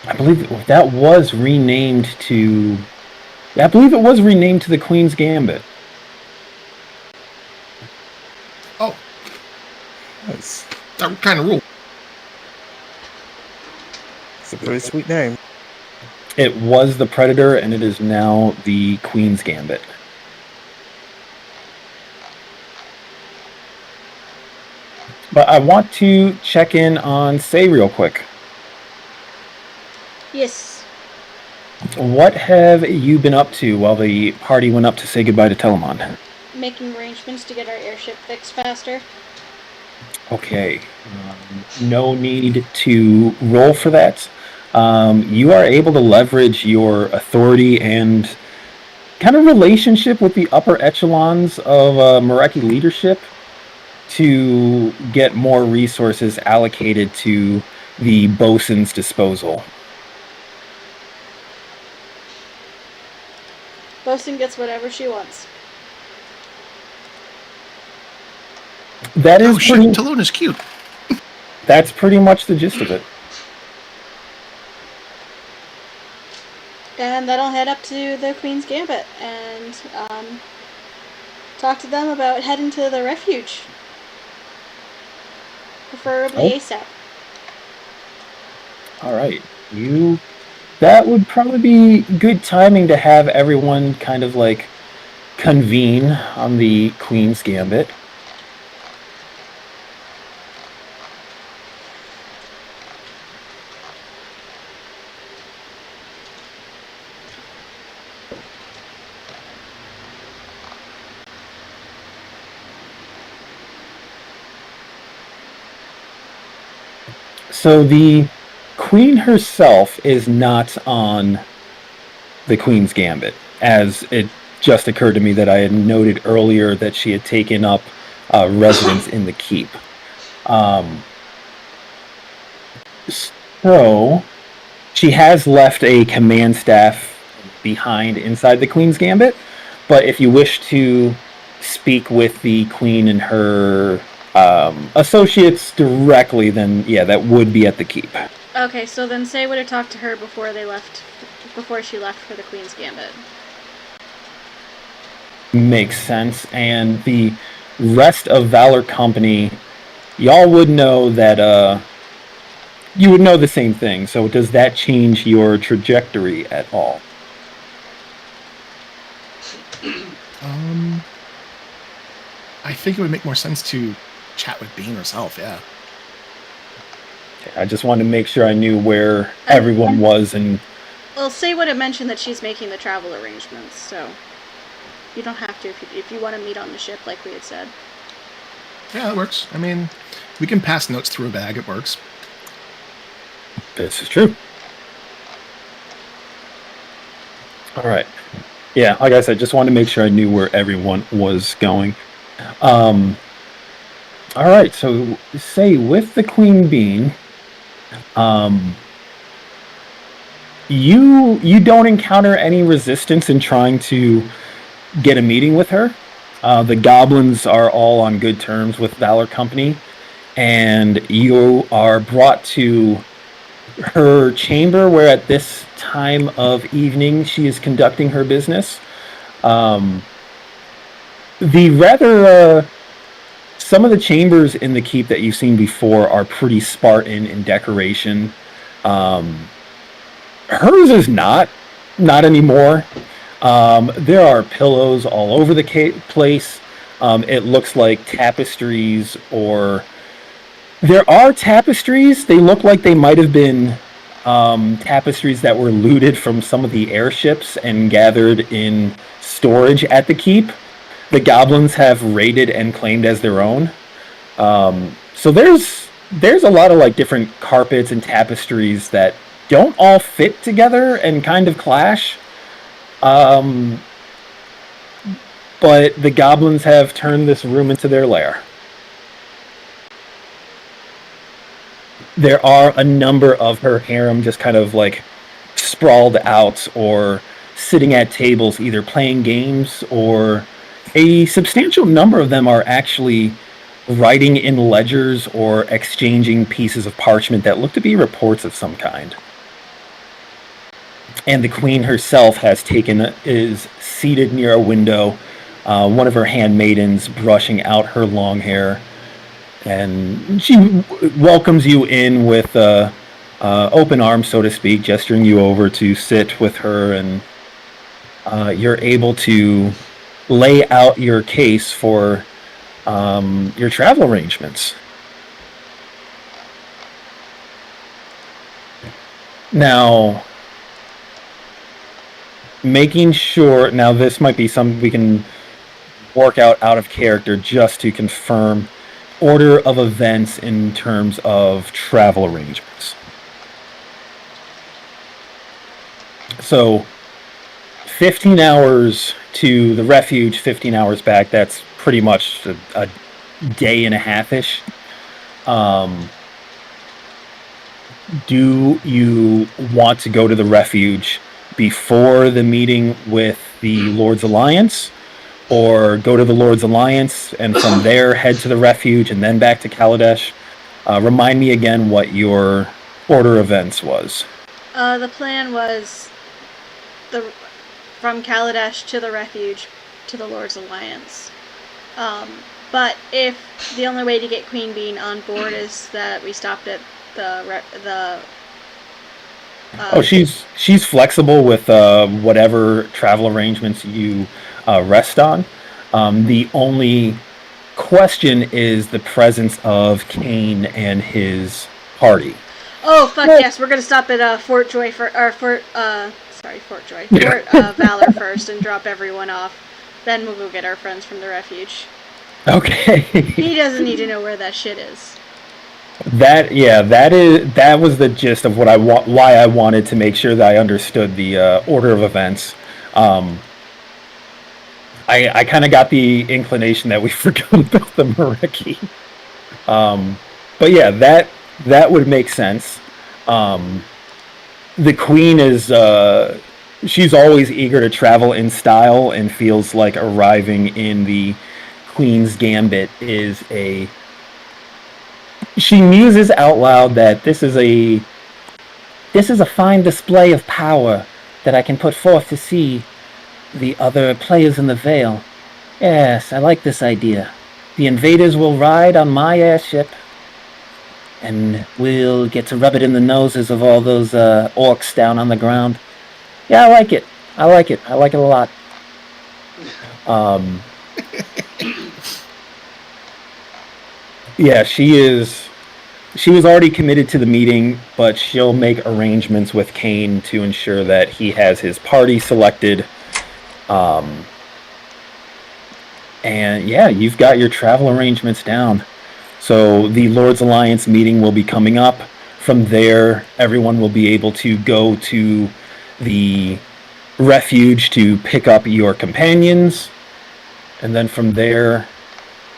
I believe that was renamed to. I believe it was renamed to the Queen's Gambit. Oh, that's that kind of rule. It's a pretty sweet name. It was the Predator, and it is now the Queen's Gambit. But I want to check in on Say real quick. Yes. What have you been up to while the party went up to say goodbye to Telemon? Making arrangements to get our airship fixed faster. Okay. No need to roll for that. You are able to leverage your authority and kind of relationship with the upper echelons of Mereki leadership to get more resources allocated to the bosun's disposal. Bosun gets whatever she wants. That is Talon is cute. That's pretty much the gist of it. And then I'll head up to the Queen's Gambit and talk to them about heading to the refuge. Preferably ASAP. All right. That would probably be good timing to have everyone kind of convene on the Queen's Gambit. So the Queen herself is not on the Queen's Gambit, as it just occurred to me that I had noted earlier that she had taken up residence in the keep. So she has left a command staff behind inside the Queen's Gambit, but if you wish to speak with the Queen and her associates directly, then yeah, that would be at the keep. Okay, so then Say would have talked to her before she left for the Queen's Gambit. Makes sense. And the rest of Valor Company, y'all would know that you would know the same thing. So does that change your trajectory at all? I think it would make more sense to chat with Bean herself, yeah. I just wanted to make sure I knew where everyone was, and Well, say would have mentioned that she's making the travel arrangements, so you don't have to if you want to meet on the ship like we had said. Yeah, that works. I mean, we can pass notes through a bag. It works. this is true. All right. Yeah, like I said, just wanted to make sure I knew where everyone was going. All right, so say with the queen bean, you don't encounter any resistance in trying to get a meeting with her. The goblins are all on good terms with Valor Company, and you are brought to her chamber, where at this time of evening she is conducting her business. The rather some of the chambers in the keep that you've seen before are pretty Spartan in decoration. Hers is not anymore. There are pillows all over the place. It looks like tapestries, or there are tapestries. They look like they might have been tapestries that were looted from some of the airships and gathered in storage at the keep. The goblins have raided and claimed as their own. So there's a lot of like different carpets and tapestries that don't all fit together and kind of clash. But the goblins have turned this room into their lair. There are a number of her harem just kind of like sprawled out or sitting at tables, either playing games, or a substantial number of them are actually writing in ledgers or exchanging pieces of parchment that look to be reports of some kind. And the queen herself is seated near a window, one of her handmaidens brushing out her long hair, and she welcomes you in with open arms, so to speak, gesturing you over to sit with her, and you're able to lay out your case for your travel arrangements. Now, making sure, now this might be something we can work out of character just to confirm order of events in terms of travel arrangements. So 15 hours to the refuge, 15 hours back, that's pretty much a day and a half-ish. Do you want to go to the refuge before the meeting with the Lord's Alliance, or go to the Lord's Alliance and from there head to the refuge and then back to Kaladesh? Remind me again what your order of events was. The plan was from Kaladesh to the refuge to the Lord's Alliance. But if the only way to get Queen Bean on board is that we stopped at she's flexible with whatever travel arrangements you rest on. The only question is the presence of Kane and his party. Oh fuck yes, we're gonna stop at Fort Joy Fort Valor first and drop everyone off. Then we'll go get our friends from the refuge. Okay. He doesn't need to know where that shit is. That was the gist of why I wanted to make sure that I understood the order of events. I kind of got the inclination that we forgot about the Mareki. But yeah, that would make sense. The queen is she's always eager to travel in style and feels like arriving in the Queen's Gambit is she muses out loud that this is a fine display of power that I can put forth to see the other players in the Vale. Yes, I like this idea. The invaders will ride on my airship, and we'll get to rub it in the noses of all those orcs down on the ground. Yeah, I like it. I like it a lot. Yeah, she is she was already committed to the meeting, but she'll make arrangements with Kane to ensure that he has his party selected. And yeah, you've got your travel arrangements down. So the Lord's Alliance meeting will be coming up. From there, everyone will be able to go to the refuge to pick up your companions. And then from there,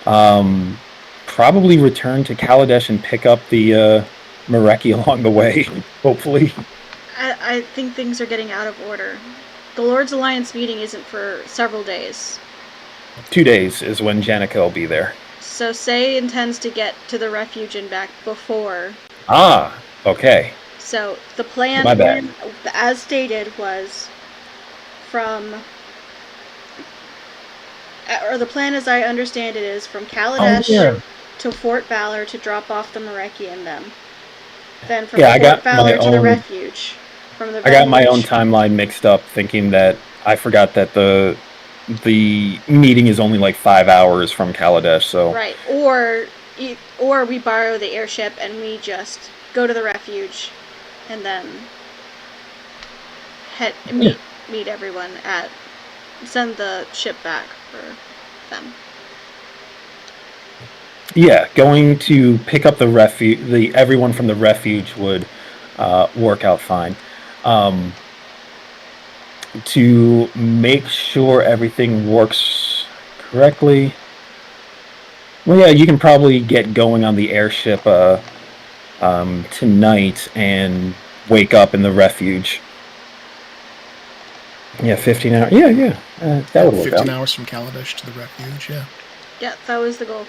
probably return to Kaladesh and pick up the Mareki along the way, hopefully. I think things are getting out of order. The Lord's Alliance meeting isn't for several days. 2 days is when Janica will be there. So Say intends to get to the refuge and back before. Ah, okay. So the plan, My bad. as stated, was from, or the plan as I understand it is from Kaladesh to Fort Valor to drop off the Mareki and them. Then from Fort Valor to the refuge. From the refuge. I got my own timeline mixed up, thinking that I forgot that the meeting is only like 5 hours from Kaladesh, so right. Or we borrow the airship and we just go to the refuge, and then meet everyone send the ship back for them. Yeah, going to pick up everyone from the refuge would work out fine. To make sure everything works correctly. Well, yeah, you can probably get going on the airship tonight and wake up in the refuge. Yeah, 15 hours. Yeah. That would work 15 out. hours from Kaladesh to the refuge, yeah. Yeah, that was the goal.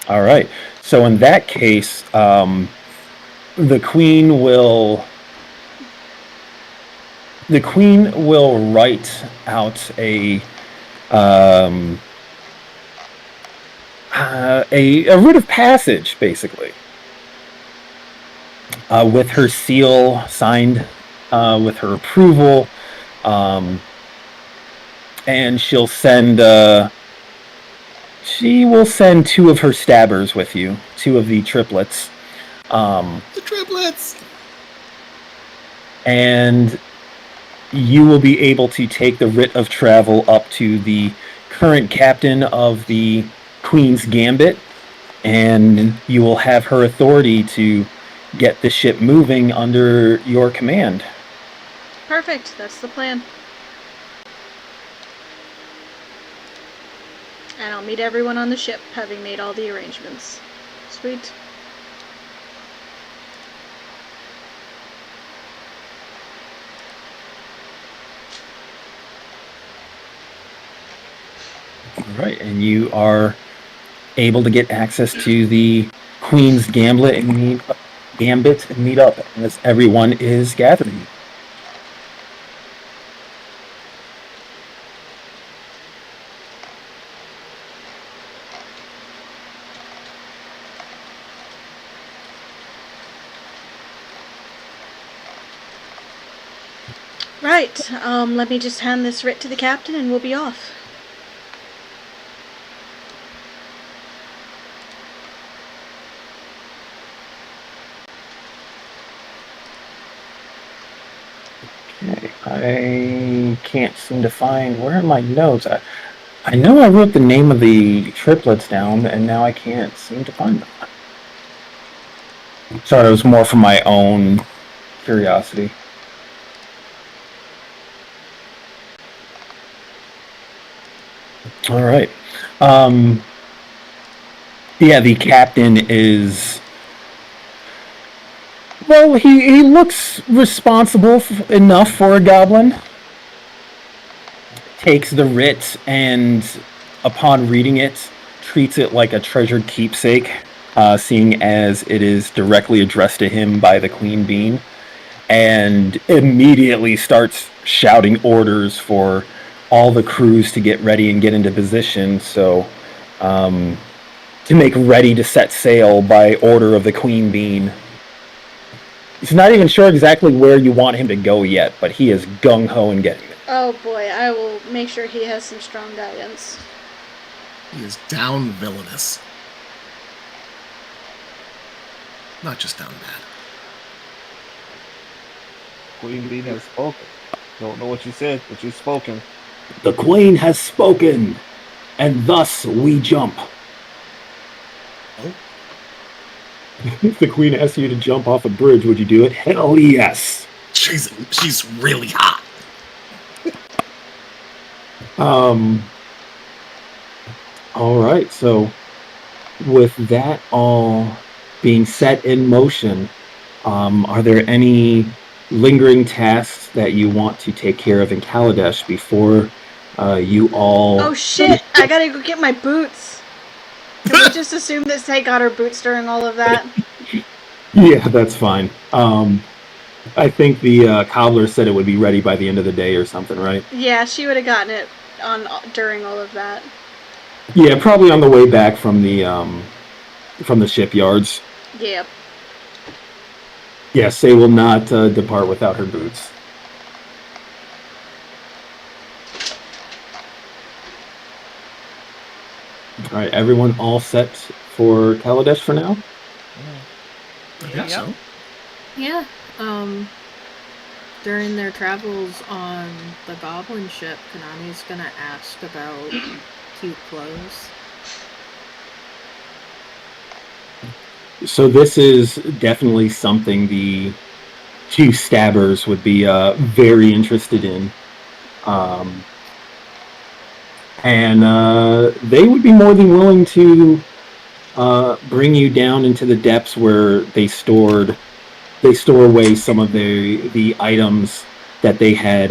All right. So in that case, the Queen will write out a writ of passage, basically, with her seal signed, with her approval, and she will send 2 of her stabbers with you, 2 of the triplets. The triplets! And you will be able to take the writ of travel up to the current captain of the Queen's Gambit, and you will have her authority to get the ship moving under your command. Perfect. That's the plan. And I'll meet everyone on the ship, having made all the arrangements. Sweet. All right, and you are able to get access to the Queen's Gambit and meet up as everyone is gathering. Right. Let me just hand this writ to the captain and we'll be off. Okay, I can't seem to find, where are my notes? I know I wrote the name of the triplets down, and now I can't seem to find them. Sorry, it was more for my own curiosity. All right. Yeah, the captain is... Well, he looks responsible enough for a goblin. Takes the writ and, upon reading it, treats it like a treasured keepsake, seeing as it is directly addressed to him by the Queen Bean, and immediately starts shouting orders for all the crews to get ready and get into position, so to make ready to set sail by order of the Queen Bean. He's not even sure exactly where you want him to go yet, but he is gung-ho in getting it. Oh boy, I will make sure he has some strong guidance. He is down villainous. not just down bad. Queen Bee has spoken. Don't know what you said, but you've spoken. The Queen has spoken, and thus we jump. Oh, If the queen asked you to jump off a bridge, would you do it? Hell yes. she's really hot. All right. So, with that all being set in motion, are there any lingering tasks that you want to take care of in Kaladesh before you all? Oh shit! I gotta go get my boots. Can we just assume that Say got her boots during all of that? Yeah, that's fine. I think the cobbler said it would be ready by the end of the day or something, right? Yeah, she would have gotten it on during all of that. Yeah, probably on the way back from the shipyards. Yep. Yes, Say will not depart without her boots. All right, everyone all set for Kaladesh for now? I think so. Yeah. During their travels on the Goblin ship, Konami's gonna ask about cute clothes. So this is definitely something the two stabbers would be very interested in. And they would be more than willing to bring you down into the depths where they store away some of the items that they had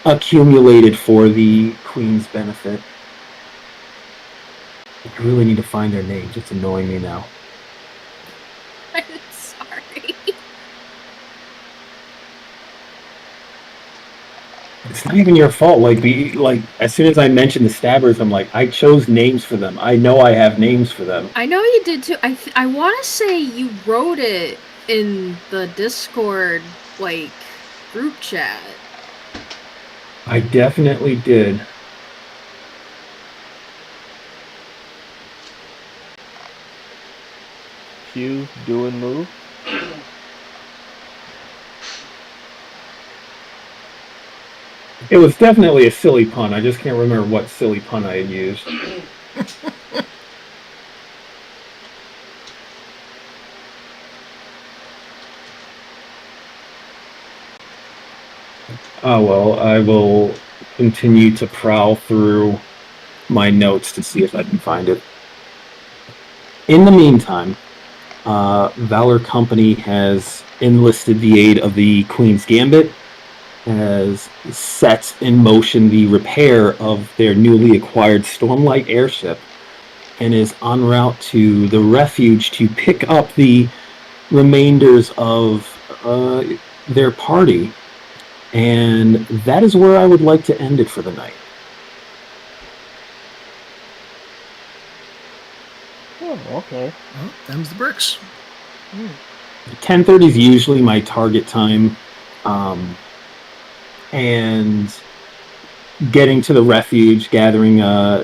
accumulated for the Queen's benefit. I really need to find their names. It's annoying me now. I'm sorry. It's not even your fault. Like as soon as I mentioned the stabbers, I'm like, I chose names for them. I know I have names for them. I know you did too. I want to say you wrote it in the Discord group chat. I definitely did. Q, do and move. It was definitely a silly pun. I just can't remember what silly pun I had used. Oh well, I will continue to prowl through my notes to see if I can find it. In the meantime, Valor Company has enlisted the aid of the Queen's Gambit, has set in motion the repair of their newly acquired Stormlight airship, and is en route to the refuge to pick up the remainders of their party. And that is where I would like to end it for the night. Oh, okay. Well, them's the bricks. 10:30 is usually my target time. And getting to the refuge, gathering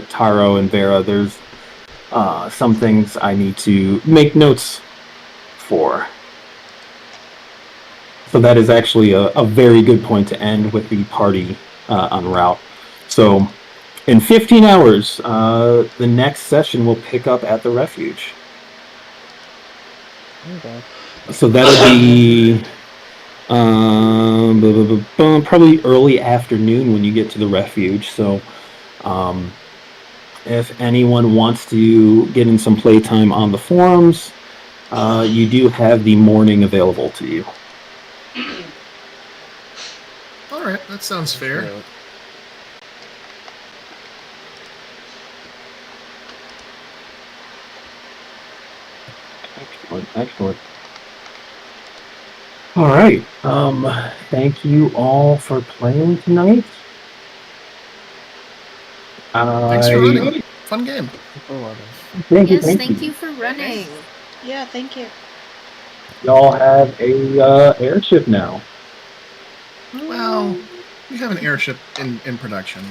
Taro and Vera, there's some things I need to make notes for. So that is actually a very good point to end with the party en route. So in 15 hours, the next session will pick up at the refuge. Okay. So that'll be probably early afternoon when you get to the refuge. So if anyone wants to get in some playtime on the forums, you do have the morning available to you. All right, that sounds fair. Yeah. Excellent. All right. Thank you all for playing tonight. Thanks for running. Fun game. Thank you. Thank you for running. Yeah, thank you. Y'all have a airship now. Well, we have an airship in production.